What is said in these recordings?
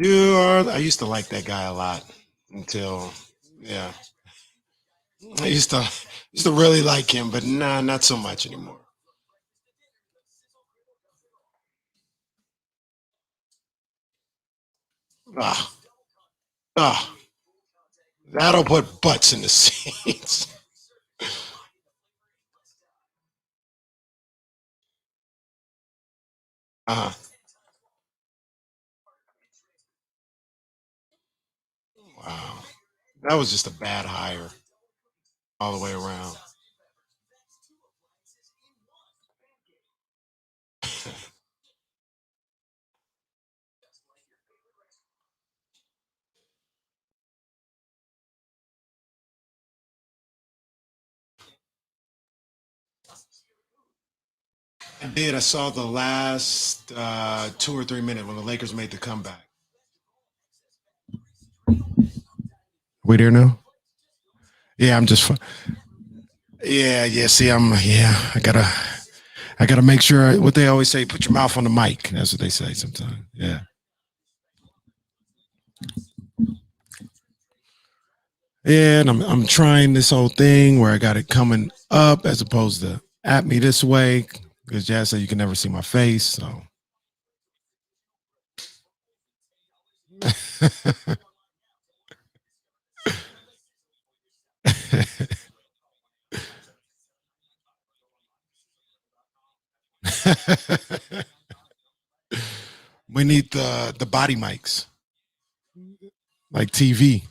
I used to like that guy a lot until, yeah. I used to really like him, but nah, not so much anymore. Ah, ah, that'll put butts in the seats. Uh-huh. Wow. That was just a bad hire all the way around. I did. I saw the last 2 or 3 minutes when the Lakers made the comeback. We there now? Yeah, I'm just. Yeah, yeah. See, Yeah, I gotta make sure. What they always say: put your mouth on the mic. That's what they say sometimes. Yeah. Yeah, and I'm trying this whole thing where I got it coming up as opposed to at me this way because Jazz said you can never see my face. So. We need the body mics, like TV.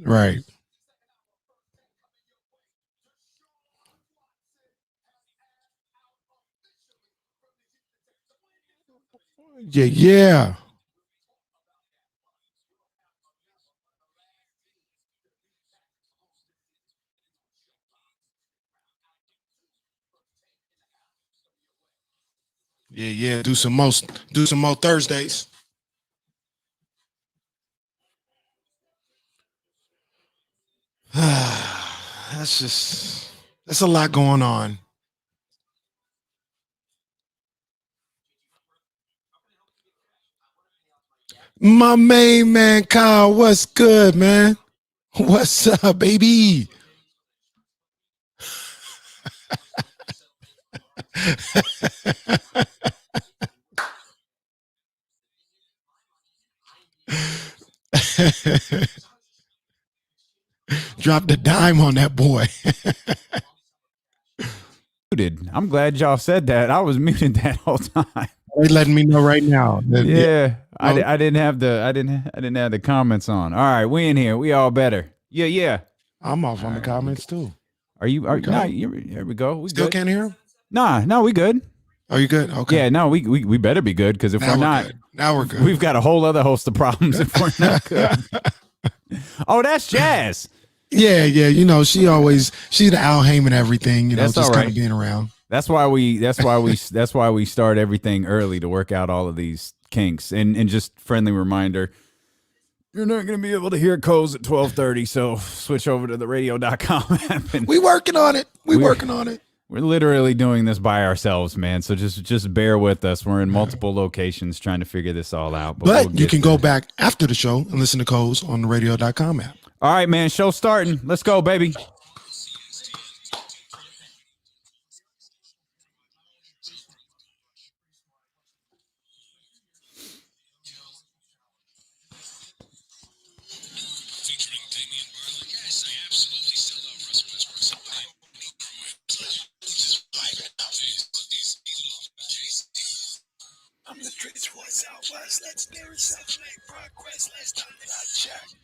Right. Yeah, yeah. Yeah, yeah. Do some more Thursdays. That's a lot going on. My main man, Kyle, what's good, man? What's up, baby? Drop the dime on that boy. Muted. I'm glad y'all said that. I was muted that whole time. They letting me know right now. Yeah, I didn't have the comments on. All right, we in here. We all better. Yeah, yeah. I'm off on the comments too. Are you? Nah, here we go. We Still good. can't hear him? Nah, no, we good. Are you good? Okay. Yeah, no, we better be good because if Now we're not, good. Now we're good. we've got a whole other host of problems if we're not good. Oh, that's Jazz. Yeah, yeah. You know, she's the Al Heyman everything. You know, That's just all kind right. of being around. That's why we start everything early to work out all of these kinks. And just friendly reminder, you're not going to be able to hear Coz at 12:30, so switch over to the radio.com app. And We working on it. We working on it. we're literally doing this by ourselves, man. So just bear with us. We're in multiple locations trying to figure this all out. But we'll you can there. go back after the show and listen to Coz on the radio.com app. All right, man. Show starting. Let's go, baby. I'm the streets voice out west. Let's near yourself make progress. Last time that I checked.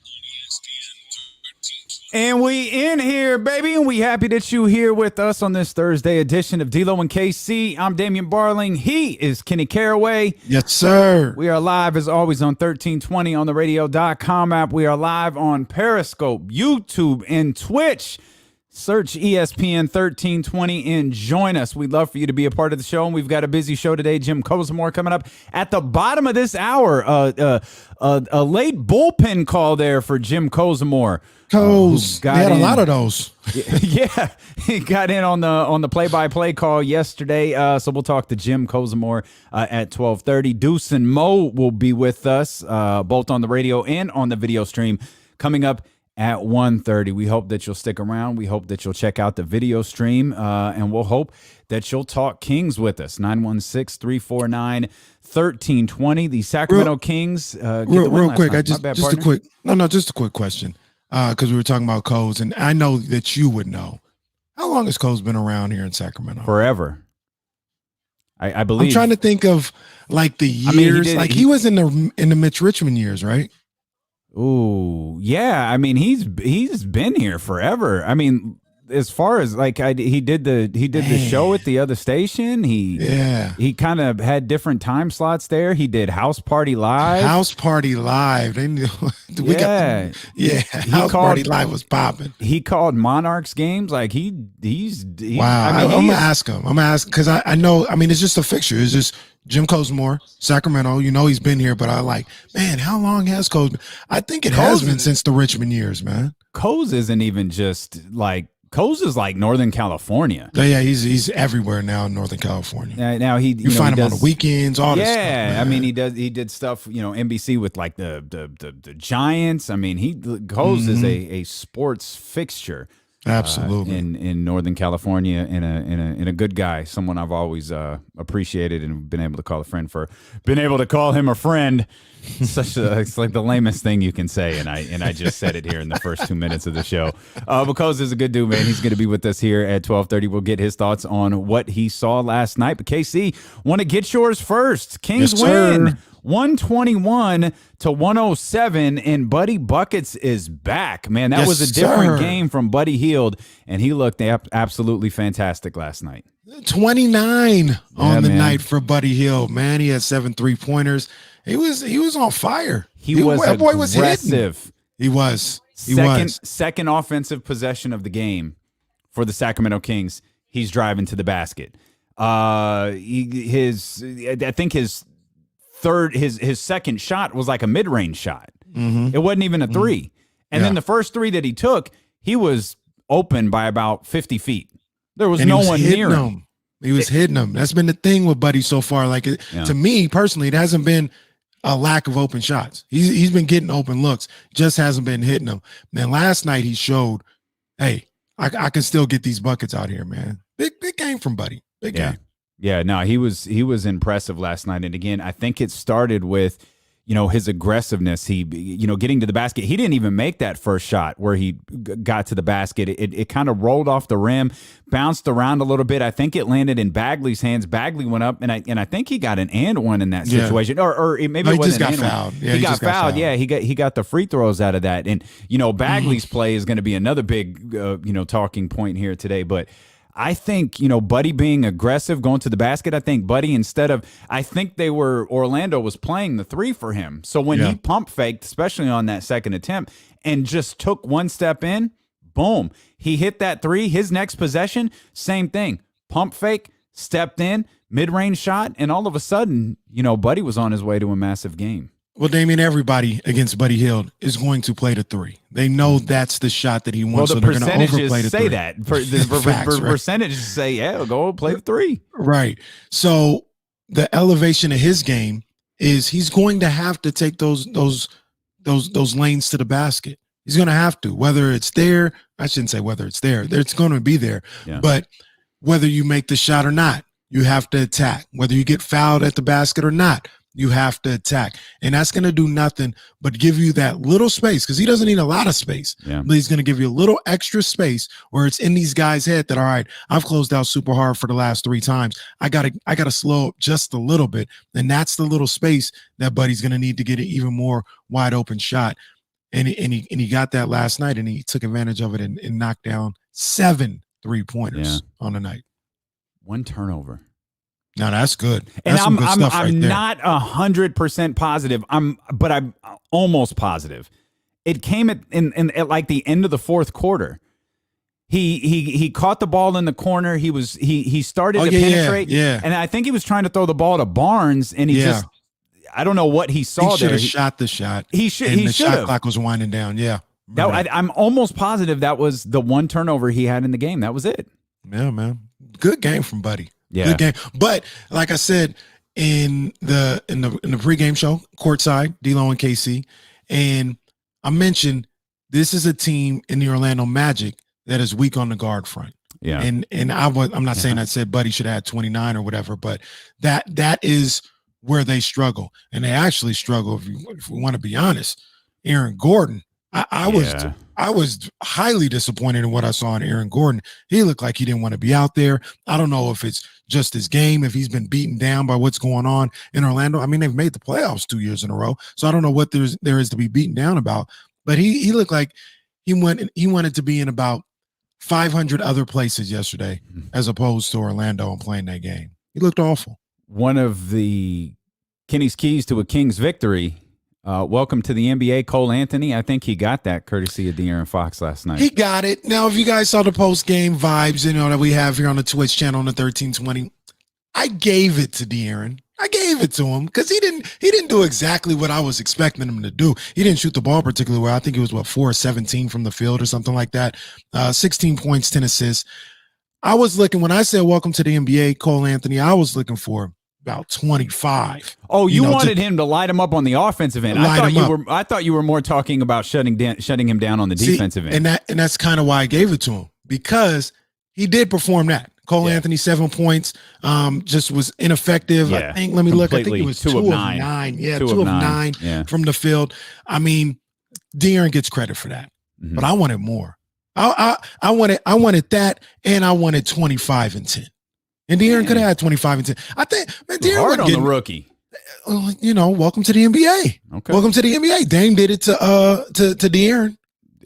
And we in here, baby, and we happy that you here with us on this Thursday edition of D-Lo and KC. I'm Damian Barling. He is Kenny Caraway. Yes, sir. We are live as always on 1320 on the radio.com app. We are live on Periscope, YouTube, and Twitch. Search ESPN 1320 and join us. We'd love for you to be a part of the show, and we've got a busy show today. Jim Kozimor coming up at the bottom of this hour. A late bullpen call there for Jim Kozimor. They had a lot of those. Yeah, he got in on the play-by-play call yesterday. So we'll talk to Jim Kozimor at 12:30. Deuce and Mo will be with us, both on the radio and on the video stream, coming up at 1:30. We hope that you'll stick around. We hope that you'll check out the video stream, and we'll hope that you'll talk Kings with us. 916-349-1320. The Sacramento Kings. Real quick, just a quick question, because we were talking about Coz, and I know that you would know. How long has Coz been around here in Sacramento? Forever. I believe. I'm trying to think of like the years. He was in the Mitch Richmond years, right? Ooh, yeah. I mean, he's been here forever. I mean, as far as like he did the show at the other station. He kind of had different time slots there. He did House Party Live. They knew. House Party Live was popping. He called Monarchs games. Like he's wow. I'm gonna ask him. Because I know. I mean, it's just a fixture. It's just Jim Kozimor, Sacramento. You know he's been here, but man, how long has Coz been? I think it has been since the Richmond years, man. Coz isn't even just like. Coz is like Northern California. Yeah, he's everywhere now in Northern California. Now you find him on the weekends, all this stuff. Yeah, I mean he did stuff, NBC with like the Giants. I mean Coz is a sports fixture. Absolutely. In Northern California, and a good guy, someone I've always appreciated and been able to call him a friend. It's like the lamest thing you can say, and I just said it here in the first 2 minutes of the show. Because is a good dude, man. He's going to be with us here at 12:30. We'll get his thoughts on what he saw last night. But KC, want to get yours first. Kings win 121-107, and Buddy Buckets is back. Man, that was a different game from Buddy Hield, and he looked absolutely fantastic last night. 29 on the night for Buddy Hield. Man, he had 7 3-pointers. He was on fire. That boy was aggressive. He was. Second offensive possession of the game for the Sacramento Kings. He's driving to the basket. I think his second shot was like a mid-range shot. Mm-hmm. It wasn't even a three. And then the first three that he took, he was open by about 50 feet. There was no one near him. He was hitting them. That's been the thing with Buddy so far. To me personally, it hasn't been a lack of open shots. He's been getting open looks, just hasn't been hitting them. Then last night he showed, hey, I can still get these buckets out here, man. Big game from Buddy. Big game. Yeah, no, he was impressive last night. And again, I think it started with, his aggressiveness. He, getting to the basket. He didn't even make that first shot where he got to the basket. It kind of rolled off the rim, bounced around a little bit. I think it landed in Bagley's hands. Bagley went up, and I think he got an and one in that situation. Or maybe it wasn't an and one. Yeah, he got fouled. Yeah, he got the free throws out of that. And Bagley's play is going to be another big talking point here today. But I think, Buddy being aggressive, going to the basket, I think Buddy, Orlando was playing the three for him. So when he pump faked, especially on that second attempt, and just took one step in, boom, he hit that three. His next possession, same thing. Pump fake, stepped in, mid-range shot, and all of a sudden, Buddy was on his way to a massive game. Well, Damien, everybody against Buddy Hield is going to play the three. They know that's the shot that he wants, so they're going to overplay the three. The percentages say, go play the three. Right. So the elevation of his game is he's going to have to take those lanes to the basket. He's going to have to, whether it's there. I shouldn't say whether it's there. It's going to be there. Yeah. But whether you make the shot or not, you have to attack. Whether you get fouled at the basket or not, you have to attack. And that's going to do nothing but give you that little space, because he doesn't need a lot of space. Yeah. But he's going to give you a little extra space where it's in these guys' head that, all right, I've closed out super hard for the last 3 times. I gotta slow up just a little bit. And that's the little space that Buddy's going to need to get an even more wide open shot. And he got that last night, and he took advantage of it and knocked down 7 3-pointers on the night. 1 turnover. No, that's good. And I'm not 100% positive. But I'm almost positive. It came at like the end of the fourth quarter. He caught the ball in the corner. He started to penetrate. Yeah. And I think he was trying to throw the ball to Barnes, and he just I don't know what he saw he there. He should have shot the shot. He should. And he the should shot have. clock was winding down. Yeah. I'm almost positive that was the one turnover he had in the game. That was it. Yeah, man. Good game from Buddy. Yeah. Good game. But like I said in the pregame show, courtside, D-Lo and KC, and I mentioned this is a team in the Orlando Magic that is weak on the guard front. Yeah. And I'm not saying I said Buddy should have had 29 or whatever, but that is where they struggle. And they actually struggle, if we want to be honest. Aaron Gordon, I was highly disappointed in what I saw in Aaron Gordon. He looked like he didn't want to be out there. I don't know if it's just his game, if he's been beaten down by what's going on in Orlando. I mean, they've made the playoffs 2 years in a row, so I don't know what there is to be beaten down about. But he looked like he wanted to be in about 500 other places yesterday, as opposed to Orlando and playing that game. He looked awful. One of the Kenny's keys to a Kings victory. Welcome to the NBA, Cole Anthony. I think he got that courtesy of De'Aaron Fox last night. He got it. Now, if you guys saw the post-game vibes, that we have here on the Twitch channel on the 1320, I gave it to De'Aaron. I gave it to him because he didn't do exactly what I was expecting him to do. He didn't shoot the ball particularly well. I think it was 4-17 from the field or something like that. 16 points, 10 assists. I was looking, when I said welcome to the NBA, Cole Anthony, I was looking for about 25. Oh, you wanted him to light him up on the offensive end. I thought you were more talking about shutting him down on the defensive end. And that's kind of why I gave it to him, because he did perform that. Cole Anthony, 7 points, just was ineffective. Yeah, I think, let me look. I think it was 2 of 9. Yeah, 2 of 9 from the field. I mean, De'Aaron gets credit for that, but I wanted more. I wanted that, and I wanted 25 and 10. And De'Aaron could have had 25 and 10. I think, man, De'Aaron hard on the rookie. Welcome to the NBA. Okay. Welcome to the NBA. Dame did it to De'Aaron.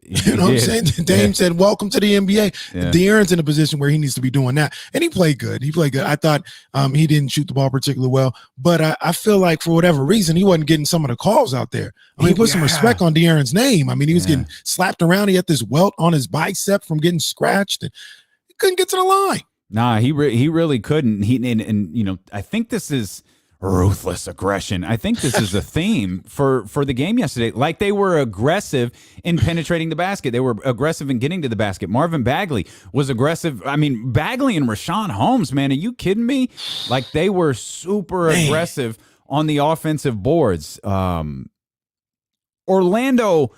You know what I'm saying? Dame said, welcome to the NBA. Yeah. De'Aaron's in a position where he needs to be doing that. And he played good. I thought he didn't shoot the ball particularly well. But I feel like for whatever reason, he wasn't getting some of the calls out there. I mean, he put some respect on De'Aaron's name. I mean, he was getting slapped around. He had this welt on his bicep from getting scratched. And he couldn't get to the line. Nah, he really couldn't. I think this is ruthless aggression. I think this is a theme for the game yesterday. Like, they were aggressive in penetrating the basket. They were aggressive in getting to the basket. Marvin Bagley was aggressive. I mean, Bagley and Richaun Holmes, man, are you kidding me? Like, they were super aggressive on the offensive boards. Orlando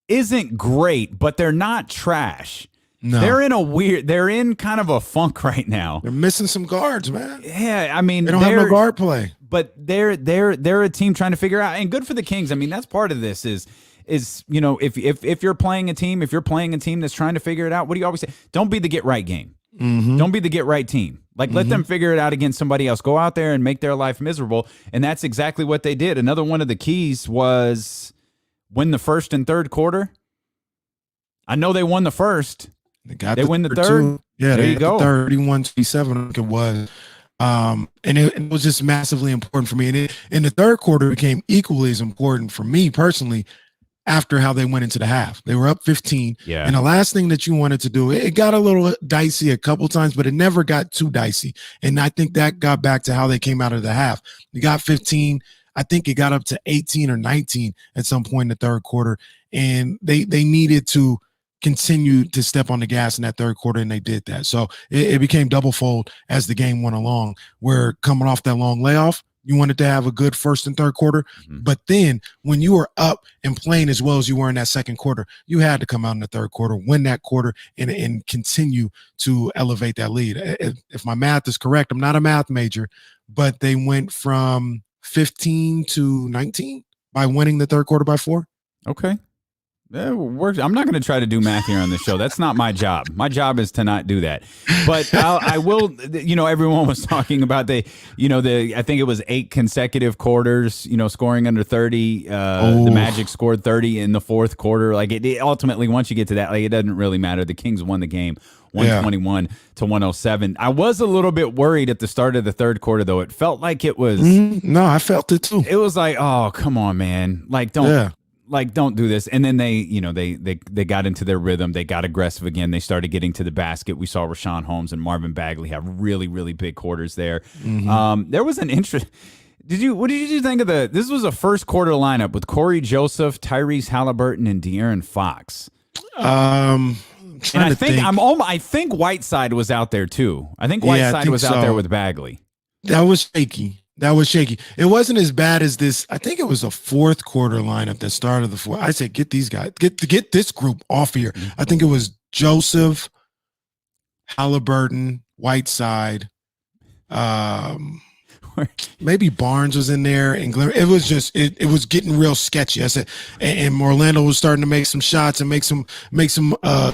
isn't great, but they're not trash. No. They're in kind of a funk right now. They're missing some guards, man. Yeah, I mean, they don't have no guard play. But they're a team trying to figure out, and good for the Kings. I mean, that's part of this is if you're playing a team, that's trying to figure it out, what do you always say? Don't be the get right game. Mm-hmm. Don't be the get right team. Like, let them figure it out against somebody else. Go out there and make their life miserable. And that's exactly what they did. Another one of the keys was win the first and third quarter. I know they won the first. They win the third. Too. Yeah, there you go. 31-27, I think it was. And it was just massively important for me. And in the third quarter, it became equally as important for me personally after how they went into the half. They were up 15. Yeah. And the last thing that you wanted to do, it got a little dicey a couple times, but it never got too dicey. And I think that got back to how they came out of the half. You got 15. I think it got up to 18 or 19 at some point in the third quarter. And they needed to continue to step on the gas in that third quarter, and they did that. So it became double fold as the game went along, where coming off that long layoff, you wanted to have a good first and third quarter. But then when you were up and playing as well as you were in that second quarter, you had to come out in the third quarter, win that quarter, and continue to elevate that lead. If my math is correct, I'm not a math major, but they went from 15 to 19 by winning the third quarter by 4. Okay. I'm not going to try to do math here on this show. That's not my job. My job is to not do that. But I will, everyone was talking about I think it was 8 consecutive quarters, scoring under 30. The Magic scored 30 in the fourth quarter. Like, it ultimately, once you get to that, like, it doesn't really matter. The Kings won the game 121 to 107. I was a little bit worried at the start of the third quarter, though. It felt like it was. No, I felt it too. It was like, oh, come on, man. Like, don't. Yeah. like, don't do this. And then they got into their rhythm. They got aggressive again. They started getting to the basket. We saw Richaun Holmes and Marvin Bagley have really, really big quarters there. There was an interest. What did you think of this was a first quarter lineup with Corey Joseph, Tyrese Halliburton, and De'Aaron Fox. I think Whiteside was out there too. I think Whiteside was out there with Bagley. That was shaky. It wasn't as bad as this. I think it was a fourth quarter lineup that started the fourth. I said, get these guys, get this group off here. I think it was Joseph, Halliburton, Whiteside, maybe Barnes was in there, and it was just it was getting real sketchy. I said, and Orlando was starting to make some shots and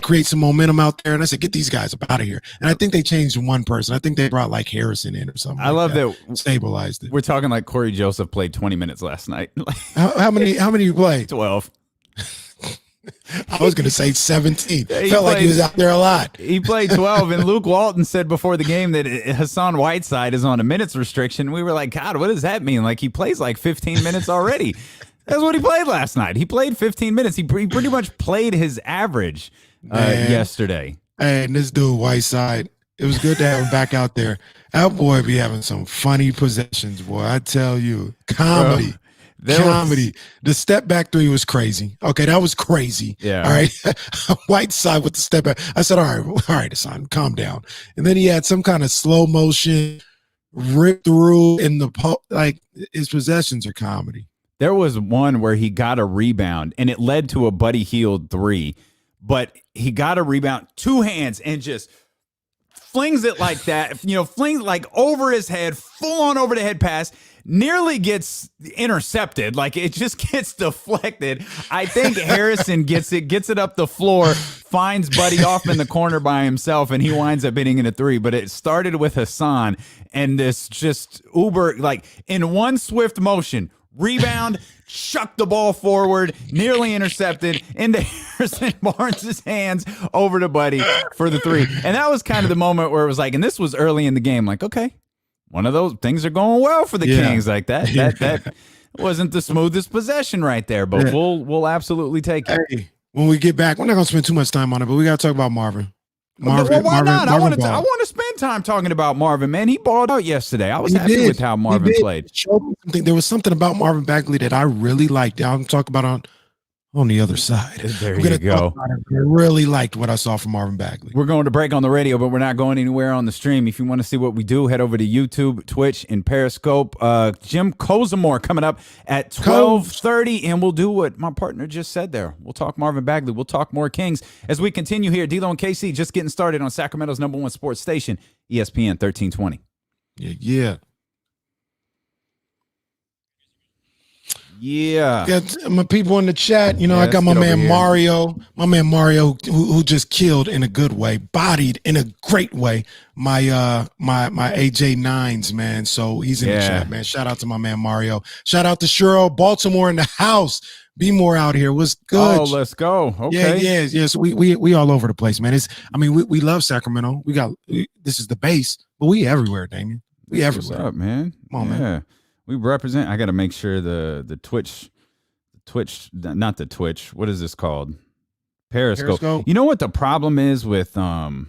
create some momentum out there. And I said, get these guys up out of here. And I think they changed one person. I think they brought like Harrison in or something. I love that stabilized it. We're talking like Corey Joseph played 20 minutes last night. How many you play? 12. I was going to say 17. Felt like he was out there a lot. He played 12, and Luke Walton said before the game that Hassan Whiteside is on a minutes restriction. We were like, God, what does that mean? Like, he plays like 15 minutes already. That's what he played last night. He played 15 minutes. He pretty much played his average yesterday. And this dude, Whiteside, it was good to have him back out there. That boy be having some funny possessions, boy. I tell you. Comedy. Bro. The step back three was crazy. Okay, that was crazy. Yeah. All right. Whiteside with the step back. I said, all right, Hassan, calm down. And then he had some kind of slow motion rip through in the like his possessions are comedy. There was one where he got a rebound and it led to a Buddy Hield 3, but he got a rebound, two hands, and just flings it like that, flings like over his head, full on over the head pass. Nearly gets intercepted. Like, it just gets deflected. I think Harrison gets it up the floor, finds Buddy off in the corner by himself, and he winds up hitting in a 3. But it started with Hassan and this just uber, like, in one swift motion, rebound, chuck the ball forward, nearly intercepted into Harrison Barnes' hands over to Buddy for the 3. And that was kind of the moment where it was like, and this was early in the game, like, okay, one of those things are going well for the Kings. Like that wasn't the smoothest possession right there, but we'll absolutely take it. Hey, when we get back, we're not going to spend too much time on it, but we got to talk about Marvin. Why not? I want to spend time talking about Marvin, man. He balled out yesterday. I was happy with how Marvin played. There was something about Marvin Bagley that I really liked. I'll talk about on the other side. There you go. I really liked what I saw from Marvin Bagley. We're going to break on the radio, but we're not going anywhere on the stream. If you want to see what we do, head over to YouTube, Twitch, and Periscope. Jim Kozimor coming up at 12:30, and we'll do what my partner just said there. We'll talk Marvin Bagley. We'll talk more Kings as we continue here. D-Lo and KC just getting started on Sacramento's #1 sports station, ESPN 1320. Yeah. Yeah. Got my people in the chat. I got my man Mario. My man Mario, who just killed in a good way, bodied in a great way. My AJ9s, man. So he's in the chat, man. Shout out to my man Mario. Shout out to Cheryl, Baltimore in the house. Be more out here. Was good. Oh, let's go. Okay. Yeah. So we all over the place, man. We love Sacramento. This is the base, but we everywhere, Damien. We everywhere. What's up, man? Come on, man. We represent. I got to make sure the Twitch, not the Twitch. What is this called? Periscope. You know what the problem is with my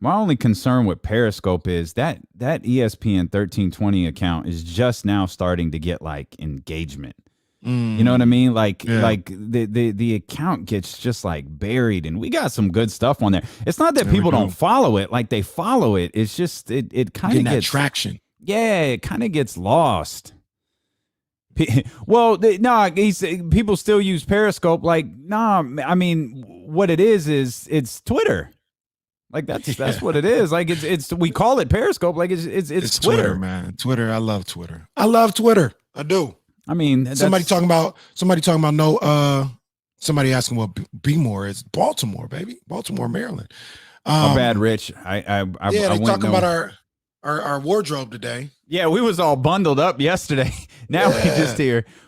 only concern with Periscope is that ESPN 1320 account is just now starting to get like engagement. You know what I mean? Like the account gets just like buried, and we got some good stuff on there. It's not that people don't follow it; like they follow it. It's just it kind of gets traction. Yeah, it kind of gets lost. Well, people still use Periscope. Like, I mean, what it is it's Twitter. Like that's what it is. Like it's we call it Periscope. Like it's Twitter, man. Twitter. I love Twitter. I do. I mean, somebody talking about somebody asking what B-more is. Baltimore, baby. Baltimore, Maryland. Bad, Rich. They're talking about our wardrobe today. Yeah, we was all bundled up yesterday. Now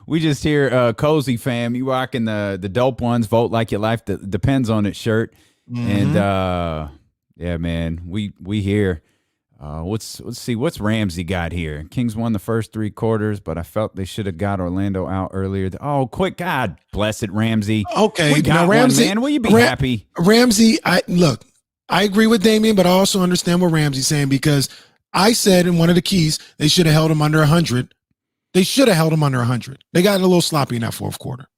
we just hear Cozy fam. You rocking the dope ones, vote like your life depends on it shirt. And yeah, man, we here. Let's see what's Ramsey got here. Kings won the first 3 quarters, but I felt they should have got Orlando out earlier. Oh, quick! God bless it, Ramsey. Okay, we got now Ramsey, one, man. Will you be happy? Ramsey, I agree with Damian, but I also understand what Ramsey's saying, because I said in one of the keys they should have held him under 100. They should have held him under 100. They got a little sloppy in that fourth quarter.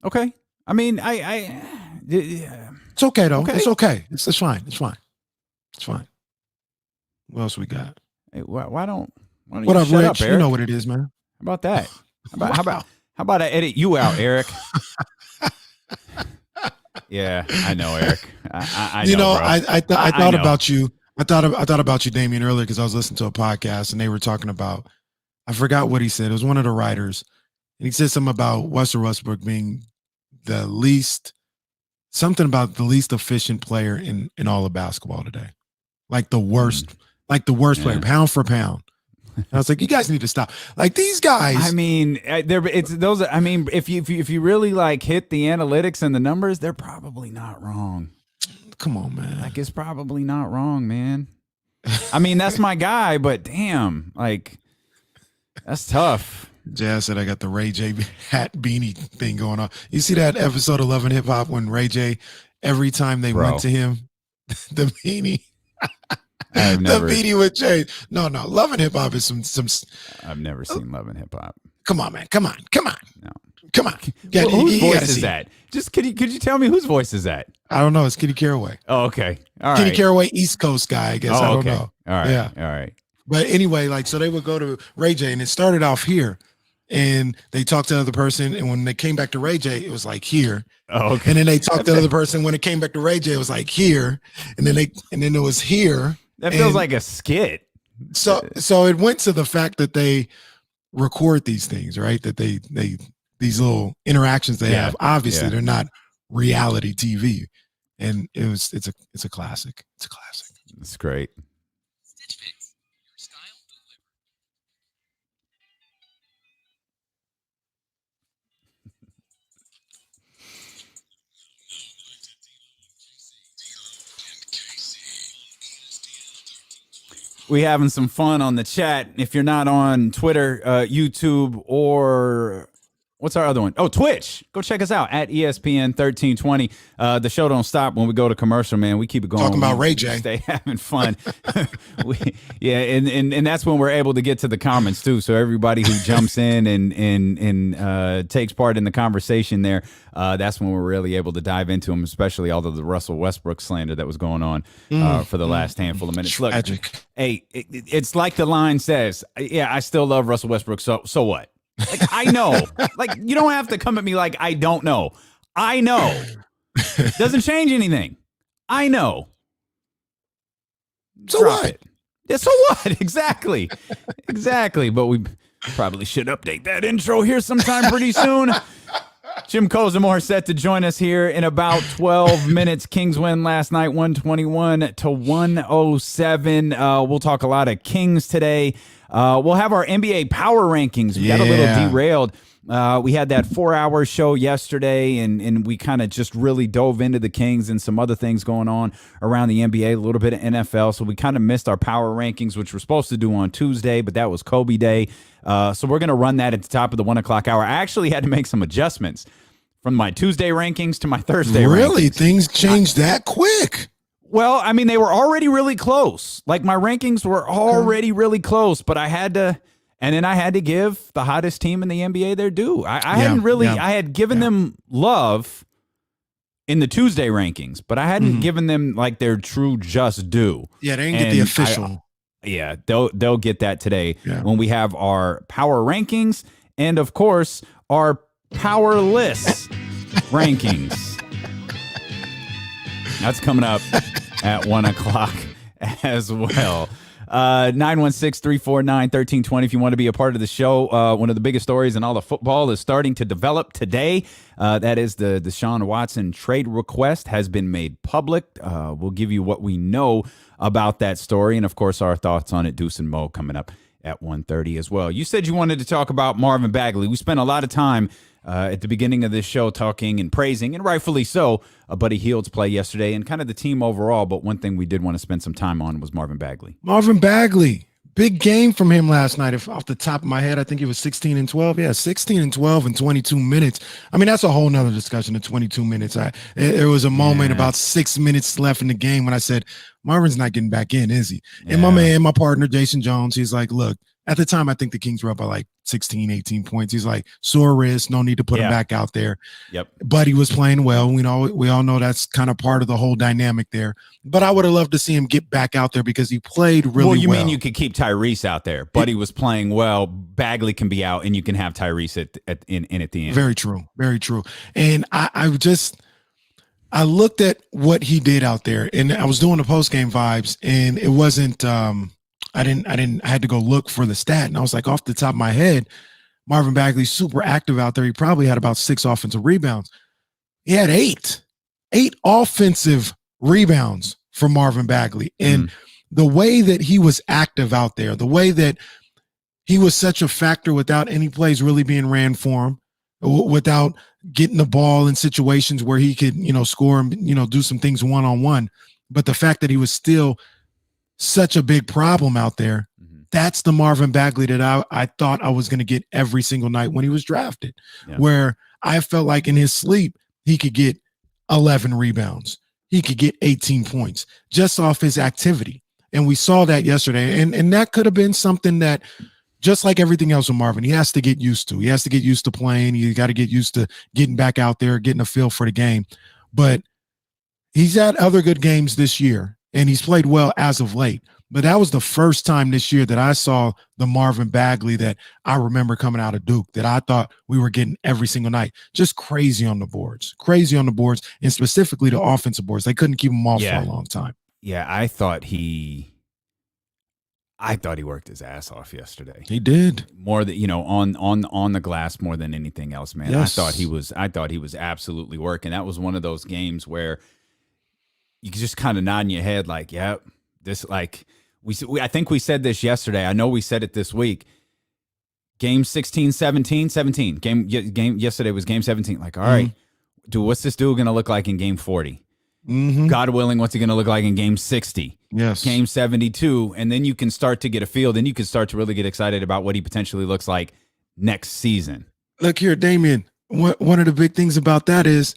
Okay, I mean, it's okay though. Okay. It's okay. It's fine. It's fine. It's fine. What else we got? Hey, why don't what you up, shut Rich? up, Eric? You know what it is, man. How about that? How about I edit you out, Eric? Yeah, I know, Eric. I know, bro. I thought about you. I thought about you, Damian, earlier, because I was listening to a podcast and they were talking about, I forgot what he said. It was one of the writers, and he said something about Westbrook being the least efficient player in all of basketball today, like the worst player, pound for pound. And I was like, you guys need to stop. Like, these guys. I mean, it's those. I mean, if you really like hit the analytics and the numbers, they're probably not wrong. Come on, man. Like, it's probably not wrong, man. I mean, that's my guy, but damn, like, that's tough. Jazz said I got the Ray J hat beanie thing going on. You see that episode of Love and Hip Hop when Ray J, every time they went to him, the beanie. The beanie would change. No, Love and Hip Hop is some. I've never seen Love and Hip Hop. Come on, man. Come on. No. Come on. Well, whose voice is that? Just could you tell me whose voice is that? I don't know. It's Kitty Caraway. Oh, okay. All right. Kitty Caraway, East Coast guy, I guess. I don't know. All right. Yeah. All right. But anyway, like, so they would go to Ray J, and it started off here, and they talked to the other person, and when they came back to Ray J, it was like here. Oh, okay. And then they talked to the other person. When it came back to Ray J, it was like here, and then it was here. That feels like a skit. So it went to the fact that they record these things, right? That they these little interactions they have. Obviously, they're not reality TV, and it's a classic. It's a classic. It's great. We having some fun on the chat. If you're not on Twitter, YouTube, or what's our other one? Oh, Twitch. Go check us out at ESPN 1320. The show don't stop when we go to commercial, man. We keep it going. Talking about Ray J. Stay having fun. And that's when we're able to get to the comments too. So everybody who jumps in and takes part in the conversation there, that's when we're really able to dive into them, especially all of the Russell Westbrook slander that was going on for the last handful of minutes. Tragic. Look, hey, it's like the line says, I still love Russell Westbrook. So what? Like, I know. Like, you don't have to come at me like I don't know. I know. Doesn't change anything. I know. So Drop what? it. Yeah, so what? Exactly. But we probably should update that intro here sometime pretty soon. Jim Kozimor set to join us here in about 12 minutes. Kings win last night, 121-107. We'll talk a lot of Kings today. We'll have our NBA power rankings. We got a little derailed. We had that 4-hour show yesterday, and we kind of just really dove into the Kings and some other things going on around the NBA, a little bit of NFL. So we kind of missed our power rankings, which we're supposed to do on Tuesday, but that was Kobe Day. So we're going to run that at the top of the 1 o'clock hour. I actually had to make some adjustments from my Tuesday rankings to my Thursday rankings. Really? Things changed that quick? Well, I mean, they were already really close. Like, my rankings were already really close, but I had to... And then I had to give the hottest team in the NBA their due. I had given them love in the Tuesday rankings, but I hadn't given them like their true just due. Yeah, they didn't get the official. They'll get that today when we have our power rankings and, of course, our powerless rankings. That's coming up at 1 o'clock as well. 916-349-1320 if you want to be a part of the show. One of the biggest stories in all of football is starting to develop today. That is the Deshaun Watson trade request has been made public. We'll give you what we know about that story and, of course, our thoughts on it. Deuce and Mo coming up at 1:30 as well. You said you wanted to talk about Marvin Bagley. We spent a lot of time at the beginning of this show talking and praising, and rightfully so, Buddy Hield's play yesterday and kind of the team overall. But one thing we did want to spend some time on was Marvin Bagley. Marvin Bagley. Big game from him last night. If off the top of my head, I think it was 16 and 12. Yeah, 16 and 12 in 22 minutes. I mean, that's a whole nother discussion of 22 minutes. There was a moment about 6 minutes left in the game when I said, Marvin's not getting back in, is he? And my partner, Jason Jones, he's like, look, at the time, I think the Kings were up by like 16, 18 points. He's like, sore wrist, no need to put him back out there. Yep. Buddy was playing well. We all know that's kind of part of the whole dynamic there. But I would have loved to see him get back out there because he played really well. Well, you mean you could keep Tyrese out there? Buddy was playing well. Bagley can be out, and you can have Tyrese at the end. Very true. Very true. And I looked at what he did out there, and I was doing the post-game vibes, and it wasn't I had to go look for the stat, and I was like, off the top of my head, Marvin Bagley's super active out there. He probably had about 6 offensive rebounds. He had 8 offensive rebounds for Marvin Bagley. And the way that he was active out there, the way that he was such a factor without any plays really being ran for him, without getting the ball in situations where he could, score and, do some things one-on-one. But the fact that he was still such a big problem out there, that's the Marvin Bagley that I thought I was going to get every single night when he was drafted, where I felt like in his sleep, he could get 11 rebounds. He could get 18 points just off his activity. And we saw that yesterday. And that could have been something that, just like everything else with Marvin, he has to get used to. He has to get used to playing. You got to get used to getting back out there, getting a feel for the game. But he's had other good games this year, and he's played well as of late. But that was the first time this year that I saw the Marvin Bagley that I remember coming out of Duke, that I thought we were getting every single night. Just crazy on the boards, and specifically the offensive boards. They couldn't keep him off for a long time. Yeah, I thought he worked his ass off yesterday. He did. More than on the glass more than anything else, man. Yes. I thought he was absolutely working. That was one of those games where you could just kind of nod in your head like, yeah, this like I think we said this yesterday. I know we said it this week. Game 17. Game yesterday was game 17. Like, all right, dude, what's this dude going to look like in game 40? God willing, what's he going to look like in game 60? Yes. Game 72. And then you can start to get a feel. Then you can start to really get excited about what he potentially looks like next season. Look here, Damian. One of the big things about that is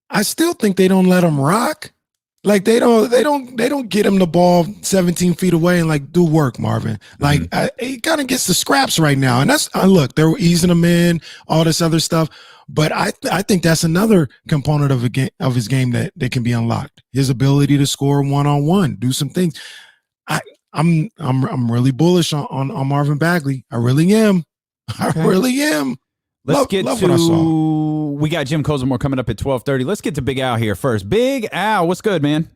I still think they don't let him rock. Like they don't get him the ball 17 feet away and like do work, Marvin. Like he kind of gets the scraps right now, and that's look, they're easing him in, all this other stuff. But I think that's another component of his game that can be unlocked. His ability to score one-on-one, do some things. I'm really bullish on Marvin Bagley. I really am. I really am. Let's get to. We got Jim Kozimor coming up at 12:30. Let's get to Big Al here first. Big Al, what's good, man?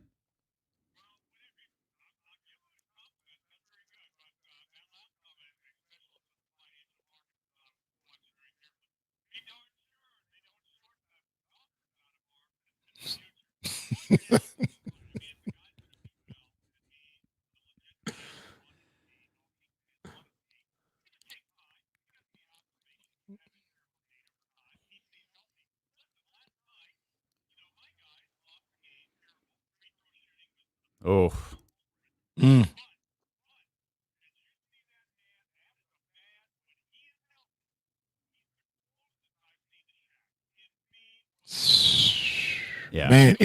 Oh. Yeah. Man,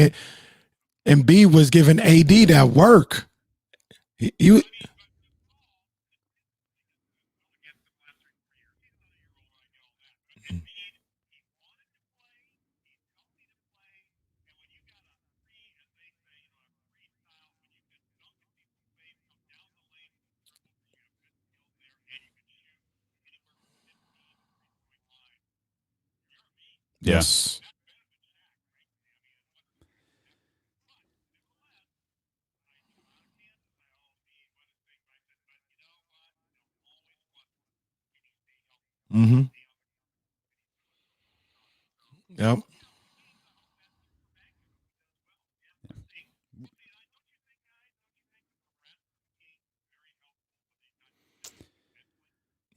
and B was giving AD that work. He Yes. Yep.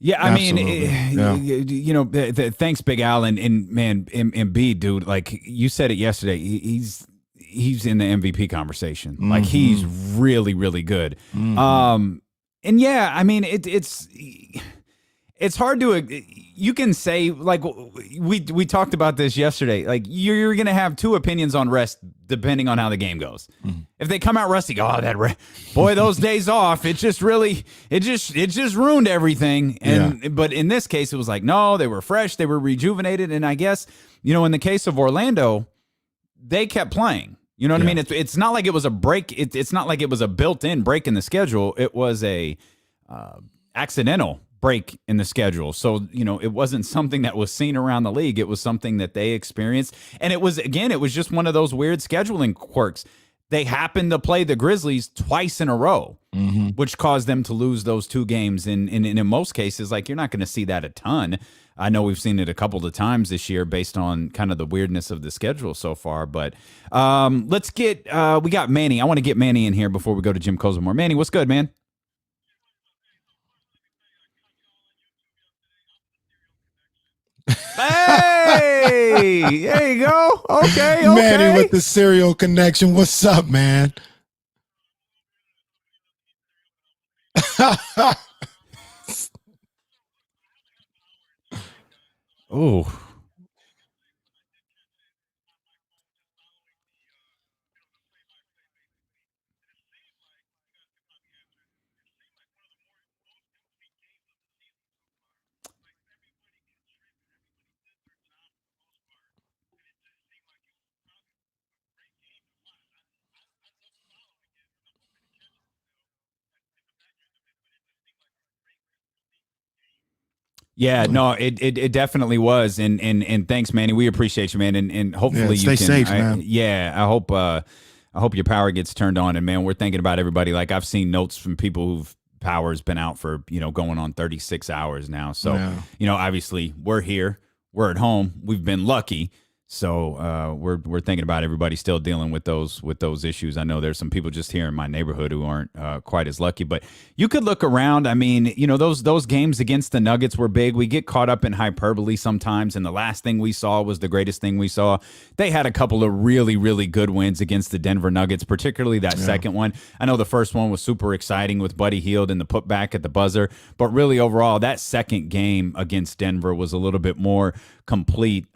Yeah, I mean, Yeah. thanks, Big Al, and man, Embiid, dude. Like you said it yesterday, he's in the MVP conversation. Like he's really, really good. And yeah, I mean, it's hard to. You can say, like, we talked about this yesterday. Like you're gonna have two opinions on rest depending on how the game goes. If they come out rusty, boy, those days off, it just ruined everything. And but in this case, it was like, no, they were fresh, they were rejuvenated, and I guess in the case of Orlando, they kept playing. You know what I mean? It's not like it was a break. It's not like it was a built-in break in the schedule. It was a accidental break in the schedule. So, it wasn't something that was seen around the league. It was something that they experienced. And it was just one of those weird scheduling quirks. They happened to play the Grizzlies twice in a row, which caused them to lose those two games. And in most cases, like, you're not going to see that a ton. I know we've seen it a couple of times this year based on kind of the weirdness of the schedule so far. But let's get we got Manny. I want to get Manny in here before we go to Jim Kozimor. Manny, what's good, man? Hey, there you go. Okay. Manny with the serial connection. What's up, man? Oh. Yeah, no, it definitely was, and thanks, Manny. We appreciate you, man, and hopefully you stay can. safe, man. I hope your power gets turned on, and man, we're thinking about everybody. Like I've seen notes from people who've power's been out for going on 36 hours now. So obviously we're here, we're at home, we've been lucky. So we're thinking about everybody still dealing with those issues. I know there's some people just here in my neighborhood who aren't quite as lucky, but you could look around. I mean, those games against the Nuggets were big. We get caught up in hyperbole sometimes, and the last thing we saw was the greatest thing we saw. They had a couple of really, really good wins against the Denver Nuggets, particularly that second one. I know the first one was super exciting with Buddy Hield and the putback at the buzzer, but really overall, that second game against Denver was a little bit more complete.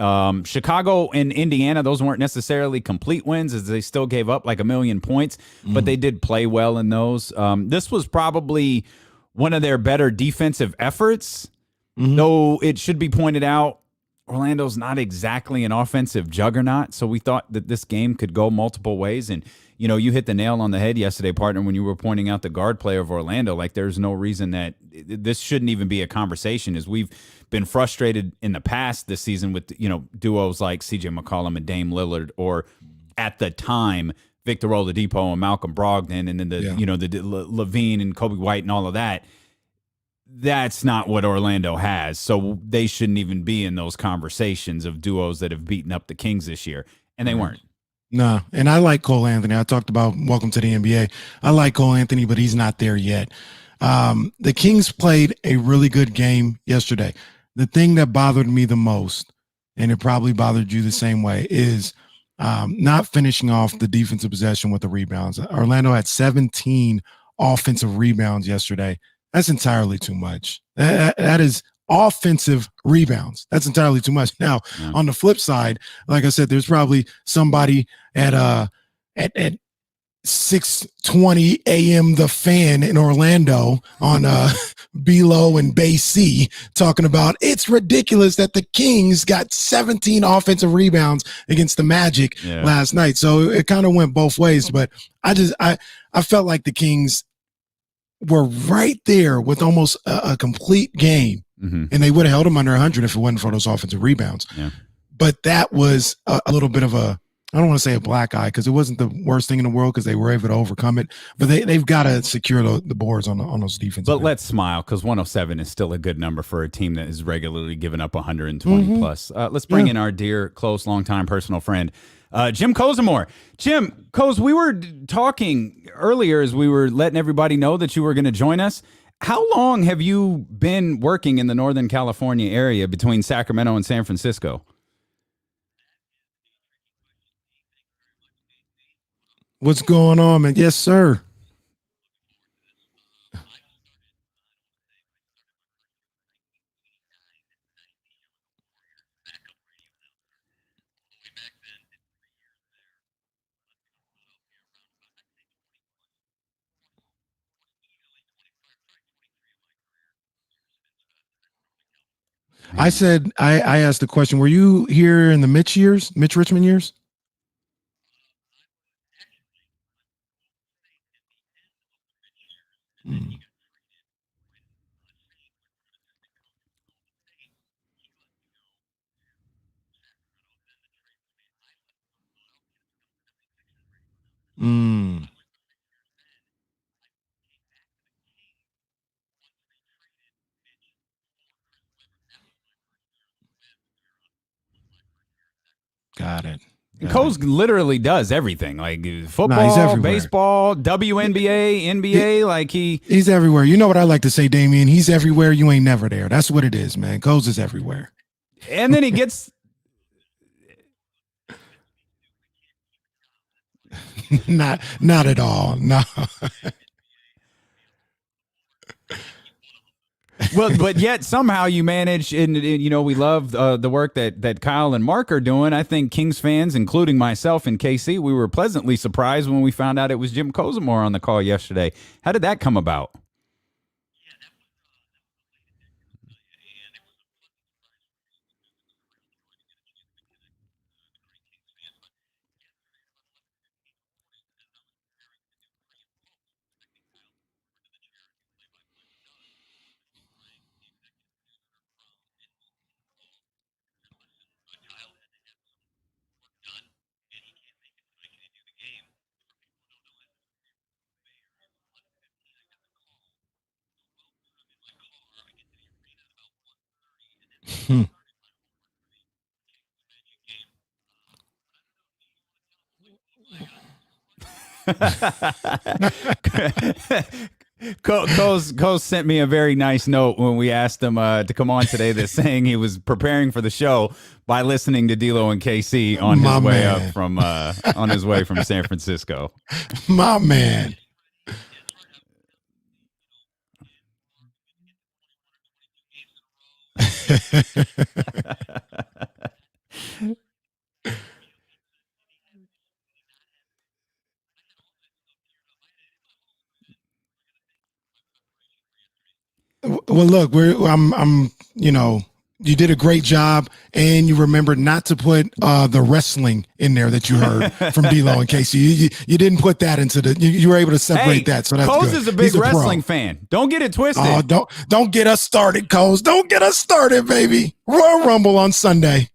Chicago and Indiana, those weren't necessarily complete wins as they still gave up like 1 million points, but they did play well in those. This was probably one of their better defensive efforts, though it should be pointed out, Orlando's not exactly an offensive juggernaut, so we thought that this game could go multiple ways. And, you hit the nail on the head yesterday, partner, when you were pointing out the guard play of Orlando. Like, there's no reason that this shouldn't even be a conversation, as we've been frustrated in the past this season with, duos like C.J. McCollum and Dame Lillard, or at the time, Victor Oladipo and Malcolm Brogdon, and then the Levine and Kobe White and all of that. That's not what Orlando has. So they shouldn't even be in those conversations of duos that have beaten up the Kings this year. And they weren't. No. And I like Cole Anthony. I talked about welcome to the NBA. I like Cole Anthony, but he's not there yet. The Kings played a really good game yesterday. The thing that bothered me the most, and it probably bothered you the same way, is not finishing off the defensive possession with the rebounds. Orlando had 17 offensive rebounds yesterday. That's entirely too much. That is offensive rebounds. That's entirely too much. Now, on the flip side, like I said, there's probably somebody at 6:20 a.m. The Fan in Orlando on B-Low and Bay C talking about it's ridiculous that the Kings got 17 offensive rebounds against the Magic last night. So it kind of went both ways, but I felt like the Kings were right there with almost a complete game, and they would have held them under 100 if it wasn't for those offensive rebounds. Yeah. But that was a little bit of a, I don't want to say a black eye, because it wasn't the worst thing in the world because they were able to overcome it. But they've got to secure the boards on those defenses. But let's smile, because 107 is still a good number for a team that is regularly giving up 120 plus. Let's bring in our dear, close, longtime personal friend, Jim Kozimor. Jim, we were talking earlier as we were letting everybody know that you were going to join us. How long have you been working in the Northern California area between Sacramento and San Francisco? What's going on, man? Yes, sir. I said I asked the question. Were you here in the Mitch years, Mitch Richmond years? Mm. Mm. Got it. Coles literally does everything, like Nah, he's football, everywhere. baseball, WNBA, NBA. Like he's everywhere. You know what I like to say, Damian? He's everywhere. You ain't never there. That's what it is, man. Coles is everywhere. And then he gets not at all. No. Well, but yet somehow you manage, and you know we love the work that Kyle and Mark are doing. I think Kings fans, including myself and KC, we were pleasantly surprised when we found out it was Jim Kozimor on the call yesterday. How did that come about? Hmm. Coase sent me a very nice note when we asked him to come on today, that's saying he was preparing for the show by listening to D'Lo and KC on his way up from on his way from San Francisco. My man. Well, look, I'm, you did a great job, and you remembered not to put the wrestling in there that you heard from D'Lo and Casey. You didn't put that into the. You were able to separate that, so that's Coase good. is a big wrestling fan. Don't get it twisted. Oh, don't get us started, Coase. Don't get us started, baby. Royal Rumble on Sunday.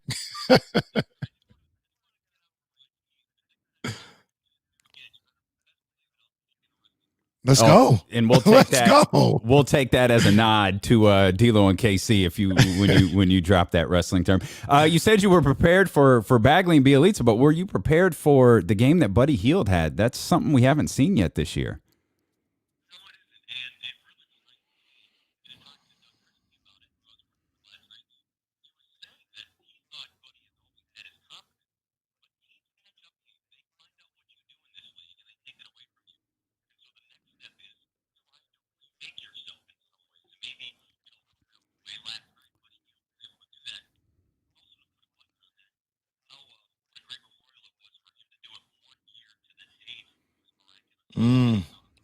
Let's go, and we'll take that. We'll take that as a nod to D'Lo and KC if you when you drop that wrestling term. You said you were prepared for Bagley and Bielitsa, but were you prepared for the game that Buddy Hield had? That's something we haven't seen yet this year.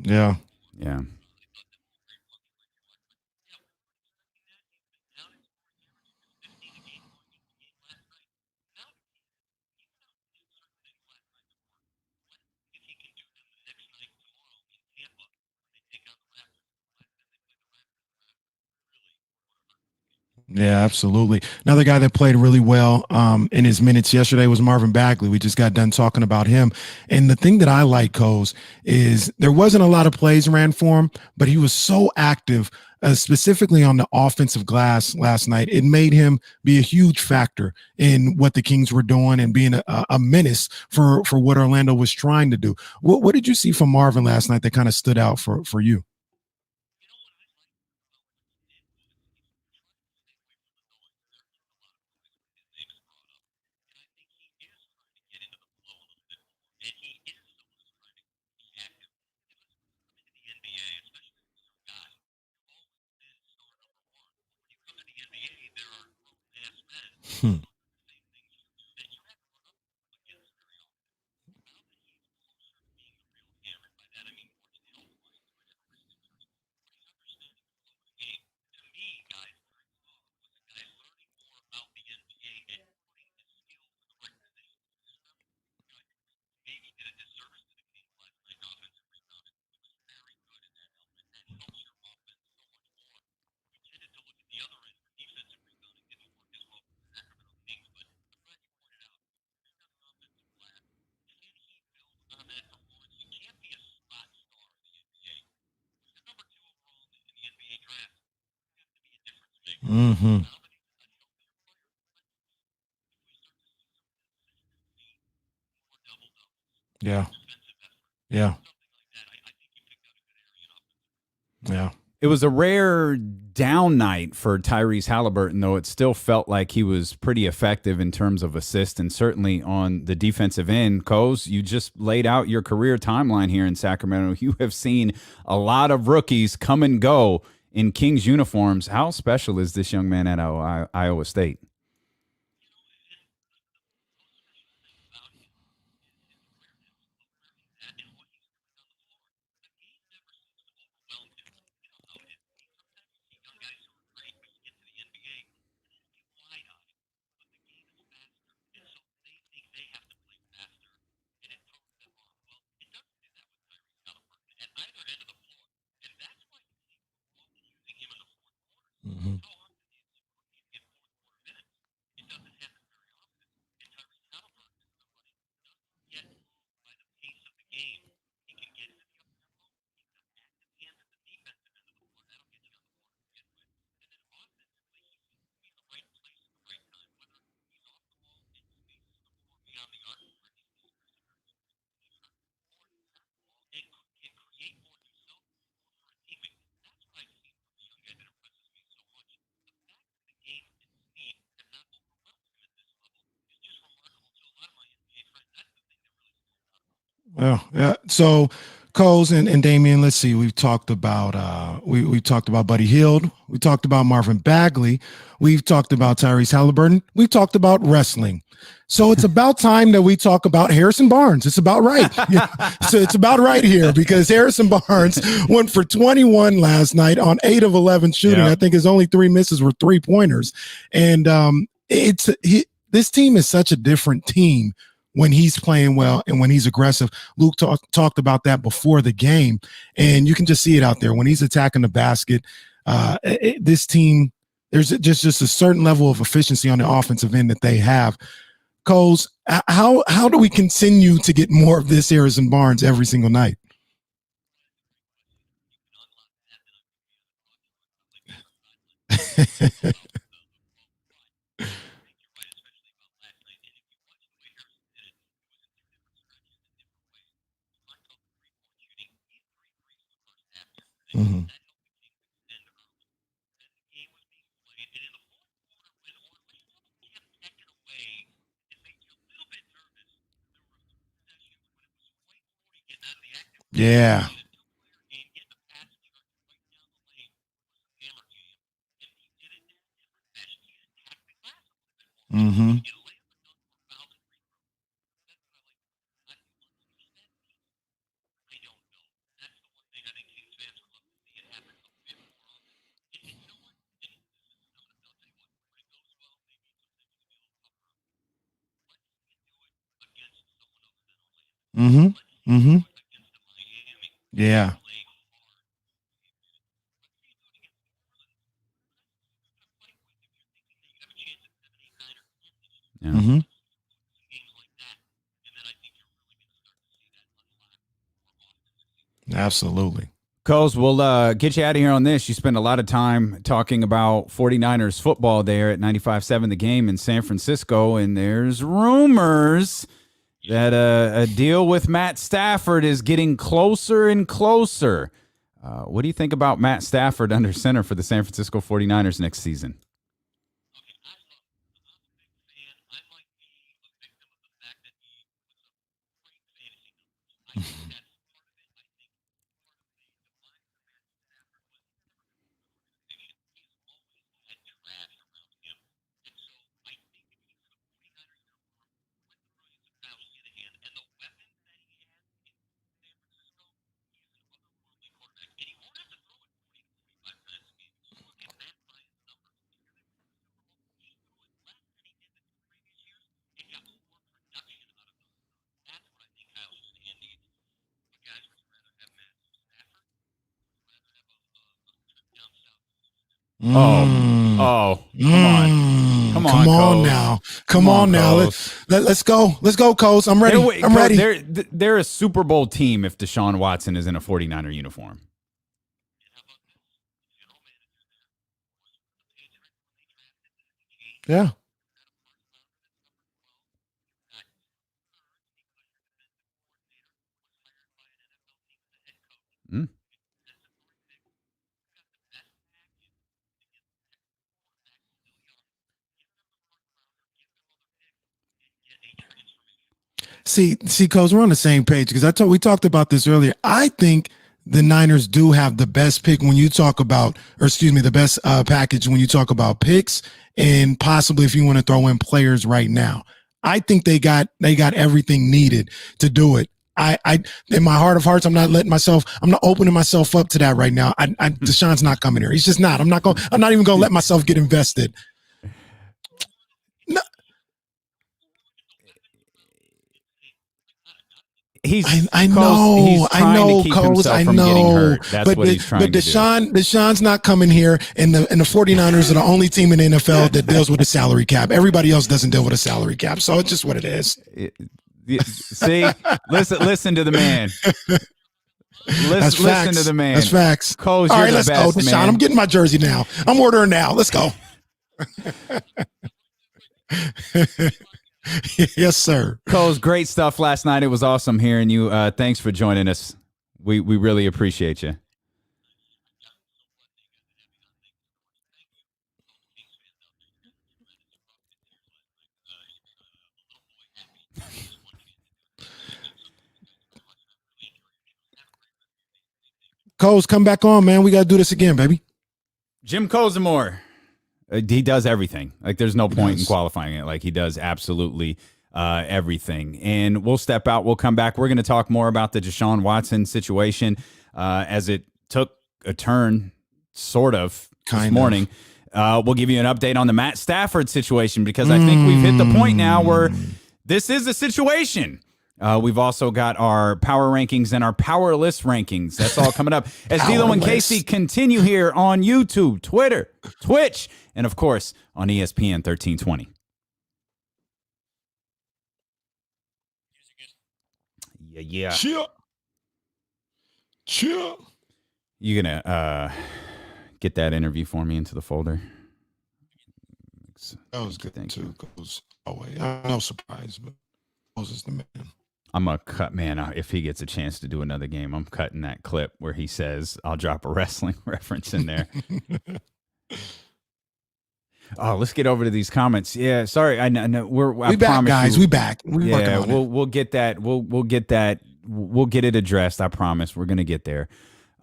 Yeah. Yeah. Yeah, absolutely. Another guy that played really well in his minutes yesterday was Marvin Bagley. We just got done talking about him. And the thing that I like, Coase, is there wasn't a lot of plays ran for him, but he was so active, specifically on the offensive glass last night. It made him be a huge factor in what the Kings were doing and being a menace for what Orlando was trying to do. What did you see from Marvin last night that kind of stood out for you? Hmm. Mm-hmm. Yeah. Yeah. Yeah. It was a rare down night for Tyrese Halliburton, though it still felt like he was pretty effective in terms of assist and certainly on the defensive end. Coz, you just laid out your career timeline here in Sacramento. You have seen a lot of rookies come and go in Kings uniforms. How special is this young man at Iowa State? Mm-hmm. Well, yeah. So, Coles and Damian, let's see. We've talked about we talked about Buddy Hield. We talked about Marvin Bagley. We've talked about Tyrese Halliburton. We've talked about wrestling. So it's about time that we talk about Harrison Barnes. It's about right. Yeah. So it's about right here because Harrison Barnes went for 21 last night on 8 of 11 shooting. Yeah. I think his only 3 misses were 3-pointers. And this team is such a different team when he's playing well and when he's aggressive. Luke talked about that before the game, and you can just see it out there when he's attacking the basket. This team, there's just a certain level of efficiency on the offensive end that they have. Coles, how do we continue to get more of this Harrison Barnes every single night? Mm-hmm. Yeah. Mm-hmm. Mm-hmm. Mm-hmm. Yeah. Yeah. Mm-hmm. Absolutely. Coles, we'll get you out of here on this. You spend a lot of time talking about 49ers football there at 95-7 the game in San Francisco, and there's rumors that a deal with Matt Stafford is getting closer and closer. What do you think about Matt Stafford under center for the San Francisco 49ers next season? Oh, come on, Coz. Now. Come on now. Let's go. Let's go, Coz. I'm ready. I'm ready. They're a Super Bowl team if Deshaun Watson is in a 49er uniform. Yeah. See, Coz, we're on the same page because we talked about this earlier. I think the Niners do have the best pick when you talk about, the best package when you talk about picks and possibly if you want to throw in players right now. I think they got everything needed to do it. I in my heart of hearts, I'm not opening myself up to that right now. Deshaun's not coming here. He's just not. I'm not even going to let myself get invested. No. I know, Coz. I know. But Deshaun's not coming here, and the 49ers are the only team in the NFL that deals with a salary cap. Everybody else doesn't deal with a salary cap, so it's just what it is. See, listen to the man. Listen to the man. That's facts. Coz, all right, let's go, Deshaun. Man. I'm getting my jersey now. I'm ordering now. Let's go. Yes, sir. Coz, great stuff last night. It was awesome hearing you. Thanks for joining us. We really appreciate you. Coz, come back on, man. We got to do this again, baby. Jim Kozimor. He does everything. Like, there's no point in qualifying it. Like, he does absolutely everything. And we'll step out. We'll come back. We're going to talk more about the Deshaun Watson situation as it took a turn, sort of, this morning. We'll give you an update on the Matt Stafford situation because I think we've hit the point now where this is a situation. We've also got our power rankings and our powerless rankings. That's all coming up as D'Lo and Casey continue here on YouTube, Twitter, Twitch, and of course on ESPN 1320. Yeah. Chill. You gonna get that interview for me into the folder? That was good too. Coz, I'm no surprise, but Coz is the man. I'm going to cut, man, if he gets a chance to do another game, I'm cutting that clip where he says, I'll drop a wrestling reference in there. Oh, let's get over to these comments. Yeah, sorry. I know we back, guys. We back. Yeah, we'll get that. We'll get that. We'll get it addressed. I promise. We're going to get there.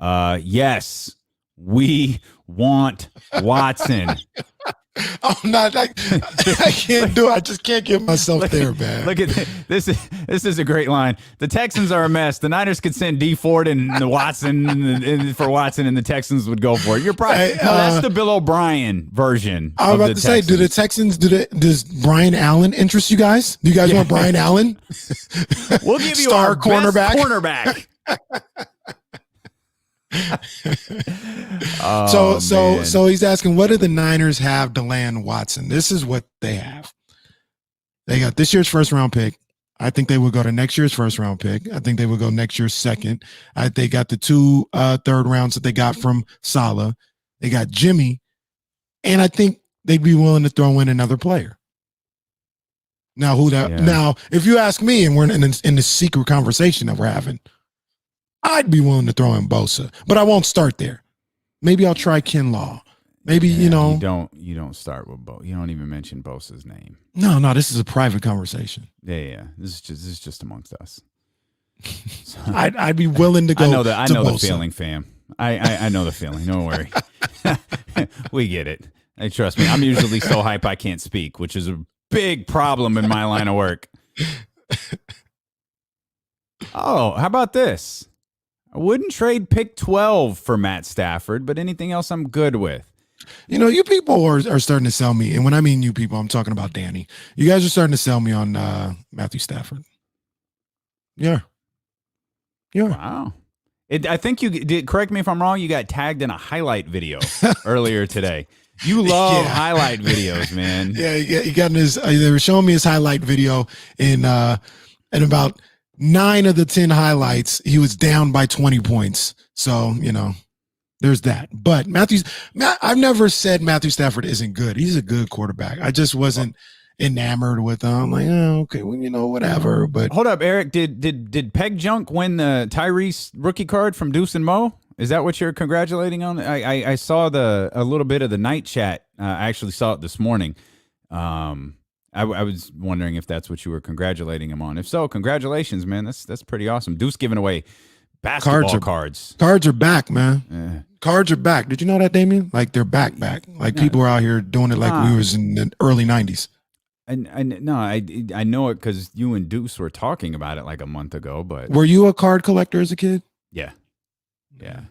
Yes, we want Watson. I'm not. I can't do it. I just can't get myself there, man. Look at this. This is a great line. The Texans are a mess. The Niners could send D Ford and the Watson for Watson, and the Texans would go for it. You're probably that's the Bill O'Brien version. I was about to say, do the Texans does Brian Allen interest you guys? Do you guys want Brian Allen? We'll give you star our cornerback. So he's asking, what do the Niners have to land Watson? This is what they have. They got this year's first round pick. I think they will go to next year's first round pick. I think they will go next year's second. They got the two third rounds that they got from Saleh. They got Jimmy, and I think they'd be willing to throw in another player. Now, Now, if you ask me, and we're in the secret conversation that we're having, I'd be willing to throw in Bosa, but I won't start there. Maybe I'll try Kinlaw. Maybe, you don't start with Bosa. You don't even mention Bosa's name. No, this is a private conversation. Yeah. This is just amongst us. So, I'd be willing to go. I know the feeling, fam. I know the feeling. Don't worry. We get it. Hey, trust me. I'm usually so hype I can't speak, which is a big problem in my line of work. Oh, how about this? I wouldn't trade pick 12 for Matt Stafford, but anything else I'm good with. You people are starting to sell me. And when I mean you people, I'm talking about Danny. You guys are starting to sell me on Matthew Stafford. Yeah. Wow. I think you did. Correct me if I'm wrong. You got tagged in a highlight video earlier today. You love highlight videos, man. Yeah, he got in his. They were showing me his highlight video, and about 9 of the 10 highlights, he was down by 20 points. So there's that. But I've never said Matthew Stafford isn't good. He's a good quarterback. I just wasn't enamored with him. I'm like, okay, well, whatever. But hold up, Eric. Did Peg Junk win the Tyrese rookie card from Deuce and Mo? Is that what you're congratulating on? I saw a little bit of the night chat. I actually saw it this morning. I was wondering if that's what you were congratulating him on. If so, congratulations, man. That's pretty awesome. Deuce giving away basketball cards. Cards are back, man. Cards are back. Did you know that, Damien? Like they're back. Like people are out here doing it like we was in the early 90s. I know it because you and Deuce were talking about it like a month ago. But were you a card collector as a kid? Yeah.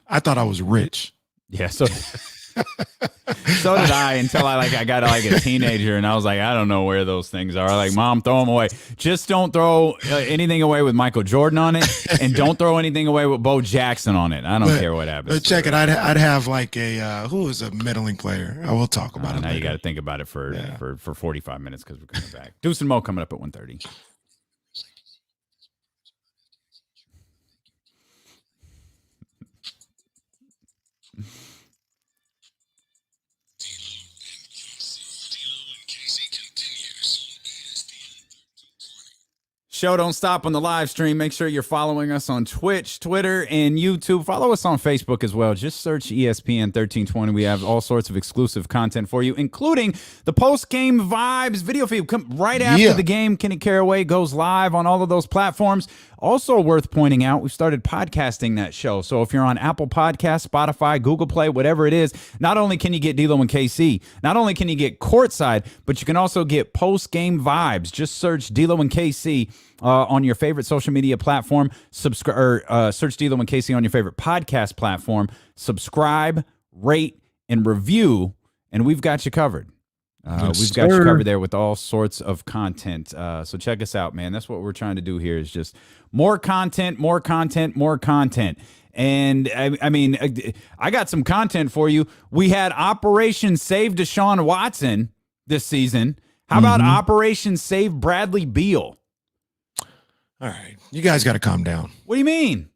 I thought I was rich. Yeah, so so did I until I got like a teenager and I was like, I don't know where those things are. Like, Mom, throw them away. Just don't throw anything away with Michael Jordan on it, and don't throw anything away with Bo Jackson on it. I don't care what happens. But check it. I'd have like who was a middling player. I will talk about it. Now later. You got to think about it for 45 minutes because we're coming back. Deuce and Mo coming up at 1:30. Show don't stop on the live stream. Make sure you're following us on Twitch, Twitter, and YouTube. Follow us on Facebook as well. Just search ESPN 1320. We have all sorts of exclusive content for you, including the post-game vibes video feed. Come right after the game. Kenny Caraway goes live on all of those platforms. Also worth pointing out, we've started podcasting that show. So if you're on Apple Podcasts, Spotify, Google Play, whatever it is, not only can you get D-Lo and KC, not only can you get courtside, but you can also get post-game vibes. Just search D-Lo and KC on your favorite social media platform. Search D-Lo and KC on your favorite podcast platform. Subscribe, rate, and review, and we've got you covered. We've got you covered there with all sorts of content. So check us out, man. That's what we're trying to do here is just more content, more content, more content. And I mean, I got some content for you. We had Operation Save Deshaun Watson this season. How about Operation Save Bradley Beal? All right. You guys got to calm down. What do you mean?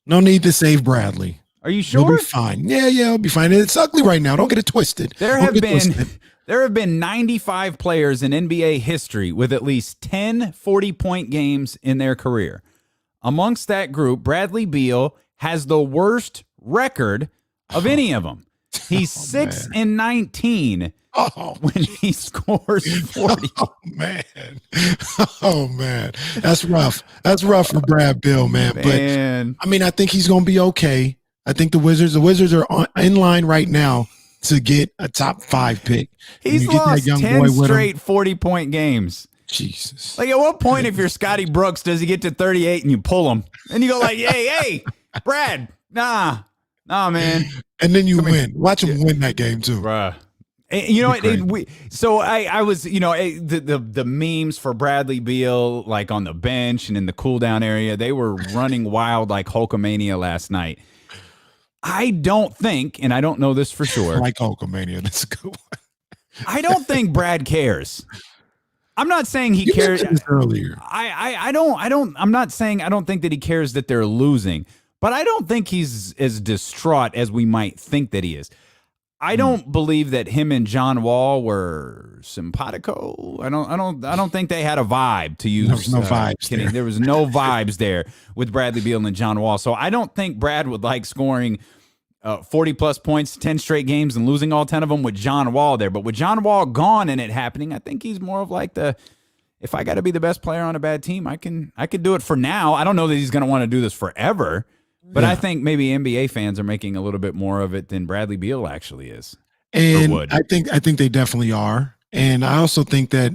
No need to save Bradley. Are you sure? He'll be fine. Yeah, it'll be fine. It's ugly right now. Don't get it twisted. There have been 95 players in NBA history with at least 10 40-point games in their career. Amongst that group, Bradley Beal has the worst record of any of them. He's 6-19 when he scores 40. Oh, man. That's rough. That's rough for Brad Beal, man. But, I mean, I think he's going to be okay. I think the Wizards are in line right now to get a top 5 pick. He's lost 10 straight 40-point games. Jesus. Like, at what point, if you're Scotty Brooks, does he get to 38 and you pull him? And you go like, hey, Brad, nah, man. And then you win. Watch him win that game, too. Bruh. You know what? So I was, the memes for Bradley Beal, like on the bench and in the cool down area, they were running wild like Hulkamania last night. I don't think, and I don't know this for sure. Like Hulkamania, that's a good one. I don't think Brad cares. I'm not saying he cares. You mentioned this earlier. I'm not saying I don't think that he cares that they're losing, but I don't think he's as distraught as we might think that he is. I don't believe that him and John Wall were simpatico. I don't think they had a vibe, to use. There was no vibes there. There was no vibes there with Bradley Beal and John Wall. So I don't think Brad would like scoring 40-plus points, 10 straight games, and losing all 10 of them with John Wall there. But with John Wall gone and it happening, I think he's more of like if I got to be the best player on a bad team, I could do it for now. I don't know that he's going to want to do this forever. But I think maybe NBA fans are making a little bit more of it than Bradley Beal actually is. And I think they definitely are. And I also think that,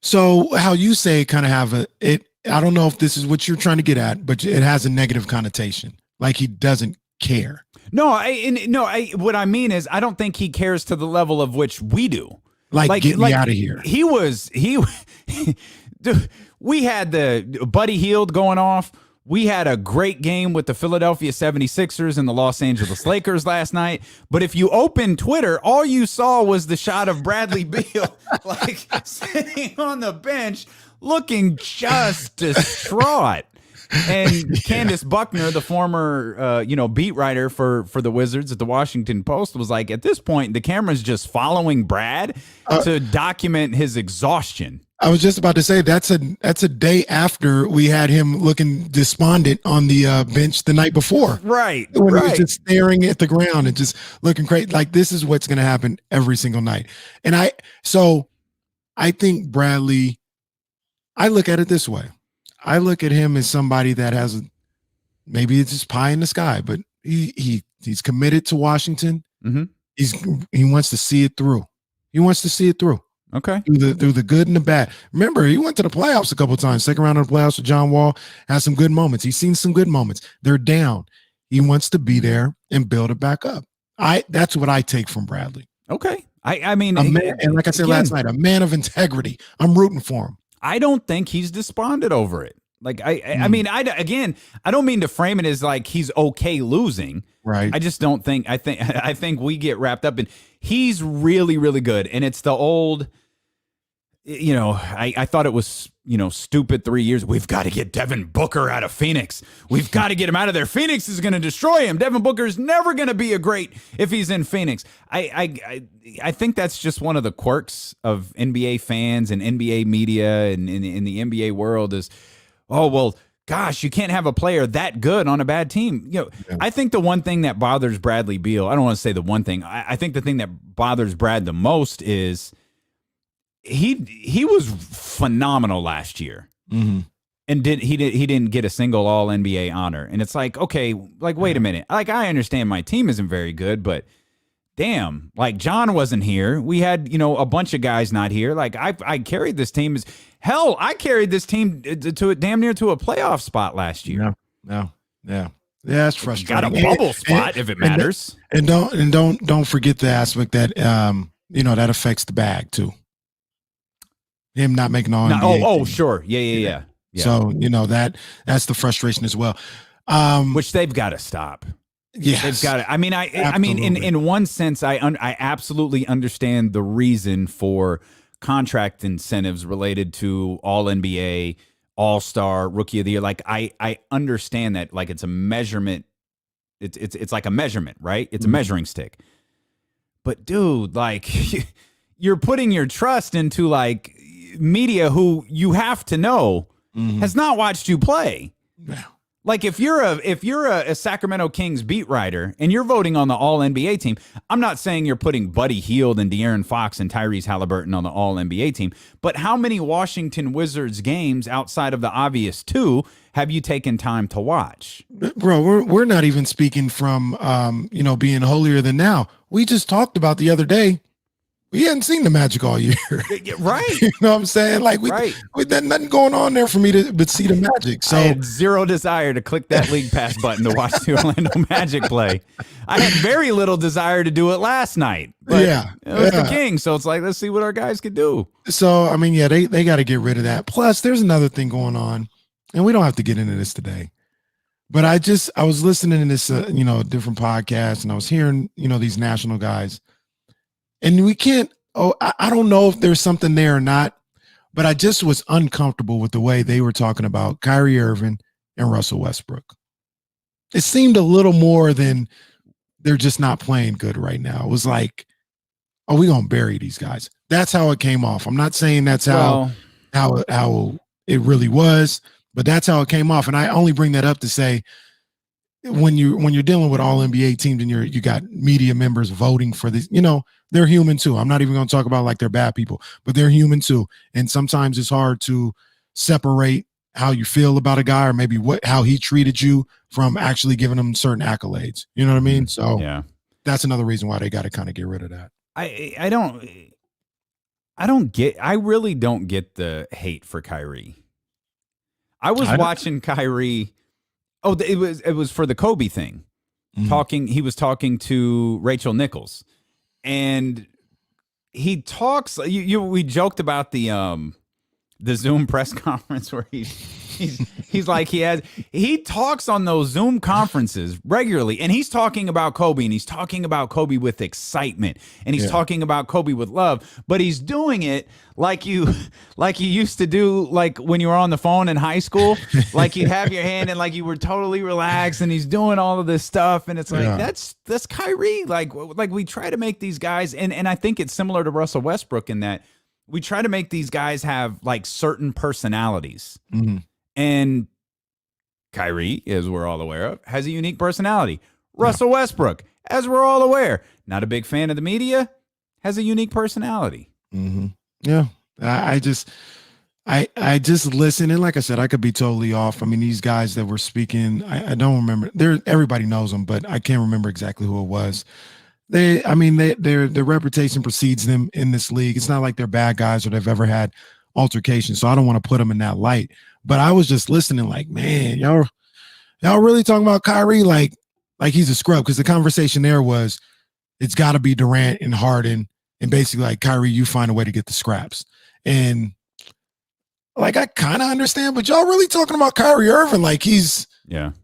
so how you say kind of have I don't know if this is what you're trying to get at, but it has a negative connotation. Like he doesn't care. No, what I mean is I don't think he cares to the level of which we do. Like get me out of here. We had the Buddy Hield going off. We had a great game with the Philadelphia 76ers and the Los Angeles Lakers last night. But if you open Twitter, all you saw was the shot of Bradley Beal like sitting on the bench looking just distraught. And Candace Buckner, the former beat writer for the Wizards at the Washington Post, was like, at this point, the camera's just following Brad to document his exhaustion. I was just about to say that's a day after we had him looking despondent on the bench the night before. Right. When he was just staring at the ground and just looking crazy. Like, this is what's going to happen every single night. And I think Bradley, I look at it this way. I look at him as somebody that has maybe it's just pie in the sky, but he's committed to Washington. Mm-hmm. He wants to see it through. He wants to see it through. Okay. Through the good and the bad. Remember, he went to the playoffs a couple of times, second round of the playoffs with John Wall, had some good moments. He's seen some good moments. They're down. He wants to be there and build it back up. That's what I take from Bradley. Okay. I mean, a man, and like I said last night, a man of integrity. I'm rooting for him. I don't think he's despondent over it. Like, I mean, I don't mean to frame it as like he's okay losing. Right. I just don't think, I think we get wrapped up in, he's really, really good. And it's the old, I thought it was, stupid 3 years. We've got to get Devin Booker out of Phoenix. We've got to get him out of there. Phoenix is going to destroy him. Devin Booker is never going to be a great if he's in Phoenix. I think that's just one of the quirks of NBA fans and NBA media and in the NBA world is, oh, well, gosh, you can't have a player that good on a bad team. I think the one thing that bothers Bradley Beal, I don't want to say the one thing. I think the thing that bothers Brad the most is he was phenomenal last year. Mm-hmm. And he didn't get a single All NBA honor. And it's like, okay, like, wait a minute. Like, I understand my team isn't very good, but damn, like, John wasn't here. We had, a bunch of guys not here. Like, I carried this team hell, I carried this team to damn near to a playoff spot last year. Yeah, it's frustrating. Got a bubble spot if it matters. And don't forget the aspect that that affects the bag too. Him not making all NBA Oh, team. sure. Yeah. So, that's the frustration as well. Which they've got to stop. Yes. They've got to. I mean, in one sense, I absolutely understand the reason for contract incentives related to All NBA, All-Star, Rookie of the Year. Like, I understand that. Like, it's a measurement. It's like a measurement, right? It's a measuring stick. But dude, like, you're putting your trust into like media who you have to know has not watched you play. Yeah. Like, if you're a Sacramento Kings beat writer and you're voting on the All NBA team, I'm not saying you're putting Buddy Hield and De'Aaron Fox and Tyrese Halliburton on the All NBA team, but how many Washington Wizards games outside of the obvious two have you taken time to watch? Bro, we're not even speaking from being holier than thou. We just talked about the other day. We hadn't seen the Magic all year. Right. You know what I'm saying? Like, we had nothing going on there for me but see the Magic. So I had zero desire to click that League Pass button to watch the Orlando Magic play. I had very little desire to do it last night. But it was the Kings, so it's like, let's see what our guys could do. So, I mean, they got to get rid of that. Plus, there's another thing going on, and we don't have to get into this today. But I was listening to this, different podcasts, and I was hearing, these national guys. And we can't, I don't know if there's something there or not, but I just was uncomfortable with the way they were talking about Kyrie Irving and Russell Westbrook. It seemed a little more than they're just not playing good right now. It was like, we going to bury these guys. That's how it came off. I'm not saying that's how it really was, but that's how it came off. And I only bring that up to say, when you're dealing with all NBA teams and you got media members voting for this, they're human too. I'm not even going to talk about like they're bad people, but they're human too. And sometimes it's hard to separate how you feel about a guy or maybe how he treated you from actually giving him certain accolades. You know what I mean? So that's another reason why they got to kind of get rid of that. I really don't get the hate for Kyrie. I was watching Kyrie. Oh, it was for the Kobe thing. He was talking to Rachel Nichols, and he talks. We joked about the the Zoom press conference where he's like he talks on those Zoom conferences regularly, and he's talking about Kobe, and he's talking about Kobe with excitement, and he's talking about Kobe with love, but he's doing it like you used to do, like when you were on the phone in high school, like you'd have your hand and like you were totally relaxed, and he's doing all of this stuff, and it's like that's Kyrie. Like we try to make these guys, and I think it's similar to Russell Westbrook in that we try to make these guys have like certain personalities. Mm-hmm. And Kyrie, as we're all aware of, has a unique personality. Russell Westbrook, as we're all aware, not a big fan of the media, has a unique personality. Mm-hmm. Yeah. I just listen. And like I said, I could be totally off. I mean, these guys that were speaking, I don't remember. Everybody knows them, but I can't remember exactly who it was. Their reputation precedes them in this league. It's not like they're bad guys or they've ever had altercations. So I don't want to put them in that light. But I was just listening like, man, y'all really talking about Kyrie like he's a scrub? Because the conversation there was, it's got to be Durant and Harden, and basically like, Kyrie, you find a way to get the scraps. And like, I kind of understand, but y'all really talking about Kyrie Irving like he's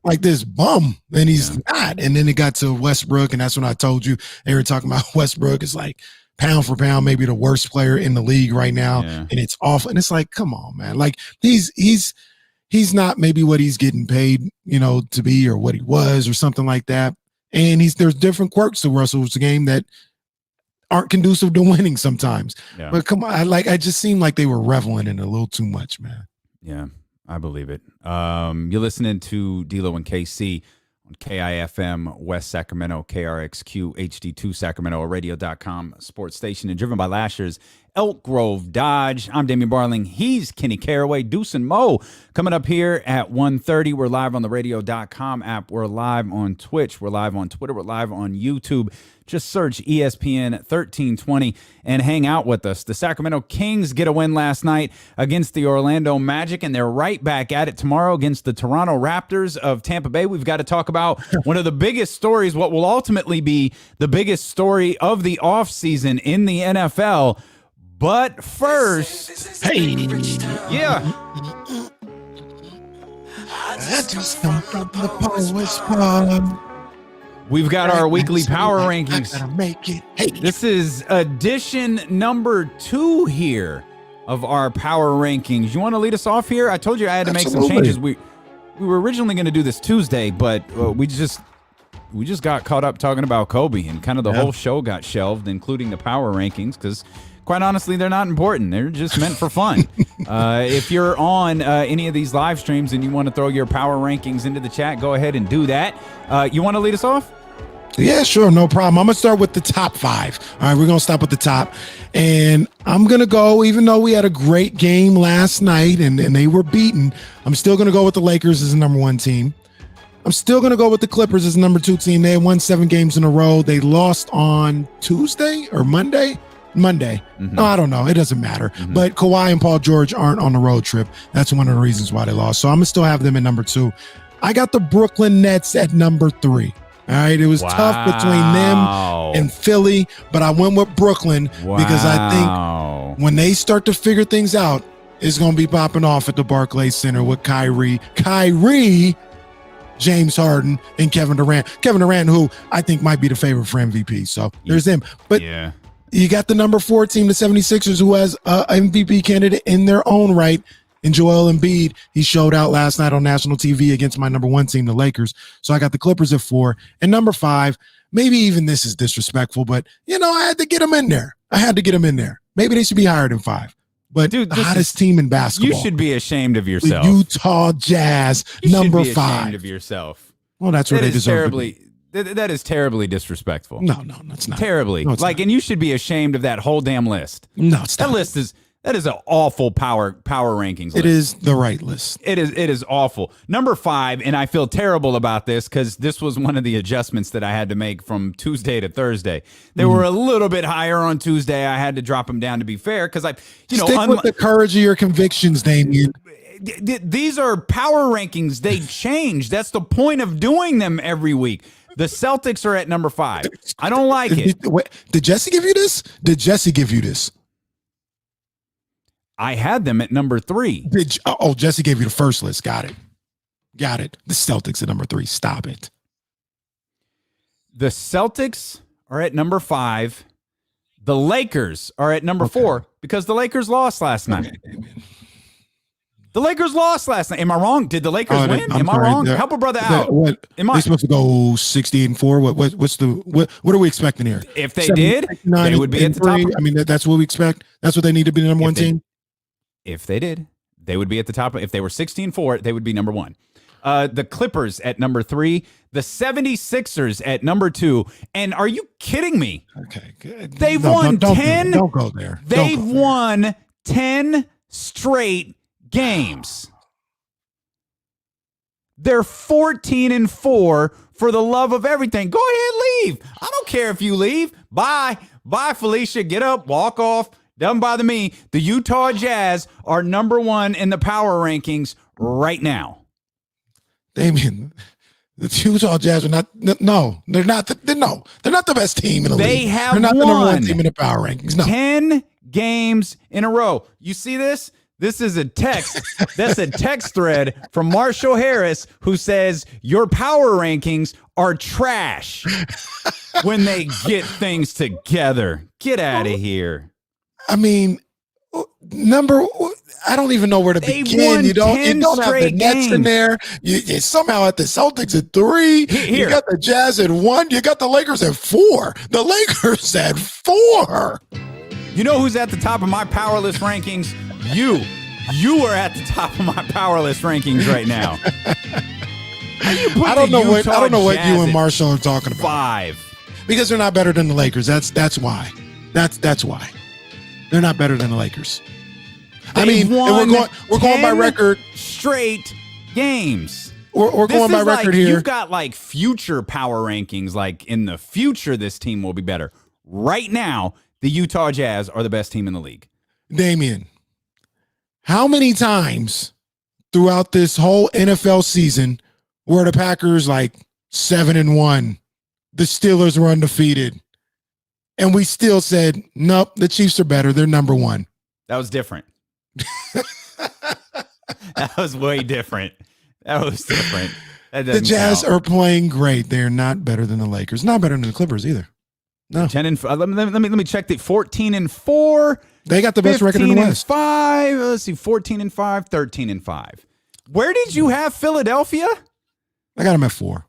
like this bum, and he's not. And then it got to Westbrook, and that's when I told you they were talking about Westbrook is like pound for pound, maybe the worst player in the league right now, and it's awful. And it's like, come on, man. Like he's not maybe what he's getting paid, to be, or what he was, or something like that. And there's different quirks to Russell's game that aren't conducive to winning sometimes. Yeah. But come on, I just seemed like they were reveling in it a little too much, man. Yeah, I believe it. You're listening to D'Lo and KC on KIFM West Sacramento, KRXQ HD2 Sacramento, radio.com sports station, and driven by Lasher's Elk Grove Dodge. I'm Damian Barling. He's Kenny Caraway. Deuce and Mo coming up here at 1:30. We're live on the radio.com app. We're live on Twitch. We're live on Twitter. We're live on YouTube. Just search ESPN 1320 and hang out with us. The Sacramento Kings get a win last night against the Orlando Magic, and they're right back at it tomorrow against the Toronto Raptors of Tampa Bay. We've got to talk about one of the biggest stories, what will ultimately be the biggest story of the offseason in the NFL. But first, hey, yeah. I just come from the Poets Pub. We've got our weekly power rankings. I gotta make it. Hey. This is edition number 2 here of our power rankings. You want to lead us off here? I told you I had to make some changes. We were originally going to do this Tuesday, but we just got caught up talking about Kobe, and kind of the whole show got shelved, including the power rankings, because quite honestly, they're not important. They're just meant for fun. If you're on any of these live streams and you want to throw your power rankings into the chat, go ahead and do that. You want to lead us off? Yeah, sure. No problem. I'm going to start with the top 5. All right, we're going to stop with the top. And I'm going to go, even though we had a great game last night and they were beaten, I'm still going to go with the Lakers as the number 1 team. I'm still going to go with the Clippers as the number 2 team. They had won 7 games in a row. They lost on Tuesday or Monday. Mm-hmm. No, I don't know. It doesn't matter. Mm-hmm. But Kawhi and Paul George aren't on the road trip. That's one of the reasons why they lost. So I'm going to still have them at number 2. I got the Brooklyn Nets at number 3. All right. It was tough between them and Philly, but I went with Brooklyn because I think when they start to figure things out, it's going to be popping off at the Barclays Center with Kyrie, James Harden, and Kevin Durant. Kevin Durant, who I think might be the favorite for MVP. So there's them. But you got the number 4 team, the 76ers, who has an MVP candidate in their own right. And Joel Embiid, he showed out last night on national TV against my number 1 team, the Lakers. So I got the Clippers at 4. And number 5, maybe even this is disrespectful, but, I had to get them in there. Maybe they should be higher than 5. But dude, the hottest team in basketball. You should be ashamed of yourself. The Utah Jazz, number 5. You should be ashamed of yourself. Well, that's where they deserve to be. That is terribly disrespectful. No, that's not. Terribly. No, and you should be ashamed of that whole damn list. No, it's not. That is an awful power rankings list. It is the right list. It is awful. Number 5, and I feel terrible about this because this was one of the adjustments that I had to make from Tuesday to Thursday. They were a little bit higher on Tuesday. I had to drop them down to be fair because stick with the courage of your convictions, Damien. These are power rankings. They change. That's the point of doing them every week. The Celtics are at number 5. I don't like it. Did Jesse give you this? I had them at number 3. Jesse gave you the first list. Got it. The Celtics at number 3. Stop it. The Celtics are at number 5. The Lakers are at number 4 because the Lakers lost last night. The Lakers lost last night. Am I wrong? Did the Lakers win? Am I wrong? Help a brother out. They're supposed to go 68-4. What are we expecting here? If they did, they would be at the top. I mean, that's what we expect. That's what they need to be the number 1 team. If they did, they would be at the top. If they were 16-4, they would be number 1. The Clippers at number 3, the 76ers at number 2. And are you kidding me? Okay, good. They've won 10. Don't go there. They've won 10 straight games. They're 14-4 for the love of everything. Go ahead, leave. I don't care if you leave. Bye, Felicia. Get up, walk off. Doesn't bother me. The Utah Jazz are number 1 in the power rankings right now. Damian, the Utah Jazz are not. No, they're not. They're not the best team in the league. They're not won the number 1 team in the power rankings. No. 10 games in a row. You see this? This is a text. That's a text thread from Marshall Harris who says your power rankings are trash when they get things together. Get out of here. I mean, I don't even know where to begin. You don't have the Nets in there. You somehow at the Celtics at 3. You got the Jazz at 1. You got the Lakers at 4. The Lakers at 4. You know who's at the top of my power list rankings? You are at the top of my power list rankings right now. I don't know what you and Marshall are talking about. 5. Because they're not better than the Lakers. That's why. That's why. They're not better than the Lakers. I mean, we're going by record. Straight games. We're going by record here. You've got like future power rankings. Like in the future, this team will be better. Right now, the Utah Jazz are the best team in the league. Damian, how many times throughout this whole NFL season were the Packers like 7-1? The Steelers were undefeated. And we still said, nope, the Chiefs are better. They're number 1. That was different. That was way different. The Jazz are playing great. They're not better than the Lakers. Not better than the Clippers either. No. 10-5. Let me check the 14-4. They got the best record in the West. 5. Let's see, 14-5, 13-5. Where did you have Philadelphia? I got them at 4.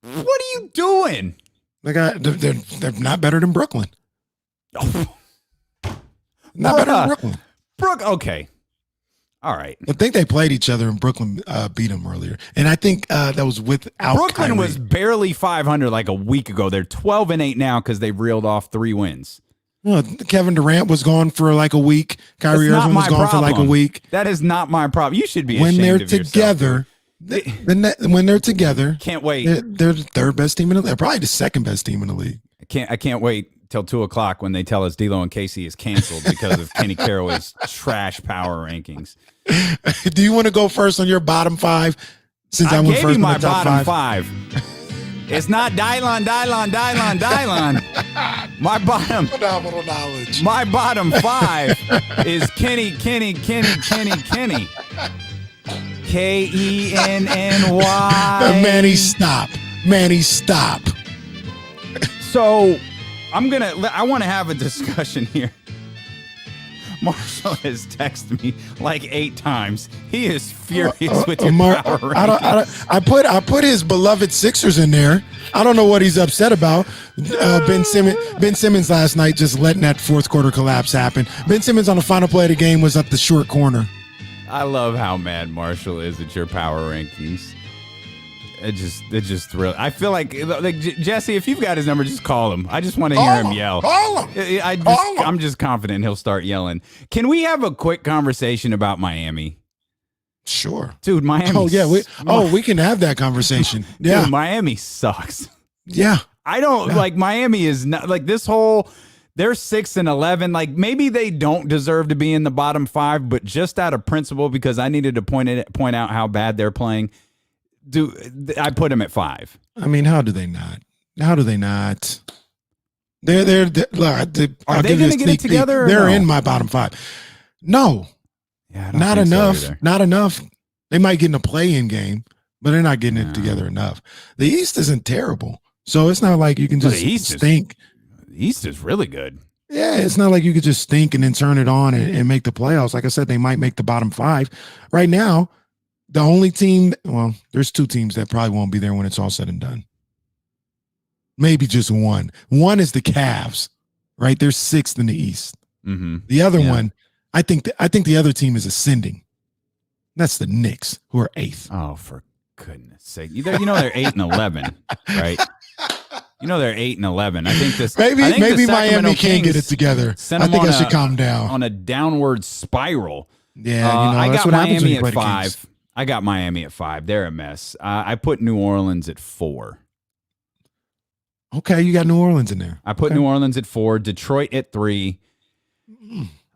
What are you doing? They're not better than Brooklyn. Not better than Brooklyn. Okay. All right. I think they played each other and Brooklyn beat them earlier. And I think that was without Brooklyn Kyrie. was barely 500 like a week ago. They're 12-8 now because they've reeled off 3 wins. Well, Kevin Durant was gone for like a week. Kyrie Irving was gone for like a week. That is not my problem. You should be when ashamed they're of together. When they're together, can't wait. They're the 3rd best team in the league. They're probably the 2nd best team in the league. I can't wait till 2:00 when they tell us D'Lo and Casey is canceled because of Kenny Caraway's trash power rankings. Do you want to go first on your bottom 5? Since I went gave first you my in the top bottom 5. It's not Dylon. My bottom. Phenomenal knowledge. My bottom 5 is Kenny. Kenny. Manny, stop. So I want to have a discussion here. Marshall has texted me like 8 times. He is furious with your power rankings. I put his beloved Sixers in there. I don't know what he's upset about. Ben Simmons last night just letting that 4th quarter collapse happen. Ben Simmons on the final play of the game was at the short corner. I love how mad Marshall is at your power rankings. It just really. I feel like Jesse, if you've got his number, just call him. I just want to hear him yell. Call him. I'm just confident he'll start yelling. Can we have a quick conversation about Miami? Sure, dude. Miami. Oh yeah. We can have that conversation. Yeah, dude, Miami sucks. Yeah, I don't like Miami. Is not like this whole. They're 6-11. Like maybe they don't deserve to be in the bottom 5, but just out of principle, because I needed to point out how bad they're playing. I put them at 5. I mean, how do they not? They're are they going to get it together? They're in my bottom 5. No, Yeah, I don't not think so enough. either. Not enough. They might get in a play-in game, but they're not getting it No. together enough. The East isn't terrible, so it's not like you can Well, just the East stink. The East is really good. Yeah, it's not like you could just stink and then turn it on and make the playoffs. Like I said, they might make the bottom 5. Right now, the only team, well, there's 2 teams that probably won't be there when it's all said and done. Maybe just one. One is the Cavs, right? They're 6th in the East. Mm-hmm. The other one, I think the other team is ascending. That's the Knicks, who are 8th. Oh, for goodness sake! They're 8-11, right? They're 8-11. I think this. Maybe the Miami Kings can't get it together. I think I should calm down on a downward spiral. Yeah, I that's got what happens when you Miami play at the Kings. 5. I got Miami at 5. They're a mess. I put New Orleans at 4. Okay, you got New Orleans in there. I put New Orleans at 4. Detroit at 3.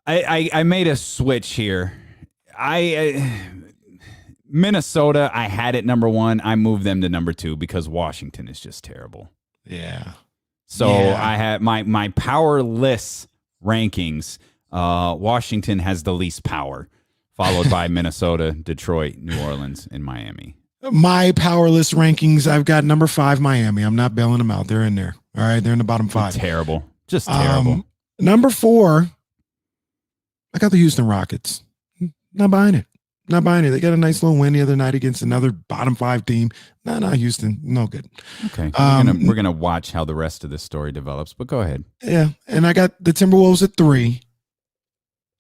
I made a switch here. Minnesota, I had it number 1. I moved them to number 2 because Washington is just terrible. Yeah. So I had my powerless rankings. Washington has the least power, followed by Minnesota, Detroit, New Orleans, and Miami. My powerless rankings, I've got number 5, Miami. I'm not bailing them out. They're in there. All right, they're in the bottom 5. Terrible. Just terrible. Number 4, I got the Houston Rockets. Not buying it. Not buying it. They got a nice little win the other night against another bottom 5 team. No, Houston. No good. Okay. We're gonna watch how the rest of this story develops, but go ahead. Yeah. And I got the Timberwolves at 3.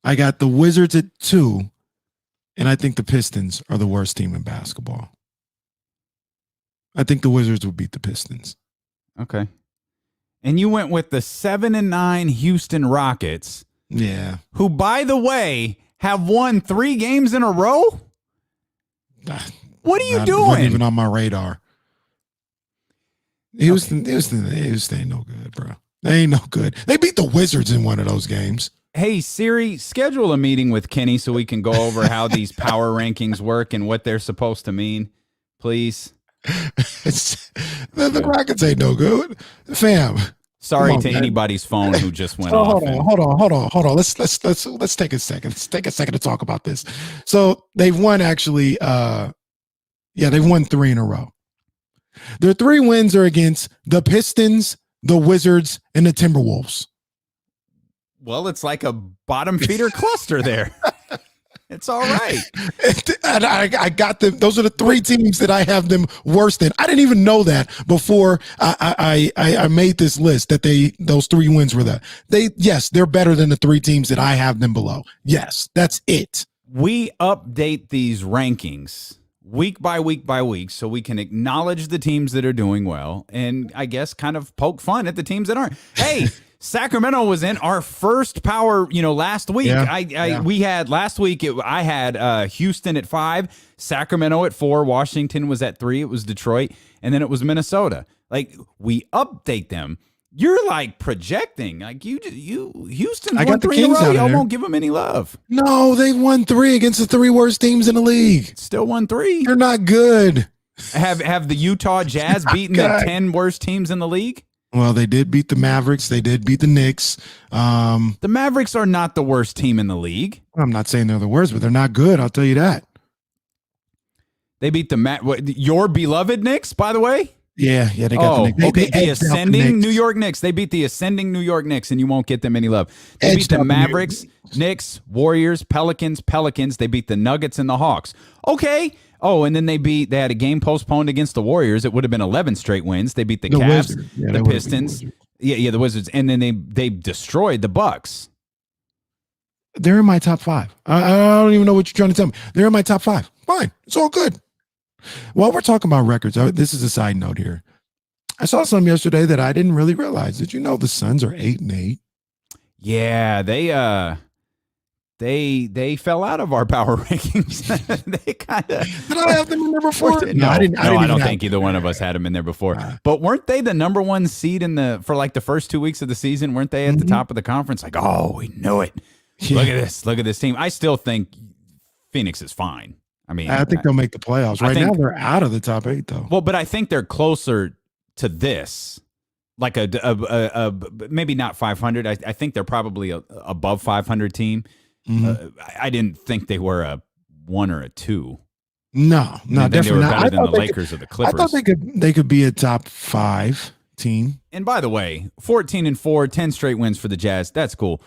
I got the Wizards at 2. And I think the Pistons are the worst team in basketball. I think the Wizards will beat the Pistons. Okay. And you went with the 7-9 Houston Rockets. Yeah. Who, by the way, have won 3 games in a row? What are you doing? Wasn't even on my radar. Houston ain't no good, bro. They ain't no good. They beat the Wizards in one of those games. Hey, Siri, schedule a meeting with Kenny so we can go over how these power rankings work and what they're supposed to mean, please. The Rockets ain't no good, fam. Sorry to anybody's phone who just went off. Hold on. Let's take a second. Let's take a second to talk about this. So they've won actually. They've won 3 in a row. Their 3 wins are against the Pistons, the Wizards, and the Timberwolves. Well, it's like a bottom feeder cluster there. It's all right. And I got them. Those are the 3 teams that I have them worse than. I didn't even know that before I made this list that those 3 wins were that. They're better than the 3 teams that I have them below. Yes, that's it. We update these rankings week by week by week so we can acknowledge the teams that are doing well and I guess kind of poke fun at the teams that aren't. Hey, Sacramento was in our first power, last week. We had last week. I had Houston at 5, Sacramento at 4, Washington was at 3. It was Detroit, and then it was Minnesota. Like we update them. You're like projecting, like you Houston's I won got the 3 in a Kings row. out of Y'all there. won't give them any love. No, they won 3 against the 3 worst teams in the league. Still won 3. You're not good. Have the Utah Jazz beaten the 10 worst teams in the league? Well, they did beat the Mavericks. They did beat the Knicks. The Mavericks are not the worst team in the league. I'm not saying they're the worst, but they're not good. I'll tell you that. They beat your beloved Knicks, by the way. Yeah, they got the Knicks. Okay, the edged out ascending Knicks. New York Knicks. They beat the ascending New York Knicks, and you won't get them any love. They beat Edged the out Mavericks, Knicks, Warriors, Pelicans. They beat the Nuggets and the Hawks. Okay. Oh, and then they had a game postponed against the Warriors. It would have been 11 straight wins. They beat the Cavs, Wizards. Yeah, the Pistons. The Wizards. And then they destroyed the Bucks. They're in my top 5. I don't even know what you're trying to tell me. They're in my top 5. Fine. It's all good. While we're talking about records, this is a side note here. I saw something yesterday that I didn't really realize. Did you know the Suns are 8-8? Yeah, they fell out of our power rankings. They kind of. Did I have them in there before? No, I don't have think either one of us had them in there before. But weren't they the number 1 seed for like the first 2 weeks of the season? Weren't they at the top of the conference? Like, oh, we knew it. Yeah. Look at this team. I still think Phoenix is fine. I mean, I think they'll make the playoffs. Right now, they're out of the top 8, though. Well, but I think they're closer to this, like a maybe not 500. I think they're probably a above 500 team. I didn't think they were a 1 or a 2. No, definitely they were not. better than the Lakers or the Clippers. I thought they could be a top 5 team. And by the way, 14-4, 10 straight wins for the Jazz. That's cool.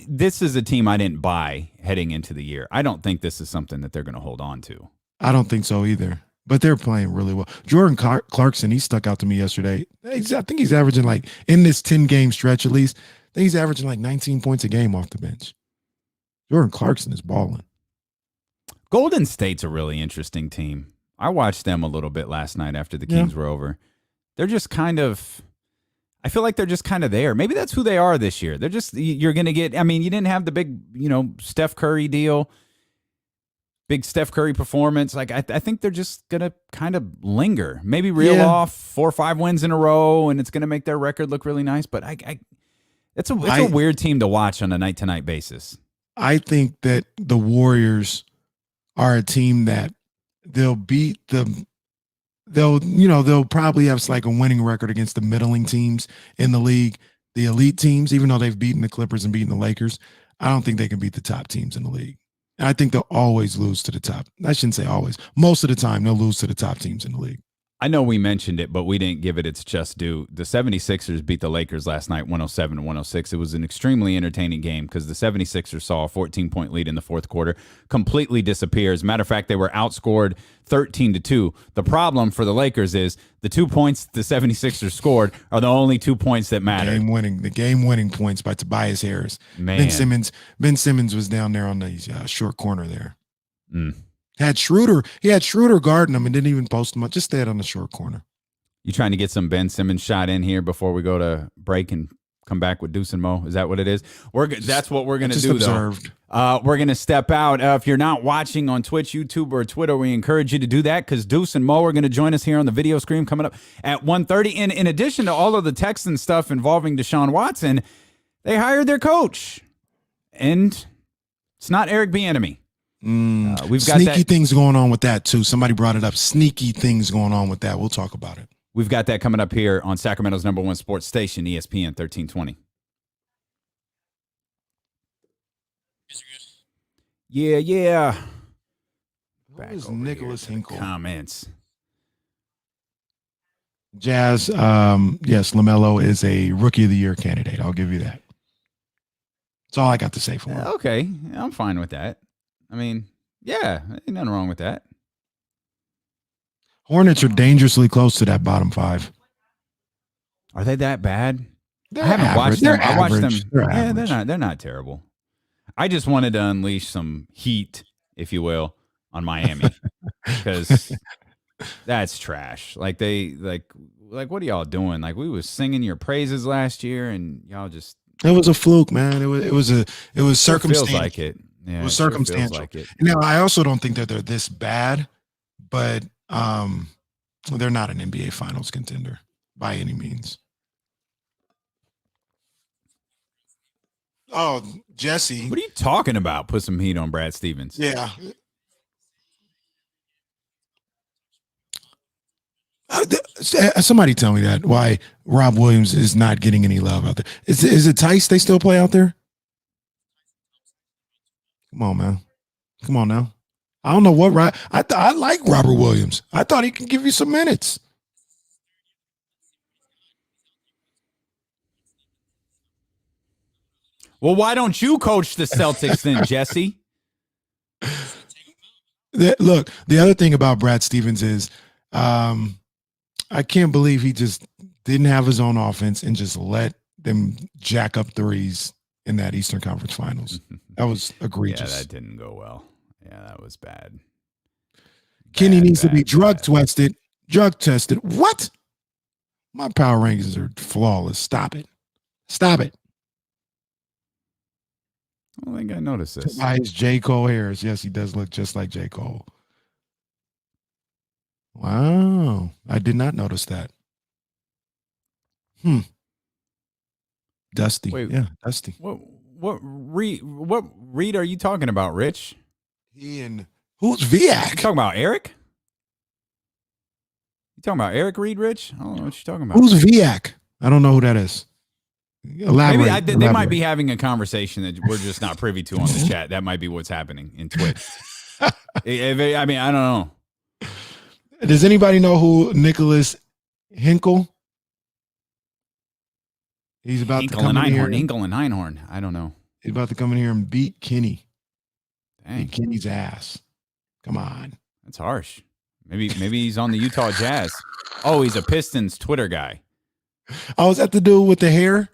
This is a team I didn't buy heading into the year. I don't think this is something that they're going to hold on to. I don't think so either. But they're playing really well. Jordan Clarkson, he stuck out to me yesterday. I think he's averaging like, in this 10-game stretch at least, I think he's averaging like 19 points a game off the bench. Jordan Clarkson is balling. Golden State's a really interesting team. I watched them a little bit last night after the Kings were over. They're just kind of, I feel like they're just kind of there. Maybe that's who they are this year. They're just, you're going to get, I mean, you didn't have the big, Steph Curry deal, big Steph Curry performance. Like, I think they're just going to kind of linger, maybe reel off 4 or 5 wins in a row, and it's going to make their record look really nice. But it's a weird team to watch on a night-to-night basis. I think that the Warriors are a team that they'll beat they'll probably have like a winning record against the middling teams in the league, the elite teams, even though they've beaten the Clippers and beaten the Lakers. I don't think they can beat the top teams in the league. And I think they'll always lose to the top. I shouldn't say always. Most of the time, they'll lose to the top teams in the league. I know we mentioned it, but we didn't give it its just due. The 76ers beat the Lakers last night 107-106. It was an extremely entertaining game because the 76ers saw a 14-point lead in the fourth quarter, completely disappear. As a matter of fact, they were outscored 13-2. The problem for the Lakers is the 2 points the 76ers scored are the only 2 points that matter. The game-winning points by Tobias Harris. Man. Ben Simmons was down there on the short corner there. Mm. He had Schroeder guarding him and didn't even post him up. Just stayed on the short corner. You trying to get some Ben Simmons shot in here before we go to break and come back with Deuce and Mo? Is that what it is? That's what we're going to do, observed. though. We're going to step out. If you're not watching on Twitch, YouTube, or Twitter, we encourage you to do that because Deuce and Mo are going to join us here on the video screen coming up at 1:30. And in addition to all of the text and stuff involving Deshaun Watson, they hired their coach. And it's not Eric Bieniemy. We've got sneaky things going on with that too. Somebody brought it up. Sneaky things going on with that. We'll talk about it. We've got that coming up here on Sacramento's #1 sports station, ESPN 1320. Yeah. What was Nicholas Hinkle? Comments. Jazz, yes, LaMelo is a Rookie of the Year candidate. I'll give you that. That's all I got to say for him. Okay, I'm fine with that. I mean, yeah, ain't nothing wrong with that. Hornets are dangerously close to that bottom 5. Are they that bad? They're I haven't average. watched them. I watched them. They're not terrible. I just wanted to unleash some heat, if you will, on Miami because that's trash. Like what are y'all doing? Like we was singing your praises last year, and y'all just. It was a fluke, man. It was circumstantial. Feels like it. Yeah, it was circumstantial. Like it. Now, I also don't think that they're this bad, but they're not an NBA Finals contender by any means. Oh, Jesse. What are you talking about? Put some heat on Brad Stevens. Yeah. Somebody tell me that why Rob Williams is not getting any love out there. Is it Tice they still play out there? Come on, man. Come on now. I don't know what I like Robert Williams. I thought he could give you some minutes. Well, why don't you coach the Celtics then, Jesse? Look, the other thing about Brad Stevens is I can't believe he just didn't have his own offense and just let them jack up threes in that Eastern Conference Finals. That was egregious. Yeah, that didn't go well. Yeah, that was bad. Kenny needs to be drug tested. Drug tested. What? My power rankings are flawless. Stop it. Stop it. I don't think I noticed this. Why is J. Cole Harris? Yes, he does look just like J. Cole. Wow. I did not notice that. Dusty. Wait, yeah, Dusty. What Reed are you talking about, Rich? Who's Viak? You talking about Eric? You talking about Eric Reed, Rich? I don't know what you're talking about. Who's Viak? I don't know who that is. Elaborate. They might be having a conversation that we're just not privy to on the chat. That might be what's happening in Twitch. I mean, I don't know. Does anybody know who Nicholas Hinkle? He's about to come in here. Hinkle and Einhorn. I don't know. He's about to come in here and beat Kenny. Dang. Beat Kenny's ass. Come on. That's harsh. Maybe he's on the Utah Jazz. Oh, he's a Pistons Twitter guy. Oh, is that the dude with the hair?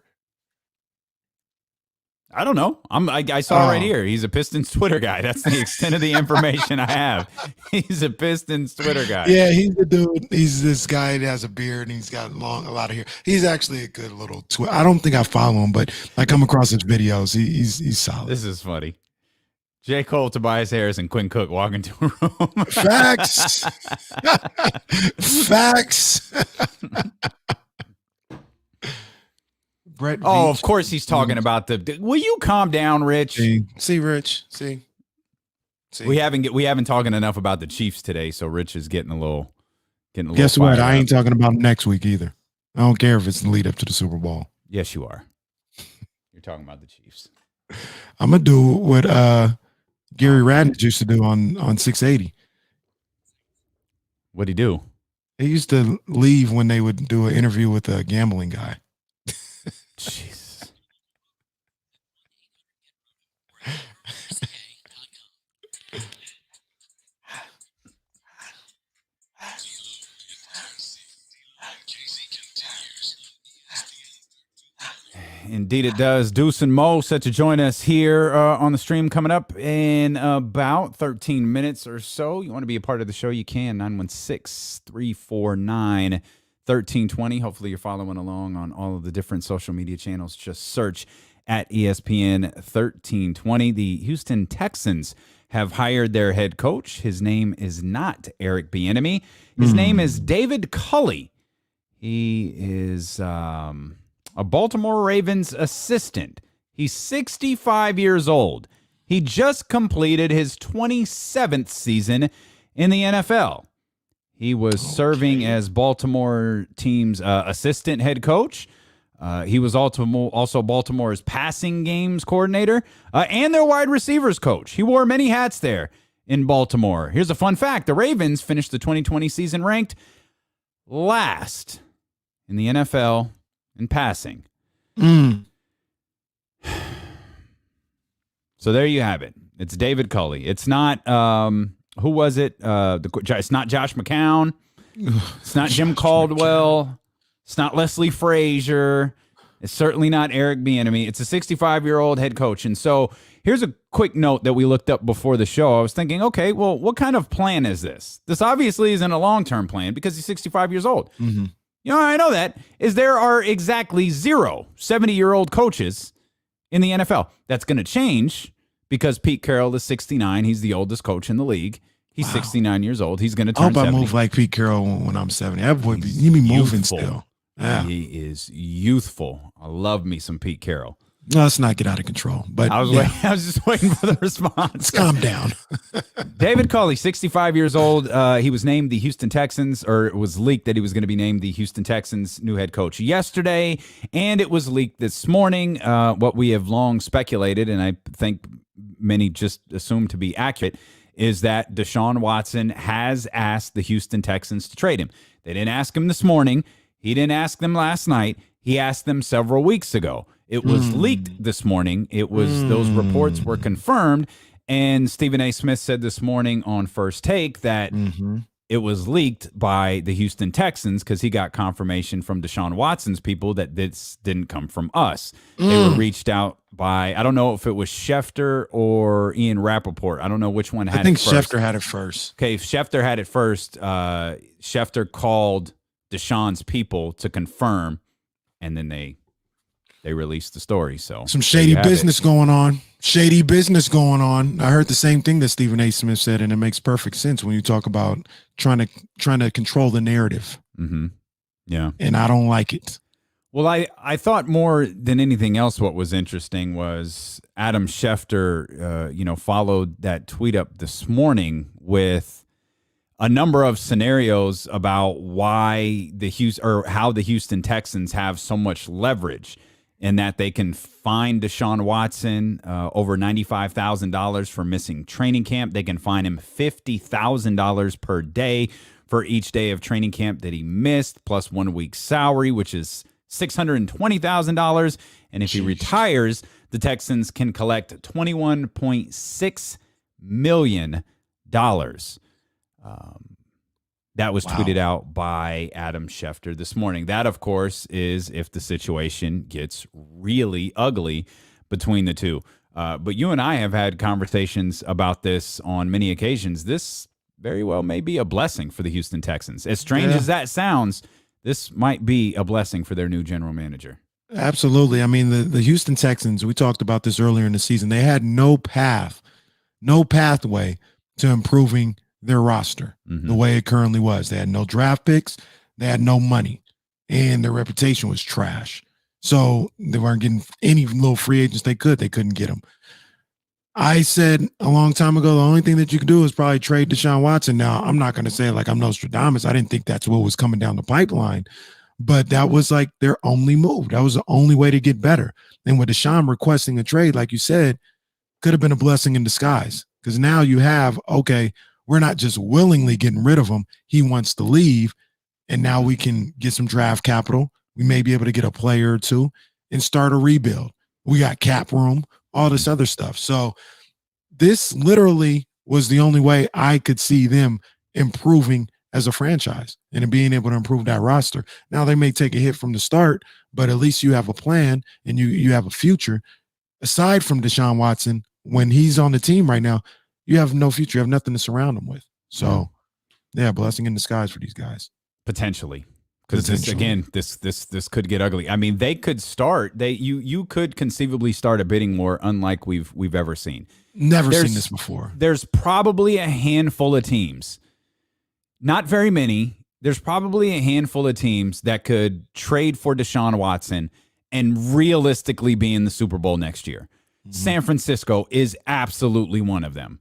I don't know. I saw it right here. He's a Pistons Twitter guy. That's the extent of the information I have. He's a Pistons Twitter guy. Yeah, he's the dude. He's this guy that has a beard and he's got a lot of hair. He's actually a good little twit. I don't think I follow him, but I come across his videos. He's solid. This is funny. J. Cole, Tobias Harris, and Quinn Cook walk into a room. Facts. Facts. Brett Veach. Of course he's talking about will you calm down, Rich? See, Rich. See. We haven't talking enough about the Chiefs today, so Rich is getting a little. Guess what? I ain't talking about next week either. I don't care if it's the lead up to the Super Bowl. Yes, you are. You're talking about the Chiefs. I'm gonna do what Gary Radnich used to do on 680. What'd he do? He used to leave when they would do an interview with a gambling guy. Jesus. Indeed it does. Deuce and Mo set to join us here on the stream coming up in about 13 minutes or so. You want to be a part of the show, you can. 916-349-1320. Hopefully you're following along on all of the different social media channels. Just search at ESPN 1320. The Houston Texans have hired their head coach. His name is not Eric Bieniemy. His name is David Culley. He is a Baltimore Ravens assistant. He's 65 years old. He just completed his 27th season in the NFL. He was serving as Baltimore team's assistant head coach. He was also Baltimore's passing games coordinator and their wide receivers coach. He wore many hats there in Baltimore. Here's a fun fact. The Ravens finished the 2020 season ranked last in the NFL in passing. So there you have it. It's David Culley. It's not, who was it? It's not Josh McCown. It's not Jim Caldwell. It's not Leslie Frazier. It's certainly not Eric Bieniemy. It's a 65-year-old head coach. And so here's a quick note that we looked up before the show. I was thinking, okay, well, what kind of plan is this? This obviously isn't a long-term plan because he's 65 years old. Mm-hmm. You know, I know that is there are exactly 0 70-year-old coaches in the NFL. That's going to change because Pete Carroll is 69. He's the oldest coach in the league. He's 69 years old. He's going to turn 70. I move like Pete Carroll when I'm 70. That boy he be moving still. Yeah. He is youthful. I love me some Pete Carroll. No, let's not get out of control. But I was just waiting for the response. Calm down. David Culley, 65 years old. He was named the Houston Texans, or it was leaked that he was going to be named the Houston Texans' new head coach yesterday, and it was leaked this morning. What we have long speculated, and I think many just assumed to be accurate, is that Deshaun Watson has asked the Houston Texans to trade him. They didn't ask him this morning. He didn't ask them last night. He asked them several weeks ago. It was leaked this morning. It was those reports were confirmed, and Stephen A. Smith said this morning on First Take that it was leaked by the Houston Texans because he got confirmation from Deshaun Watson's people that this didn't come from us. They were reached out by, I don't know if it was Schefter or Ian Rappaport. I don't know which one had it first. I think Schefter had it first. Okay, if Schefter had it first, Schefter called Deshaun's people to confirm, and then they released the story. So some shady business going on. Shady business going on. I heard the same thing that Stephen A. Smith said, and it makes perfect sense when you talk about trying to control the narrative. Yeah, and I don't like it. Well, I thought more than anything else, what was interesting was Adam Schefter, followed that tweet up this morning with a number of scenarios about why how the Houston Texans have so much leverage in that they can fine Deshaun Watson over $95,000 for missing training camp. They can fine him $50,000 per day for each day of training camp that he missed, plus 1 week's salary, which is $620,000. And if he retires, the Texans can collect $21.6 million. That was tweeted out by Adam Schefter this morning. That, of course, is if the situation gets really ugly between the two. But you and I have had conversations about this on many occasions. This very well may be a blessing for the Houston Texans. As strange as that sounds, this might be a blessing for their new general manager. Absolutely. I mean, the Houston Texans, we talked about this earlier in the season, they had no pathway to improving their roster the way it currently was. They had no draft picks. They had no money. And their reputation was trash. So they weren't getting any little free agents they could. They couldn't get them. I said a long time ago, the only thing that you could do is probably trade Deshaun Watson. Now, I'm not going to say like I'm Nostradamus. I didn't think that's what was coming down the pipeline. But that was like their only move. That was the only way to get better. And with Deshaun requesting a trade, like you said, could have been a blessing in disguise. Because now you have, okay, we're not just willingly getting rid of him. He wants to leave. And now we can get some draft capital. We may be able to get a player or two and start a rebuild. We got cap room, all this other stuff. So this literally was the only way I could see them improving as a franchise and being able to improve that roster. Now they may take a hit from the start, but at least you have a plan and you have a future. Aside from Deshaun Watson, when he's on the team right now, you have no future. You have nothing to surround him with. So, yeah, blessing in disguise for these guys. Potentially. Because this could get ugly. I mean, they could start. You could conceivably start a bidding war unlike we've ever seen. Never seen this before. There's probably a handful of teams. Not very many. There's probably a handful of teams that could trade for Deshaun Watson and realistically be in the Super Bowl next year. San Francisco is absolutely one of them.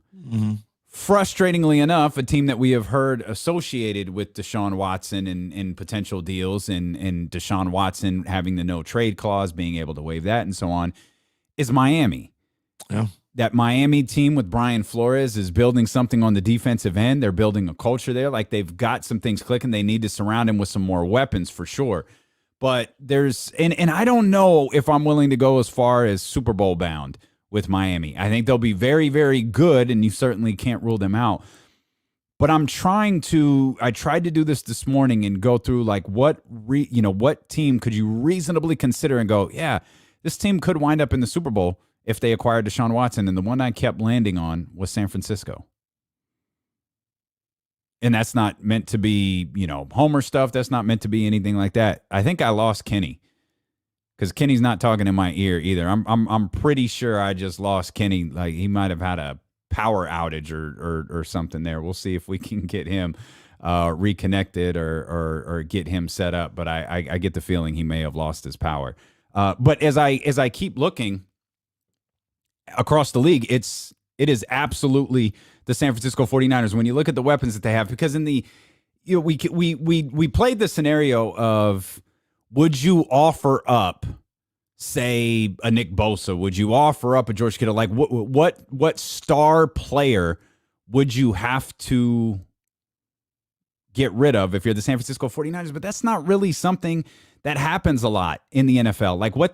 Frustratingly enough, a team that we have heard associated with Deshaun Watson in potential deals and Deshaun Watson having the no trade clause, being able to waive that and so on, is Miami. Yeah. That Miami team with Brian Flores is building something on the defensive end. They're building a culture there. Like they've got some things clicking. They need to surround him with some more weapons for sure. But there's, and I don't know if I'm willing to go as far as Super Bowl bound with Miami. I think they'll be very, very good, and you certainly can't rule them out. But I tried to do this morning and go through like what team could you reasonably consider and go, yeah, this team could wind up in the Super Bowl if they acquired Deshaun Watson. And the one I kept landing on was San Francisco. And that's not meant to be, Homer stuff. That's not meant to be anything like that. I think I lost Kenny because Kenny's not talking in my ear either. I'm pretty sure I just lost Kenny. Like he might have had a power outage or something there. We'll see if we can get him reconnected or get him set up. But I get the feeling he may have lost his power. But as I keep looking across the league, it is absolutely the San Francisco 49ers when you look at the weapons that they have, because we played the scenario of, would you offer up, say, a Nick Bosa? Would you offer up a George Kittle? Like what star player would you have to get rid of if you're the San Francisco 49ers? But that's not really something that happens a lot in the NFL. Like what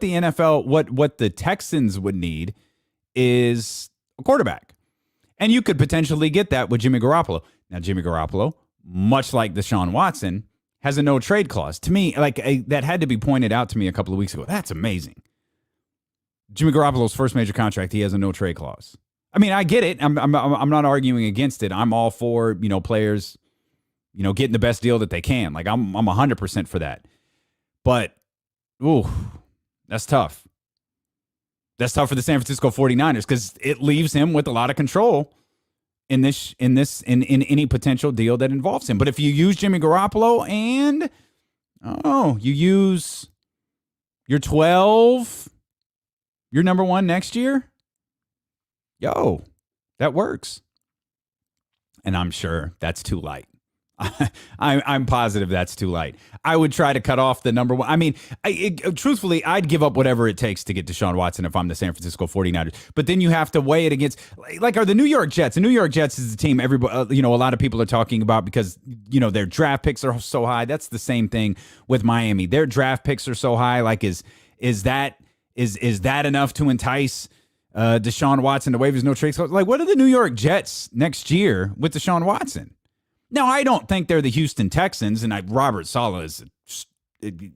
the Texans would need is a quarterback. And you could potentially get that with Jimmy Garoppolo. Now, Jimmy Garoppolo, much like Deshaun Watson, has a no-trade clause. To me, that had to be pointed out to me a couple of weeks ago. That's amazing. Jimmy Garoppolo's first major contract, he has a no-trade clause. I mean, I get it. I'm not arguing against it. I'm all for, players, getting the best deal that they can. Like, I'm 100% for that. But, that's tough. That's tough for the San Francisco 49ers because it leaves him with a lot of control in any potential deal that involves him. But if you use Jimmy Garoppolo and you use your 12, your number one next year, that works. And I'm sure that's too light. I'm positive that's too light. I would try to cut off the number one. I mean, truthfully, I'd give up whatever it takes to get Deshaun Watson if I'm the San Francisco 49ers. But then you have to weigh it against, like, are the New York Jets. The New York Jets is the team everybody, a lot of people are talking about because, their draft picks are so high. That's the same thing with Miami. Their draft picks are so high. Like, is that enough to entice Deshaun Watson to waive his no trade? Like, what are the New York Jets next year with Deshaun Watson? Now, I don't think they're the Houston Texans, and Robert Saleh is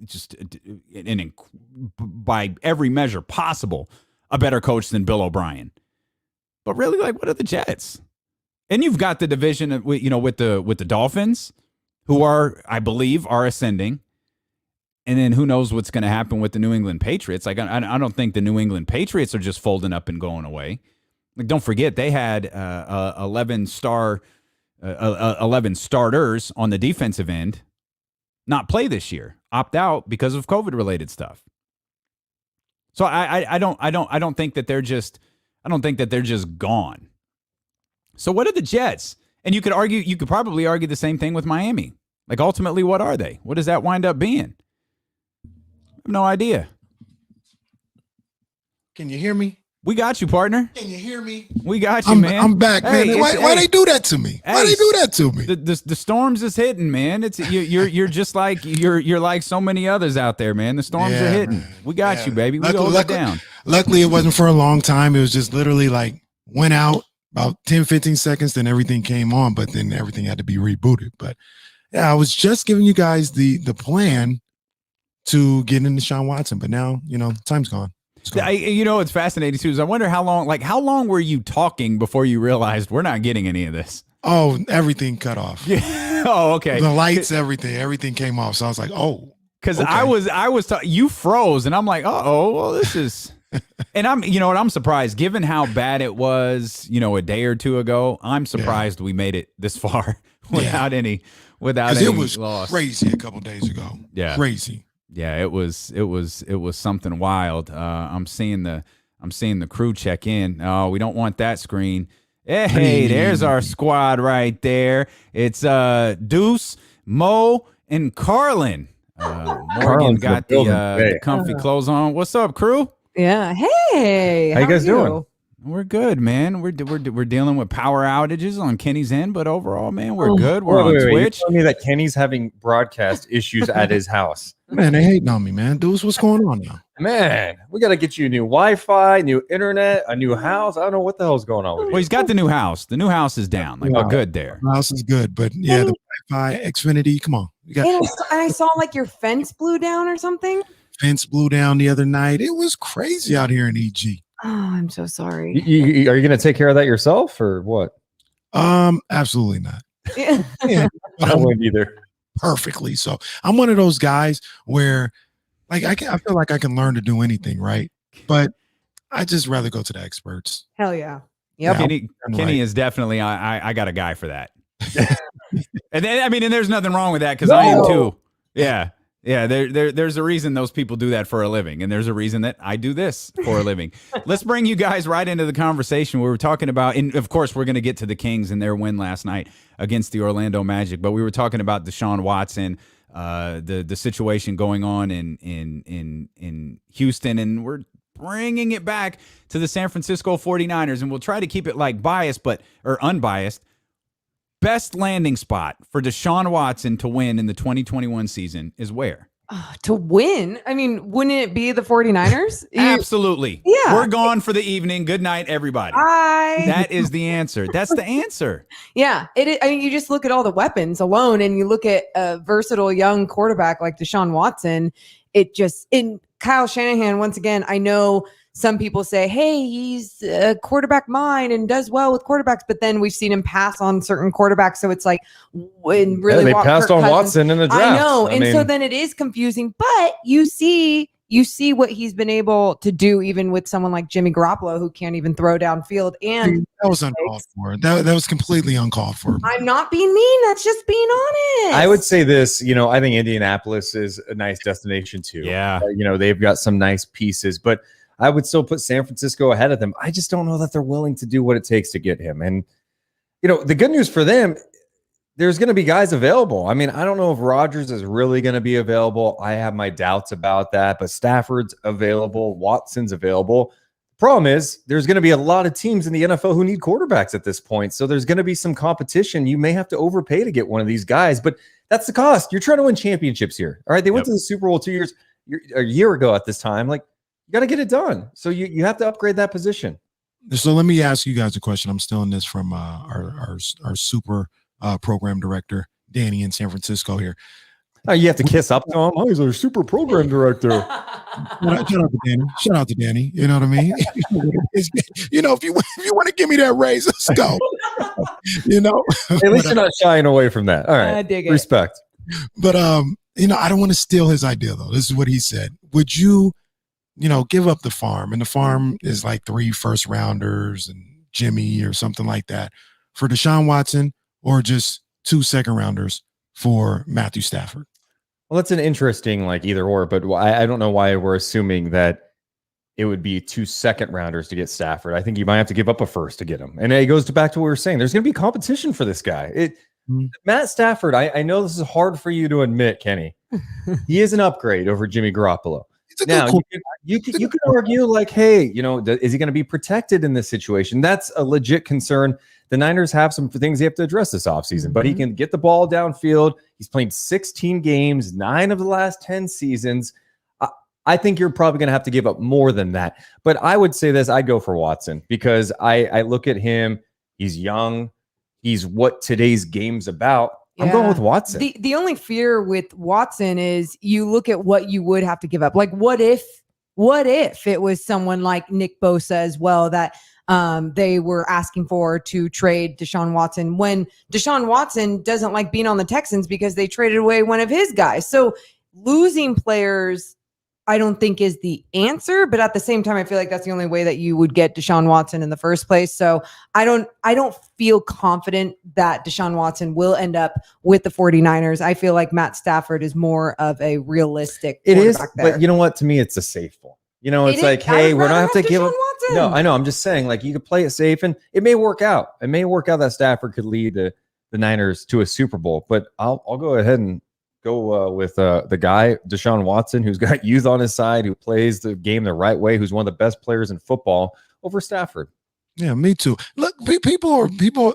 just by every measure possible, a better coach than Bill O'Brien. But really, like, what are the Jets? And you've got the division, with the Dolphins, who I believe, are ascending. And then who knows what's going to happen with the New England Patriots? Like, I don't think the New England Patriots are just folding up and going away. Like, don't forget, they had 11 starters on the defensive end not play this year, opt out because of COVID-related stuff. So I don't think that they're just gone. So what are the Jets? And you could probably argue the same thing with Miami. Like, ultimately, what are they? What does that wind up being? I have no idea. Can you hear me? We got you, partner. Can you hear me? We got you, man. I'm back, man. Why they do that to me? Why they do that to me? The storms is hitting, man. It's you're just like you're like so many others out there, man. The storms are hitting. We got you, baby. We hold it down. Luckily, it wasn't for a long time. It was just literally like went out about 10, 15 seconds, then everything came on, but then everything had to be rebooted. But yeah, I was just giving you guys the plan to get into Deshaun Watson, but now time's gone. It's fascinating too. Is I wonder how long were you talking before you realized we're not getting any of this? Oh, everything cut off. Yeah. Oh, okay. The lights, everything came off. So I was like, oh, because okay. You froze, and I'm like, well, this is. And I'm surprised given how bad it was, a day or two ago. I'm surprised we made it this far without any it was loss. Crazy a couple days ago. Yeah, crazy. Yeah, it was something wild. I'm seeing the crew check in. Oh, we don't want that screen. Hey, there's our squad right there. It's Deuce, Mo, and Carlin. Morgan got the comfy clothes on. What's up, crew? Yeah. Hey, how you guys doing? We're good, man. We're dealing with power outages on Kenny's end, but overall, man, we're good. We're on Twitch. You told me that Kenny's having broadcast issues at his house. Man, they hating on me, man. Dudes, what's going on now? Man, we got to get you new Wi-Fi, new internet, a new house. I don't know what the hell's going on with you. Well, he's got the new house. The new house is down. Like, we're good there. The house is good, but yeah, the Wi-Fi, Xfinity, come on. And I saw like your fence blew down or something. Fence blew down the other night. It was crazy out here in EG. Oh, I'm so sorry. Are you going to take care of that yourself or what? Absolutely not. Yeah. I wouldn't either. Perfectly. So I'm one of those guys where like I feel like I can learn to do anything, right? But I just rather go to the experts. Hell yeah. Yep. Kenny is definitely I got a guy for that. And there's nothing wrong with that because I am too. Yeah. Yeah, there's a reason those people do that for a living, and there's a reason that I do this for a living. Let's bring you guys right into the conversation. We were talking about, and of course, we're going to get to the Kings and their win last night against the Orlando Magic, but we were talking about Deshaun Watson, the situation going on in Houston, and we're bringing it back to the San Francisco 49ers, and we'll try to keep it like biased or unbiased. Best landing spot for Deshaun Watson to win in the 2021 season is where? To win? I mean, wouldn't it be the 49ers? Absolutely. Yeah. We're gone for the evening. Good night, everybody. That is the answer. That's the answer. Yeah. I mean, you just look at all the weapons alone and you look at a versatile young quarterback like Deshaun Watson. In Kyle Shanahan, once again, I know some people say, hey, he's a quarterback mind and does well with quarterbacks, but then we've seen him pass on certain quarterbacks. So it's like, when really they passed on Watson in the draft. I know. So then it is confusing, but you see what he's been able to do, even with someone like Jimmy Garoppolo, who can't even throw downfield. And that was uncalled for. That was completely uncalled for. I'm not being mean. That's just being honest. I would say this, I think Indianapolis is a nice destination too. Yeah. They've got some nice pieces, but I would still put San Francisco ahead of them. I just don't know that they're willing to do what it takes to get him. And, the good news for them, there's going to be guys available. I mean, I don't know if Rodgers is really going to be available. I have my doubts about that, but Stafford's available. Watson's available. Problem is, there's going to be a lot of teams in the NFL who need quarterbacks at this point. So there's going to be some competition. You may have to overpay to get one of these guys, but that's the cost. You're trying to win championships here. All right. They went to the Super Bowl a year ago at this time. Like, you got to get it done. So you have to upgrade that position. So let me ask you guys a question. I'm stealing this from our super program director, Danny in San Francisco here. Oh, you have to kiss up to him. Oh, he's our super program director. Shout out to Danny. You know what I mean? You know, if you want to give me that raise, let's go. You know, at least you're not shying away from that. All right, I dig it. Respect. But you know, I don't want to steal his idea though. This is what he said. Would you, give up the farm, and the farm is like 3 first-rounders and Jimmy or something like that for Deshaun Watson, or just 2 second-rounders for Matthew Stafford? Well, that's an interesting either or, but I don't know why we're assuming that it would be 2 second-rounders to get Stafford. I think you might have to give up a first to get him. And it goes back to what we were saying. There's going to be competition for this guy. Matt Stafford, I know this is hard for you to admit, Kenny. He is an upgrade over Jimmy Garoppolo. Now, you could argue hey, is he going to be protected in this situation? That's a legit concern. The Niners have some things they have to address this offseason, but he can get the ball downfield. He's played 16 games, 9 of the last 10 seasons. I think you're probably going to have to give up more than that. But I would say this, I'd go for Watson because I look at him. He's young. He's what today's game's about. Yeah. I'm going with Watson. The only fear with Watson is you look at what you would have to give up. Like, what if it was someone like Nick Bosa as well that they were asking for to trade Deshaun Watson, when Deshaun Watson doesn't like being on the Texans because they traded away one of his guys. So losing players, I don't think is the answer, but at the same time, I feel like that's the only way that you would get Deshaun Watson in the first place. So I don't feel confident that Deshaun Watson will end up with the 49ers. I feel like Matt Stafford is more of a realistic. It is, there. But you know what? To me, it's a safe one. It's like, hey, we're not have to give up. No, I know. I'm just saying, you could play it safe, and it may work out. It may work out that Stafford could lead the Niners to a Super Bowl. But I'll go ahead and go with the guy, Deshaun Watson, who's got youth on his side, who plays the game the right way, who's one of the best players in football, over Stafford. Yeah, me too. Look, people.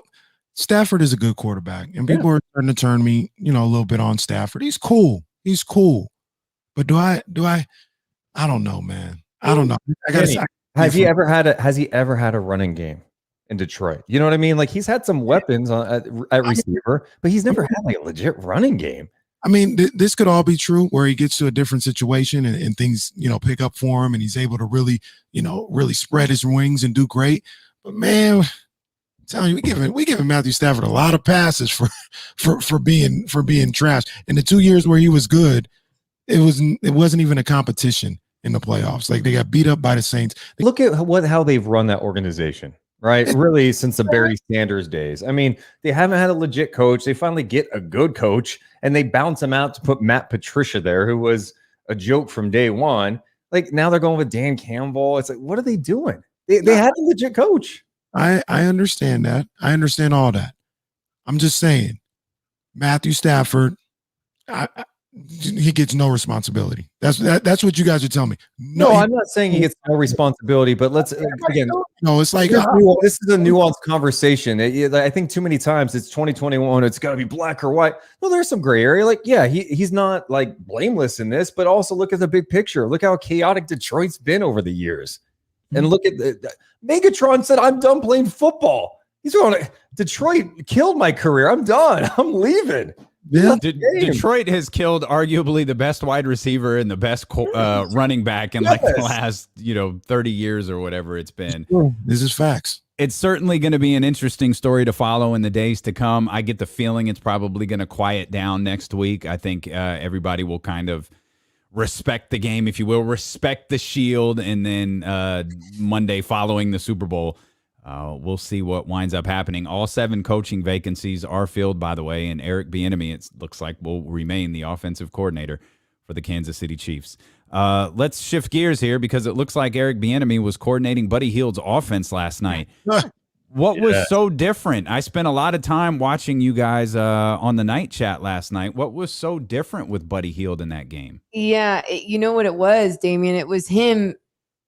Stafford is a good quarterback, and people are starting to turn me, a little bit on Stafford. He's cool. But do I? I don't know, man. I don't know. Has he ever had a running game in Detroit? You know what I mean? He's had some weapons at receiver, but he's never had a legit running game. I mean, this could all be true where he gets to a different situation and things, pick up for him and he's able to really, really spread his wings and do great. But man, I'm telling you, we giving Matthew Stafford a lot of passes for being trash. In the 2 years where he was good, it wasn't even a competition in the playoffs. They got beat up by the Saints. Look at how they've run that organization. Right. Really, since the Barry Sanders days. I mean, they haven't had a legit coach. They finally get a good coach and they bounce him out to put Matt Patricia there, who was a joke from day one. Now they're going with Dan Campbell. It's what are they doing? They had a legit coach. I understand that. I understand all that. I'm just saying, Matthew Stafford, he gets no responsibility. That's what you guys are telling me. No, I'm not saying he gets no responsibility, but let's again. No, it's like this is a nuanced conversation. I think too many times it's 2021. It's got to be black or white. Well, there's some gray area. He's not blameless in this, but also look at the big picture. Look how chaotic Detroit's been over the years, and look at Megatron said, "I'm done playing football." He's going, Detroit killed my career. I'm done. I'm leaving. Yeah. Detroit has killed arguably the best wide receiver and the best running back in the last 30 years or whatever it's been. This is facts. It's certainly going to be an interesting story to follow in the days to come. I get the feeling it's probably going to quiet down next week. I think everybody will kind of respect the game, if you will, respect the shield, and then Monday following the Super Bowl, we'll see what winds up happening. All 7 coaching vacancies are filled, by the way, and Eric Bieniemy, it looks like, will remain the offensive coordinator for the Kansas City Chiefs. Let's shift gears here because it looks like Eric Bieniemy was coordinating Buddy Hield's offense last night. What was so different? I spent a lot of time watching you guys on the night chat last night. What was so different with Buddy Hield in that game? Yeah, you know what it was, Damien? It was him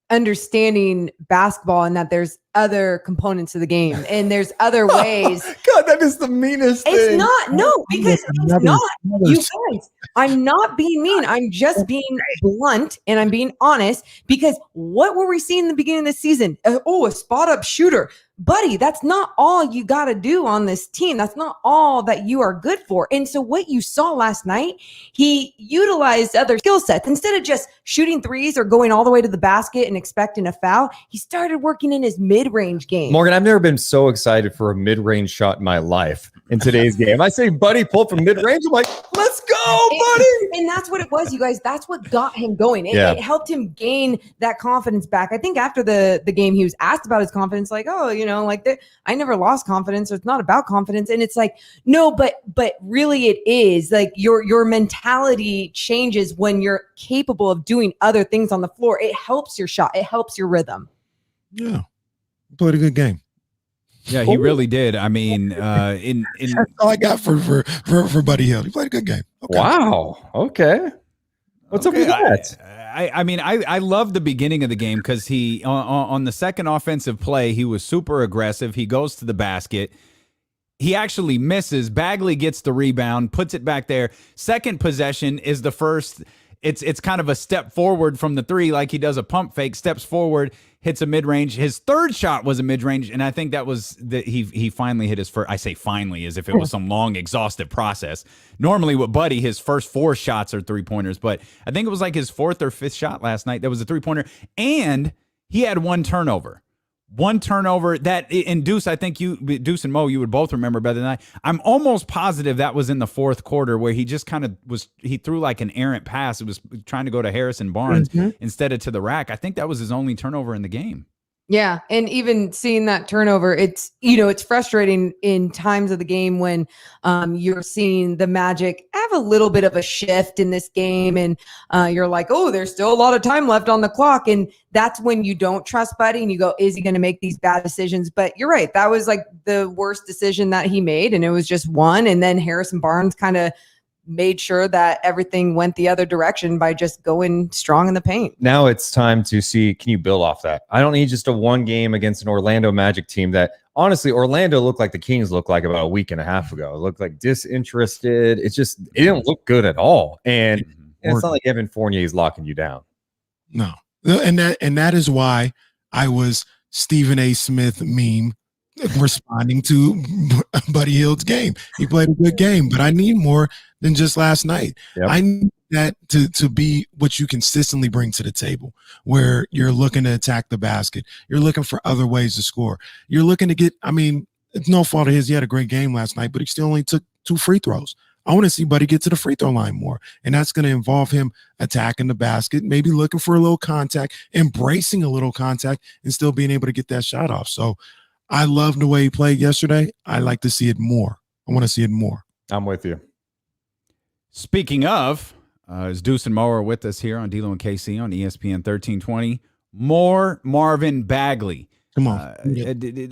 understanding basketball and that there's other components of the game and there's other ways. God, that is the meanest thing. It's not, no, because it's not. You guys, I'm not being mean. I'm just being blunt and I'm being honest, because what were we seeing in the beginning of the season? A spot up shooter. Buddy, that's not all you got to do on this team. That's not all that you are good for. And so what you saw last night, he utilized other skill sets. Instead of just shooting threes or going all the way to the basket and expecting a foul, he started working in his mid-range game. Morgan, I've never been so excited for a mid-range shot in my life in today's game. I say Buddy pulled from mid-range. I'm like, let's go, Buddy. And that's what it was, you guys. That's what got him going. It helped him gain that confidence back. I think after the game, he was asked about his confidence, like, I never lost confidence. So it's not about confidence. And it's like, no, but really it is like your mentality changes when you're capable of doing other things on the floor. It helps your shot. It helps your rhythm. Yeah. Played a good game. Yeah, he really did. I mean, in that's all I got for Buddy Hield. He played a good game. Okay. Wow. Okay. What's up with that? I mean, I love the beginning of the game because he on the second offensive play, he was super aggressive. He goes to the basket. He actually misses. Bagley gets the rebound, puts it back there. Second possession is the first. It's kind of a step forward from the three, like he does a pump fake, steps forward, hits a mid-range. His third shot was a mid-range, and I think that was that he finally hit his first. I say finally as if it was some long, exhaustive process. Normally with Buddy, his first 4 shots are three-pointers, but I think it was like his 4th or 5th shot last night that was a three-pointer, and he had 1 turnover. One turnover that in Deuce, I think Deuce and Mo, you would both remember better than I. I'm almost positive that was in the 4th quarter where he just kind of he threw like an errant pass. It was trying to go to Harrison Barnes instead of to the rack. I think that was his only turnover in the game. Yeah. And even seeing that turnover, it's frustrating in times of the game when you're seeing the Magic have a little bit of a shift in this game. And you're like, oh, there's still a lot of time left on the clock. And that's when you don't trust Buddy and you go, is he going to make these bad decisions? But you're right. That was like the worst decision that he made. And it was just one. And then Harrison Barnes kind of made sure that everything went the other direction by just going strong in the paint. Now it's time to see, can you build off that? I don't need just a 1 game against an Orlando Magic team that, honestly, Orlando looked like the Kings looked like about a week and a half ago. It looked like disinterested. It didn't look good at all. And it's not like Evan Fournier is locking you down. No. And that is why I was Stephen A. Smith meme responding to Buddy Hield's game. He played a good game, but I need more than just last night. Yep. I need that to be what you consistently bring to the table, where you're looking to attack the basket. You're looking for other ways to score. You're looking to get, it's no fault of his. He had a great game last night, but he still only took 2 free throws. I want to see Buddy get to the free throw line more. And that's going to involve him attacking the basket, maybe looking for a little contact, embracing a little contact, and still being able to get that shot off. So I loved the way he played yesterday. I like to see it more. I want to see it more. I'm with you. Speaking of, as Deuce and Mo are with us here on D-Lo and KC on ESPN 1320, more Marvin Bagley. Come on.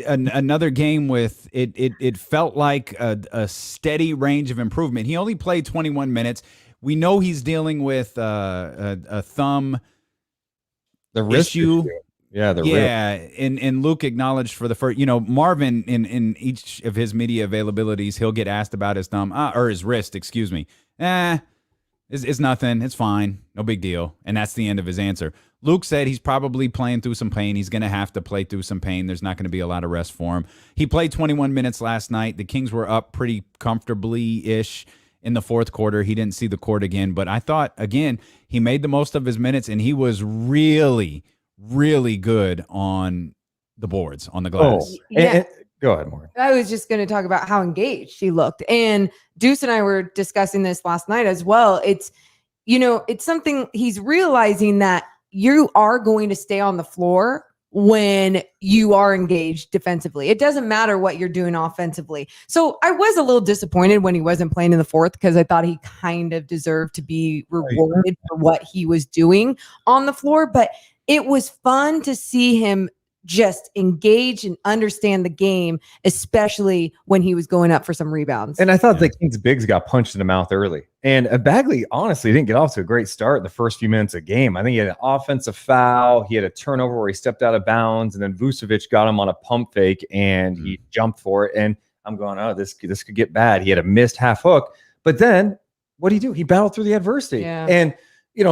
Another game with it felt like a steady range of improvement. He only played 21 minutes. We know he's dealing with a thumb issue. Yeah, and Luke acknowledged for the first, Marvin in each of his media availabilities, he'll get asked about his thumb or his wrist, excuse me. It's nothing. It's fine. No big deal. And that's the end of his answer. Luke said he's probably playing through some pain. He's going to have to play through some pain. There's not going to be a lot of rest for him. He played 21 minutes last night. The Kings were up pretty comfortably-ish in the 4th quarter. He didn't see the court again. But I thought, again, he made the most of his minutes, and he was really, really good on the boards, on the glass. Yeah. Go ahead, Morgan. I was just going to talk about how engaged he looked. And Deuce and I were discussing this last night as well. It's something he's realizing that you are going to stay on the floor when you are engaged defensively. It doesn't matter what you're doing offensively. So I was a little disappointed when he wasn't playing in the 4th because I thought he kind of deserved to be rewarded for what he was doing on the floor. But it was fun to see him just engage and understand the game, especially when he was going up for some rebounds. And I thought the Kings bigs got punched in the mouth early. And Bagley, honestly, didn't get off to a great start in the first few minutes of the game. I think he had an offensive foul. He had a turnover where he stepped out of bounds, and then Vucevic got him on a pump fake, and he jumped for it. And I'm going, oh, this could get bad. He had a missed half hook. But then what did he do? He battled through the adversity. Yeah. And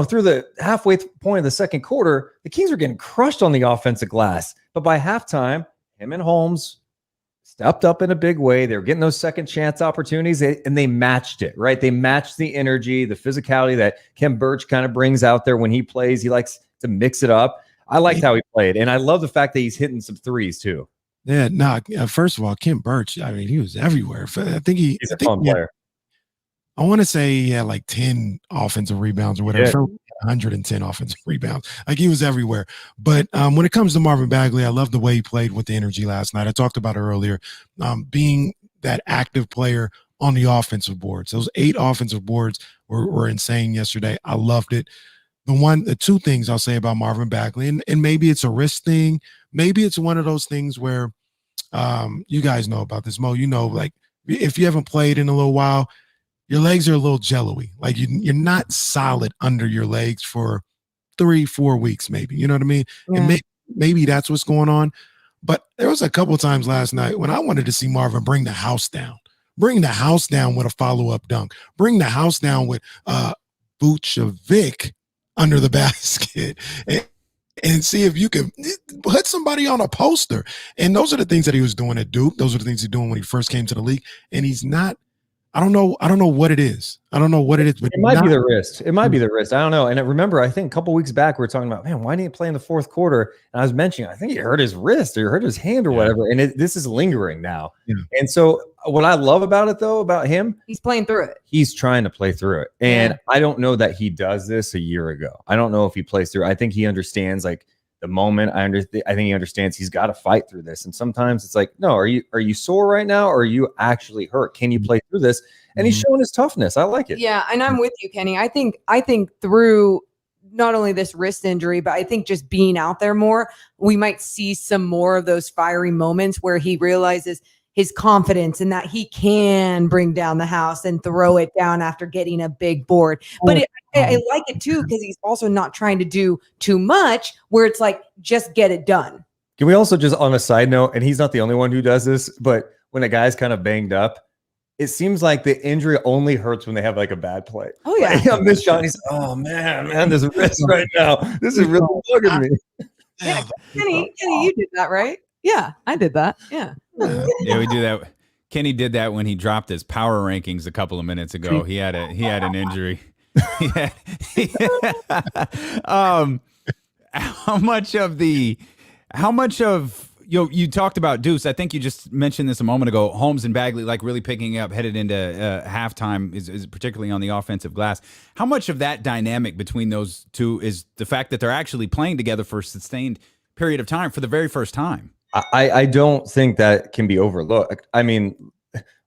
through the halfway point of the second quarter, the Kings were getting crushed on the offensive glass. But by halftime, him and Holmes stepped up in a big way. They were getting those second chance opportunities, and they matched it, right? They matched the energy, the physicality that Kem Birch kind of brings out there when he plays. He likes to mix it up. I liked how he played, and I love the fact that he's hitting some threes too. Yeah, no. First of all, Kem Birch, I mean, he was everywhere. I think he's a fun player. I want to say he had like 10 offensive rebounds or whatever. Yeah. 110 offensive rebounds. Like, he was everywhere. But when it comes to Marvin Bagley, I love the way he played with the energy last night. I talked about it earlier, being that active player on the offensive boards. Those 8 offensive boards were insane yesterday. I loved it. The 2 things I'll say about Marvin Bagley, and maybe it's a wrist thing. Maybe it's one of those things where you guys know about this, Mo. Like, if you haven't played in a little while, your legs are a little jello-y. Like, you're not solid under your legs for 3-4 weeks, maybe. You know what I mean? Yeah. And maybe that's what's going on. But there was a couple of times last night when I wanted to see Marvin bring the house down. Bring the house down with a follow-up dunk. Bring the house down with Vucevic under the basket. And see if you can put somebody on a poster. And those are the things that he was doing at Duke. Those are the things he's doing when he first came to the league. And he's not. I don't know what it is. I don't know what it is. But it might be the wrist. It might be the wrist. I don't know. And I remember, I think a couple weeks back, we were talking about, man, why didn't he play in the fourth quarter? And I was mentioning, I think he hurt his wrist or hurt his hand or whatever. And this is lingering now. Yeah. And so what I love about it, though, about him, he's playing through it. He's trying to play through it. And I don't know that he does this a year ago. I don't know if he plays through. I think he understands, like, the moment. I think he understands he's got to fight through this. And sometimes it's like, no, are you sore right now, or are you actually hurt? Can you play through this? And he's showing his toughness. I like it. Yeah, and I'm with you, Kenny. I think through not only this wrist injury, but I think just being out there more, we might see some more of those fiery moments where he realizes his confidence and that he can bring down the house and throw it down after getting a big board. But I like it too, because he's also not trying to do too much where it's like, just get it done. Can we also just, on a side note, and he's not the only one who does this, but when a guy's kind of banged up, it seems like the injury only hurts when they have like a bad play. Oh yeah. Like, on this shot, he's, oh man, this wrist right now. This is really bugging me. Yeah, Kenny, you did that, right? Yeah, I did that. Yeah. Yeah, we do that. Kenny did that when he dropped his power rankings a couple of minutes ago. He had an injury. How much of you talked about Deuce. I think you just mentioned this a moment ago. Holmes and Bagley like really picking up headed into halftime is particularly on the offensive glass. How much of that dynamic between those two is the fact that they're actually playing together for a sustained period of time for the very first time? I don't think that can be overlooked. I mean,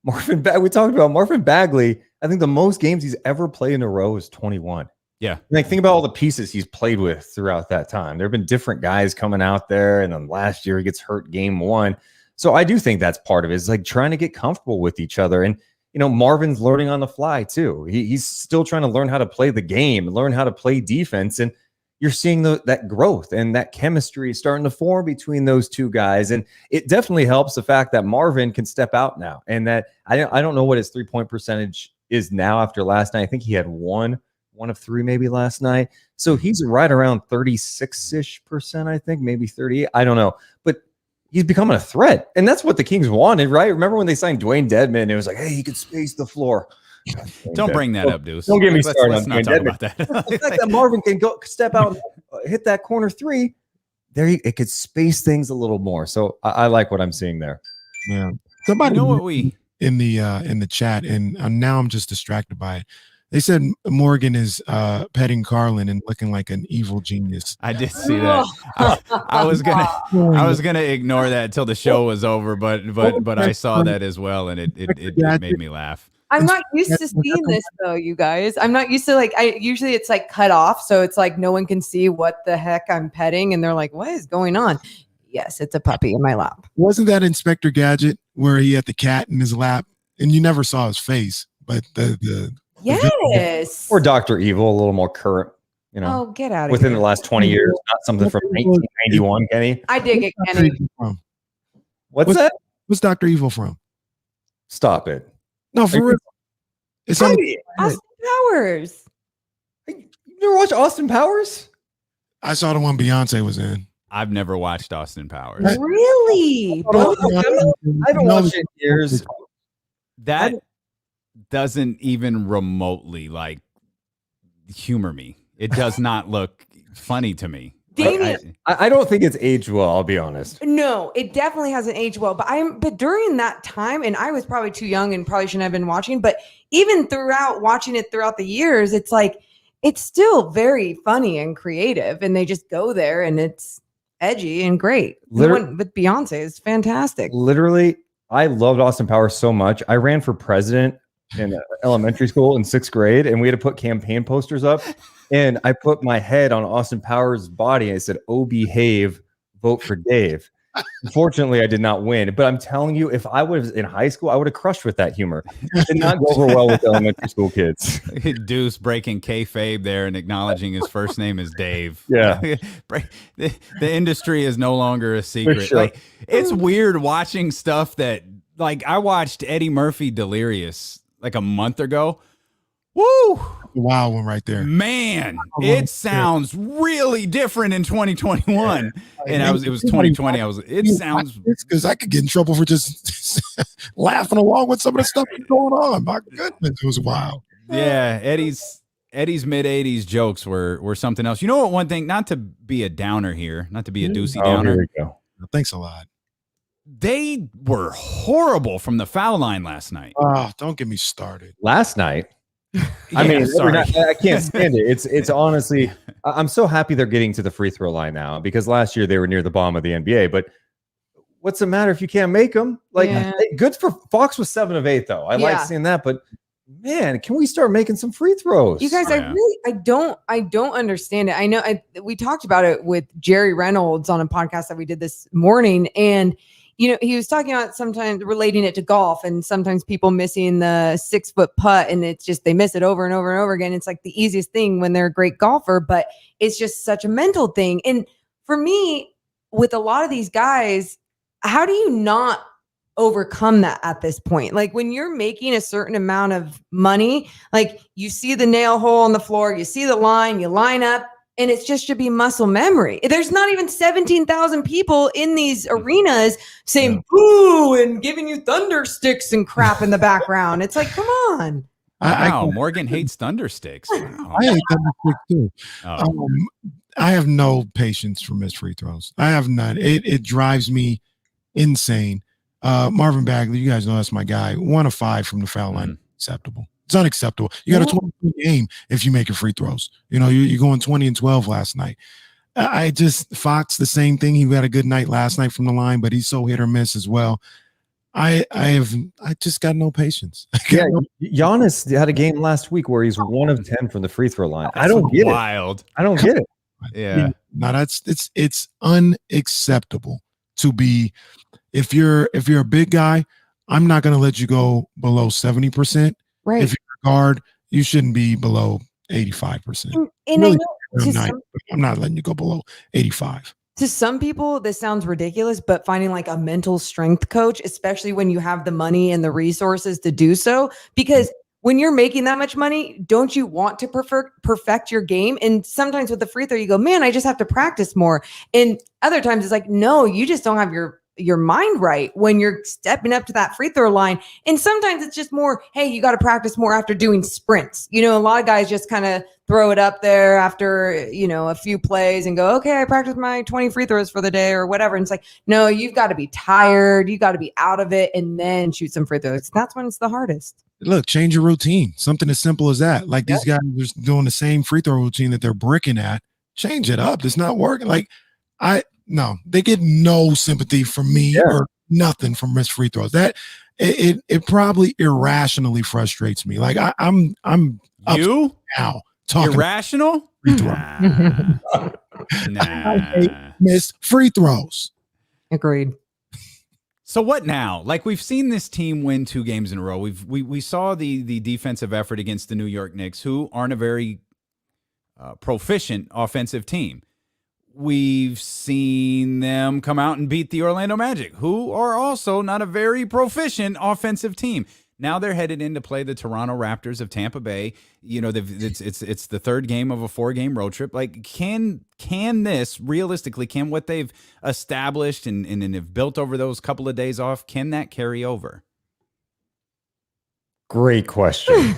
we talked about Marvin Bagley. I think the most games he's ever played in a row is 21. Yeah. Like, think about all the pieces he's played with throughout that time. There have been different guys coming out there, and then last year he gets hurt game 1. So I do think that's part of it. It's like trying to get comfortable with each other. And, Marvin's learning on the fly too. He's still trying to learn how to play the game, learn how to play defense. And you're seeing that growth and that chemistry starting to form between those two guys. And it definitely helps the fact that Marvin can step out now. And that I don't know what his 3-point percentage is now after last night. I think he had one of 3 maybe last night. So he's right around 36-ish%, I think, maybe 38. I don't know. But he's becoming a threat. And that's what the Kings wanted, right? Remember when they signed Dwayne Dedmon? It was like, hey, he could space the floor. Don't bring that up, Deuce. Don't get me started let's on not talk about that. The fact that Marvin can go step out and hit that corner 3, it could space things a little more. So I like what I'm seeing there. Yeah. Somebody what we in the chat, and now I'm just distracted by it. They said Morgan is petting Carlin and looking like an evil genius. I did see that. I was gonna ignore that till the show was over, but I saw that as well, and it made me laugh. I'm not used to seeing this though, you guys. I'm not used to usually it's like cut off, so it's like no one can see what the heck I'm petting, and they're like, "What is going on?" Yes, it's a puppy in my lap. Wasn't that Inspector Gadget where he had the cat in his lap and you never saw his face, but the Yes. Or Dr. Evil, a little more current, you know, Oh, get out of within here. the last 20 years, not something from 1991, Kenny. I dig it, Dr. Kenny. Evil from? What's that? What's Dr. Evil from? Stop it. No, for real. It's on. Kenny, Austin Powers. you never watch Austin Powers? I saw the one Beyonce was in. I've never watched Austin Powers. Really? I haven't watched it in years. That doesn't even remotely like humor me. It does not look funny to me. Damien, I don't think it's aged well, I'll be honest. no, it definitely hasn't aged well. But during that time, and I was probably too young and probably shouldn't have been watching. But even throughout watching it throughout the years, it's like it's still very funny and creative, and they just go there, and it's edgy and great. The one with Beyonce is fantastic. Literally, I loved Austin Powers so much. I ran for president in elementary school in 6th grade, and we had to put campaign posters up. And I put my head on Austin Powers' body and I said, "Oh, behave, vote for Dave." Unfortunately, I did not win. But I'm telling you, if I was in high school, I would have crushed with that humor. It did not go over well with elementary school kids. Deuce breaking kayfabe there and acknowledging his first name is Dave. Yeah. The industry is no longer a secret. sure. Like, it's weird watching stuff that, like, I watched Eddie Murphy Delirious like a month ago. Woo! Wild one right there. Man, it sounds really different in 2021. And it was 2020. It sounds because I could get in trouble for just laughing along with some of the stuff that's going on. My goodness, it was wild. Yeah, Eddie's mid 80s jokes were something else. You know what? One thing, not to be a downer here, not to be a deucey downer. Here we go. Thanks a lot. They were horrible from the foul line last night. Oh, don't get me started. Last night, I Yeah, mean, sorry. I can't stand it. It's honestly, I'm so happy they're getting to the free throw line now because last year they were near the bottom of the NBA. But what's the matter if you can't make them? Like, good for Fox was 7 of 8 though. I like seeing that, but man, can we start making some free throws? You guys, I don't understand it. I know we talked about it with Jerry Reynolds on a podcast that we did this morning, and you know, he was talking about sometimes relating it to golf and sometimes people missing the 6-foot putt and it's just, they miss it over and over and over again. It's like the easiest thing when they're a great golfer, but it's just such a mental thing. And for me, with a lot of these guys, how do you not overcome that at this point? Like when you're making a certain amount of money, like you see the nail hole on the floor, you see the line, you line up, and it just should be muscle memory. There's not even 17,000 people in these arenas saying boo and giving you thunder sticks and crap in the background. It's like, come on. Wow, Morgan hates thunder sticks. Wow. I hate thunder sticks too. Oh. I have no patience for missed free throws. I have none. It drives me insane. Marvin Bagley, you guys know that's my guy. 1 of 5 from the foul line, acceptable. It's unacceptable. You got a 20 game if you make your free throws. You know, you're going 20 and 12 last night. Fox, the same thing. He had a good night last night from the line, but he's so hit or miss as well. I just got no patience. Giannis had a game last week where he's 1 of 10 from the free throw line. I don't get wild. I don't get it. Yeah. No, it's unacceptable to be, if you're a big guy, I'm not going to let you go below 70%. Right. If you're a guard, you shouldn't be below 85%. And Really, I know I'm not letting you go below 85. to some people, this sounds ridiculous, but finding like a mental strength coach, especially when you have the money and the resources to do so, because when you're making that much money, don't you want to perfect your game? And sometimes with the free throw, you go, man, I just have to practice more. And other times it's like, no, you just don't have your mind right when you're stepping up to that free throw line. And sometimes it's just more, hey, you got to practice more after doing sprints. You know, a lot of guys just kind of throw it up there after, you know, a few plays and go, okay, I practiced my 20 free throws for the day or whatever. And it's like, no, you've got to be tired. You got to be out of it and then shoot some free throws. That's when it's the hardest. Look, change your routine. Something as simple as that. Like these guys are just doing the same free throw routine that they're bricking at. Change it up. It's not working. Like no, they get no sympathy from me or nothing from missed free throws. That it probably irrationally frustrates me. Like I'm you now talking irrational. Free throw. Nah. I hate missed free throws. Agreed. So what now? Like, we've seen this team win 2 games in a row. We saw the defensive effort against the New York Knicks, who aren't a very proficient offensive team. We've seen them come out and beat the Orlando Magic, who are also not a very proficient offensive team. Now they're headed in to play the Toronto Raptors of Tampa Bay. You know, it's the 3rd game of a 4-game road trip. Like, can this realistically, can what they've established and have built over those couple of days off, can that carry over? Great question.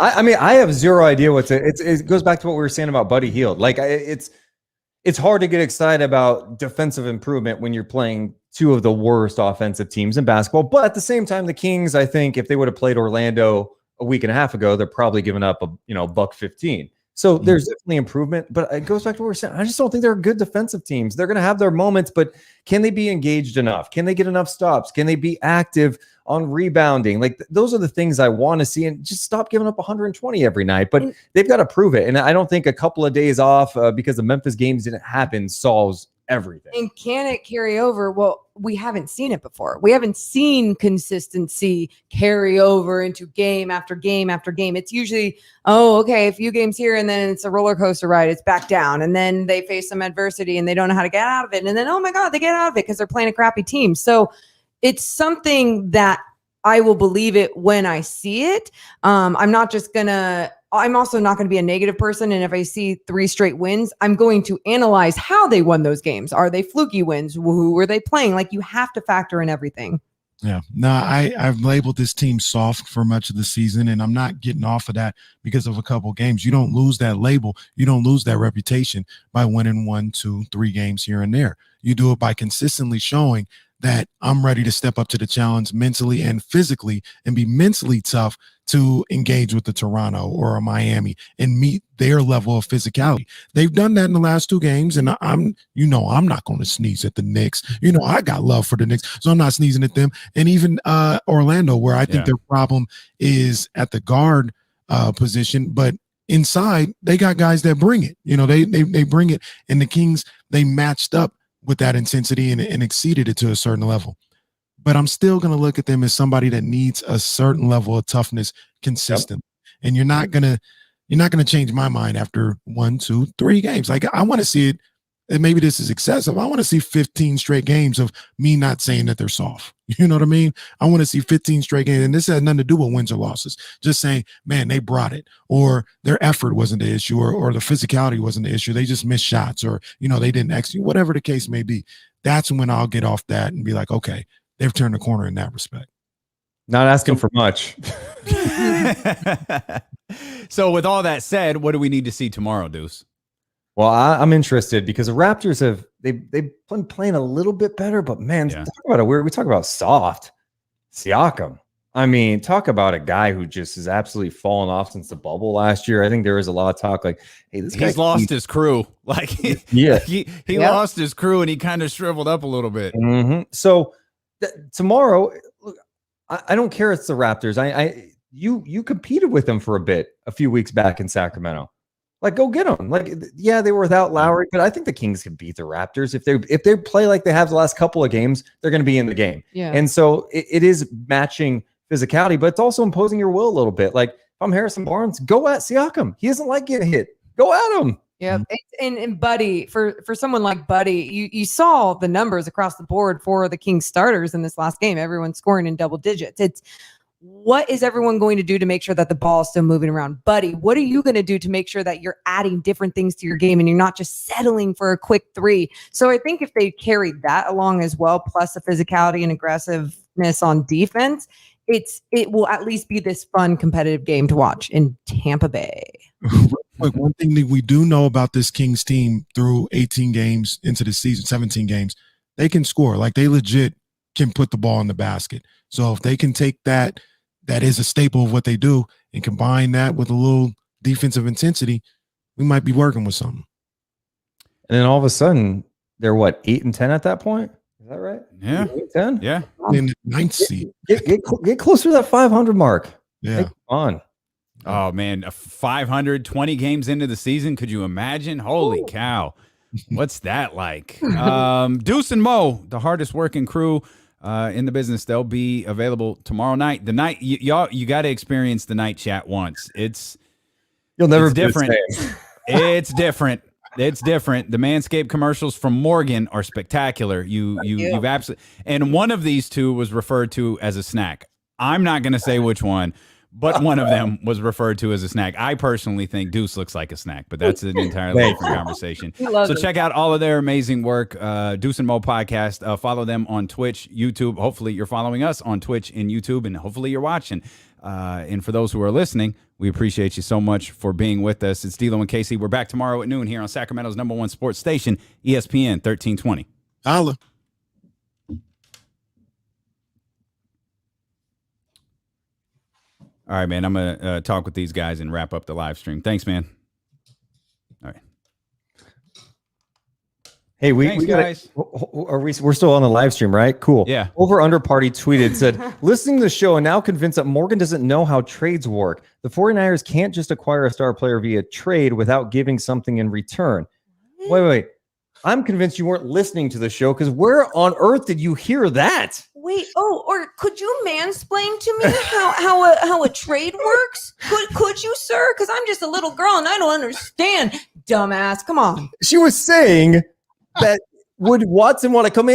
I mean, I have zero idea it goes back to what we were saying about Buddy Hield. Like, it's hard to get excited about defensive improvement when you're playing 2 of the worst offensive teams in basketball. But at the same time, the Kings, I think if they would have played Orlando a week and a half ago, they're probably giving up $115. So there's definitely improvement, but it goes back to what we're saying. I just don't think they're good defensive teams. They're going to have their moments, but can they be engaged enough? Can they get enough stops? Can they be active on rebounding? Like, those are the things I want to see, and just stop giving up 120 every night. But they've got to prove it. And I don't think a couple of days off because the Memphis games didn't happen solves everything. And can it carry over? Well, we haven't seen it before. We haven't seen consistency carry over into game after game after game. It's usually, okay, a few games here, and then it's a roller coaster ride. It's back down, and then they face some adversity and they don't know how to get out of it. And then, oh my God, they get out of it because they're playing a crappy team. So it's something that I will believe it when I see it. I'm also not going to be a negative person. And if I see 3 straight wins, I'm going to analyze how they won those games. Are they fluky wins? Who were they playing? Like, you have to factor in everything. Yeah. No, I've labeled this team soft for much of the season, and I'm not getting off of that because of a couple of games. You don't lose that label. You don't lose that reputation by winning 1, 2, 3 games here and there. You do it by consistently showing that I'm ready to step up to the challenge mentally and physically, and be mentally tough to engage with the Toronto or a Miami and meet their level of physicality. They've done that in the last 2 games, and I'm not going to sneeze at the Knicks. I got love for the Knicks, so I'm not sneezing at them. And even Orlando, where I think their problem is at the guard position, but inside they got guys that bring it. They bring it, and the Kings, they matched up with that intensity and exceeded it to a certain level. But I'm still going to look at them as somebody that needs a certain level of toughness consistently. Yep. And you're not going to change my mind after 1, 2, 3 games. Like, I want to see it, and maybe this is excessive. I want to see 15 straight games of me not saying that they're soft. You know what I mean? I want to see 15 straight games. And this has nothing to do with wins or losses. Just saying, man, they brought it, or their effort wasn't the issue, or the physicality wasn't the issue. They just missed shots, or, they didn't execute, whatever the case may be. That's when I'll get off that and be like, okay, they've turned the corner in that respect. Not asking for much. So with all that said, what do we need to see tomorrow, Deuce? Well, I'm interested because the Raptors they've been playing a little bit better, but man, talk about we talk about soft. Siakam. I mean, talk about a guy who just has absolutely fallen off since the bubble last year. I think there was a lot of talk like, hey, he's lost his crew. Like, he lost his crew, and he kind of shriveled up a little bit. Mm-hmm. So tomorrow, look, I don't care. It's the Raptors. You competed with them for a few weeks back in Sacramento. Like, go get them. Like, yeah, they were without Lowry, but I think the Kings can beat the Raptors. If they play like they have the last couple of games, they're going to be in the game. Yeah. And so it is matching physicality, but it's also imposing your will a little bit. Like, if I'm Harrison Barnes, go at Siakam. He doesn't like getting hit. Go at him. Yeah. And Buddy, for someone like Buddy, you saw the numbers across the board for the Kings starters in this last game. Everyone's scoring in double digits. It's what is everyone going to do to make sure that the ball is still moving around? Buddy, what are you going to do to make sure that you're adding different things to your game and you're not just settling for a quick 3? So I think if they carry that along as well, plus the physicality and aggressiveness on defense, it will at least be this fun competitive game to watch in Tampa Bay. Look, one thing that we do know about this Kings team through 18 games into the season, 17 games, they can score. Like, they legit can put the ball in the basket. So if they can take that is a staple of what they do, and combine that with a little defensive intensity, we might be working with something. And then all of a sudden, they're what, 8-10 at that point? Is that right? Yeah. 8-10? Yeah. In the 9th seed. Get closer to that 500 mark. Yeah. Hey, come on. Oh, man. 520 games into the season. Could you imagine? Holy cow. What's that like? Deuce and Mo, the hardest working crew in the business. They'll be available tomorrow night. The night y'all, you got to experience the night chat once. You'll never be the different. same. It's different. It's different. The Manscaped commercials from Morgan are spectacular. You've absolutely, and one of these two was referred to as a snack. I'm not going to say which one, but one of them was referred to as a snack. I personally think Deuce looks like a snack, but that's an entirely different conversation. So check out all of their amazing work. Deuce and Mo podcast. Follow them on Twitch, YouTube. Hopefully you're following us on Twitch and YouTube, and hopefully you're watching. And for those who are listening, we appreciate you so much for being with us. It's D'Lo and Casey. We're back tomorrow at noon here on Sacramento's #1 sports station, ESPN 1320. Holla. All right, man. I'm going to talk with these guys and wrap up the live stream. Thanks, man. All right. Hey, Thanks, guys. We're still on the live stream, right? Cool. Yeah. Over Under Party tweeted, said, listening to the show and now convinced that Morgan doesn't know how trades work. The 49ers can't just acquire a star player via trade without giving something in return. Wait. I'm convinced you weren't listening to the show because where on earth did you hear that? Wait, or could you mansplain to me how a trade works? Could you, sir? Because I'm just a little girl and I don't understand. Dumbass, come on. She was saying that would Watson want to come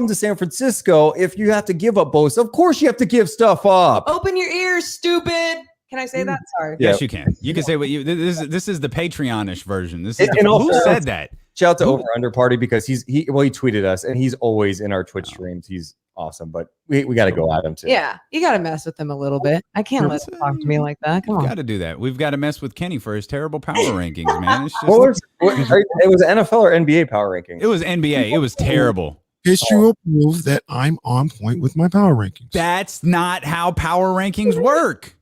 to San Francisco if you have to give up both? Of course you have to give stuff up. Open your ears, stupid. Can I say that? Sorry. Yes, you can. You can say what you. This is the Patreon-ish version. This is And who said that? Shout out to Over Under Party because he tweeted us and he's always in our Twitch streams. He's awesome, but we got to go at him too. Yeah, you got to mess with him a little bit. I can't let him talk to me like that. Come on. Got to do that. We've got to mess with Kenny for his terrible power rankings, man. It's just, It was NFL or NBA power rankings. it was NBA. It was terrible. History will prove that I'm on point with my power rankings. That's not how power rankings work.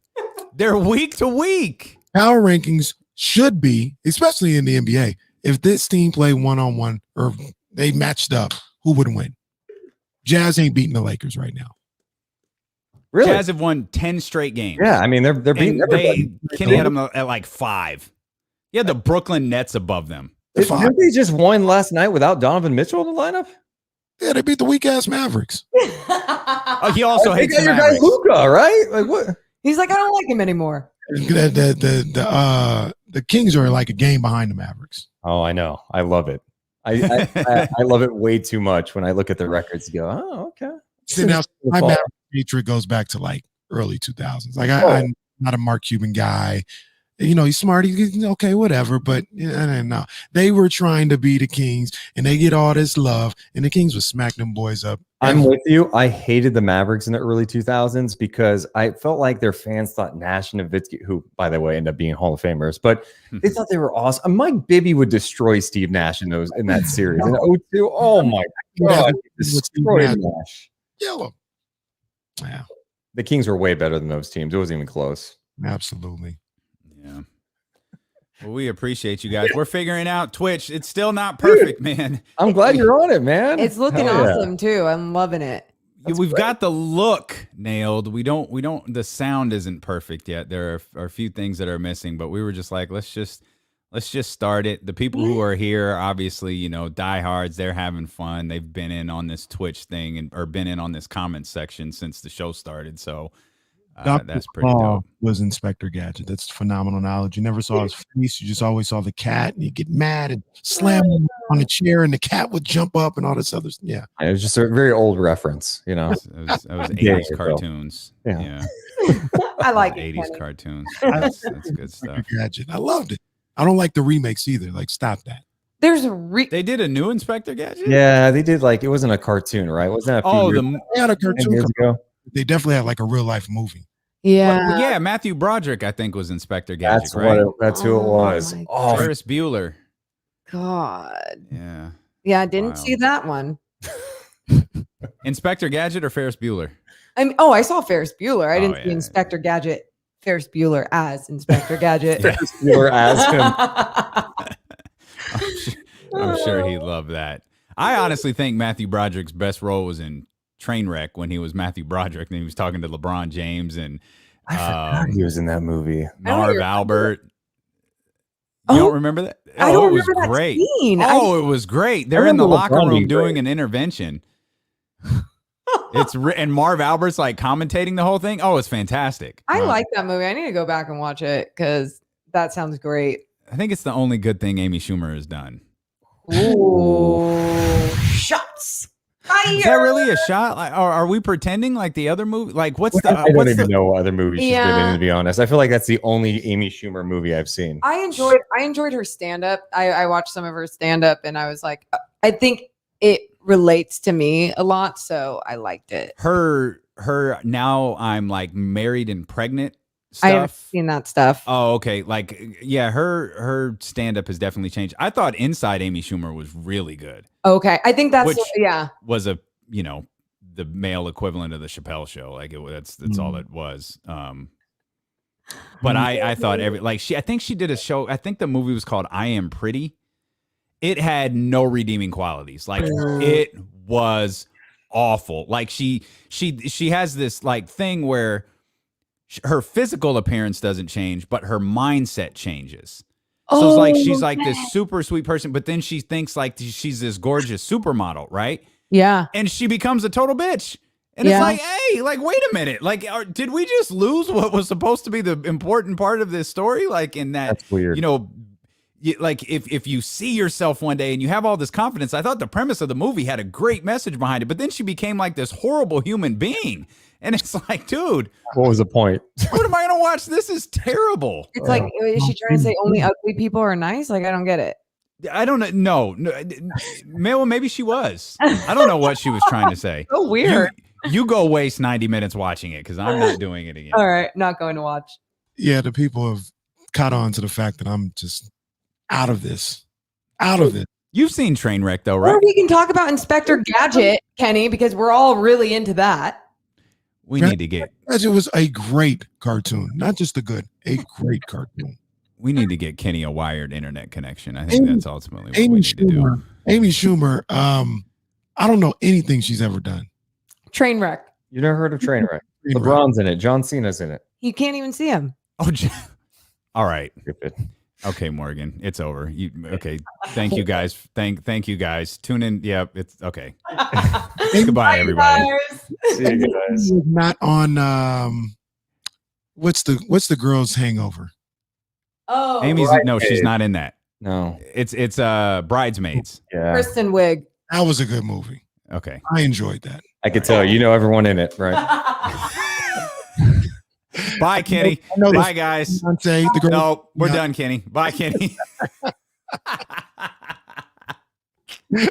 They're week to week. Power rankings should be, especially in the NBA, if this team played one-on-one or they matched up, who would win? Jazz ain't beating the Lakers right now. Really? Jazz have won 10 straight games. Yeah, I mean they're beating everybody. Kenny had them at like 5. He had the Brooklyn Nets above them. Didn't they just won last night without Donovan Mitchell in the lineup? Yeah, they beat the weak-ass Mavericks. Oh, he also hates the your guy Mavericks. Luka, right? Like what? He's like, I don't like him anymore. The Kings are like a game behind the Mavericks. Oh, I know. I love it. I love it way too much when I look at the records and go, oh, okay. See, now my Maverick hatred goes back to like early 2000s. Like I'm not a Mark Cuban guy. You know, he's smart. He's okay, whatever. But no, they were trying to be the Kings, and they get all this love, and the Kings would smack them boys up. I'm with you. I hated the Mavericks in the early 2000s because I felt like their fans thought Nash and Nowitzki, who, by the way, ended up being Hall of Famers, but they thought they were awesome. Mike Bibby would destroy Steve Nash in that series. In 02, oh my God, destroyed Nash. Yellow. Yeah, the Kings were way better than those teams. It wasn't even close. Absolutely. Yeah. Well, we appreciate you guys. We're figuring out Twitch. It's still not perfect, man. I'm glad you're on it, man. It's looking awesome too. I'm loving it. We've got the look nailed. We don't. The sound isn't perfect yet. There are a few things that are missing, but we were just like, let's just start it. The people who are here, obviously, diehards. They're having fun. They've been in on this Twitch thing or been in on this comment section since the show started. So. That's pretty dope. Was Inspector Gadget. That's phenomenal knowledge. You never saw his face. You just always saw the cat, and you get mad and slam him on the chair, and the cat would jump up and all this other. Yeah, it was just a very old reference. It was 80s cartoons. Yeah. I like 80s cartoons. That's good stuff. Gadget. I loved it. I don't like the remakes either. Like, stop that. There's they did a new Inspector Gadget. Yeah, they did. Like, it wasn't a cartoon, right? Wasn't that they had a cartoon years ago? They definitely had like a real life movie. Yeah. Well, yeah, Matthew Broderick, I think, was Inspector Gadget, right? That's who it was. Oh, Ferris Bueller. God. Yeah. Yeah, I didn't see that one. Inspector Gadget or Ferris Bueller? I saw Ferris Bueller. I didn't see yeah. Inspector Gadget. Ferris Bueller as Inspector Gadget. Ferris Bueller as him. I'm sure he'd love that. I honestly think Matthew Broderick's best role was in Trainwreck when he was Matthew Broderick and he was talking to LeBron James and I forgot he was in that movie. Marv Albert. You Oh, don't remember that? I don't it was remember that great. scene. Oh, it was great. They're in the remember locker LeBron being room doing great. an intervention. And Marv Albert's like commentating the whole thing. Oh, it's fantastic. I like that movie. I need to go back and watch it because that sounds great. I think it's the only good thing Amy Schumer has done. Ooh, shots. Fire. Is that really a shot? Like, are we pretending like the other movie? Like, what's the? I don't what's even the? know what other movies she's been Yeah. in, to be honest. I feel like that's the only Amy Schumer movie I've seen. I enjoyed her stand up. I watched some of her stand up and I was like, I think it relates to me a lot, so I liked it. Her. Now I'm like married and pregnant I haven't stuff. seen that stuff. Oh, okay. Like, yeah, her stand up has definitely changed. I thought Inside Amy Schumer was really good. Okay, I think that's Which- yeah. Was the male equivalent of the Chappelle show. Like that's all it was. But I thought I think she did a show. I think the movie was called I Am Pretty. It had no redeeming qualities. Like it was awful. Like she has this like thing where her physical appearance doesn't change, but her mindset changes. So it's like she's like this super sweet person, but then she thinks like she's this gorgeous supermodel, right? Yeah. And she becomes a total bitch. And Yeah. it's like, hey, like, wait a minute. Like, did we just lose what was supposed to be the important part of this story? Like, in that, That's weird. like if you see yourself one day and you have all this confidence, I thought the premise of the movie had a great message behind it, but then she became like this horrible human being. And it's like, dude, What was the point? what am I going to watch? This is terrible. It's like, is she trying to say only ugly people are nice? Like, I don't get it. I don't know. No, maybe she was. I don't know what she was trying to say. So weird. You go waste 90 minutes watching it because I'm not doing it again. All right, not going to watch. Yeah, the people have caught on to the fact that I'm just out of this. Out of it. You've seen Trainwreck though, Or right? we can talk about Inspector Gadget, Kenny, because we're all really into that. We need to get It was a great cartoon. Not just a great cartoon. we need to get Kenny a wired internet connection. I think Amy- that's ultimately what we Amy need to do. Schumer. Amy Schumer. I don't know anything she's ever done. Trainwreck. You never heard of Trainwreck? LeBron's in it. John Cena's in it. You can't even see him. Oh, all right. Stupid. Okay, Morgan, it's over. Okay. Thank you guys. Thank you guys. Tune in. Yeah, it's okay. Goodbye, everybody. See you guys. She's not on what's the girl's hangover? Oh, Amy's no, she's Bridesmaids. not in that. No. It's Bridesmaids. Yeah. Kristen Wiig. That was a good movie. Okay. I enjoyed that. I could tell. You know everyone in it, right? Bye, Kenny. I know Bye, guys. Beyonce, the girl. No, we're Yeah. done, Kenny. Bye, Kenny.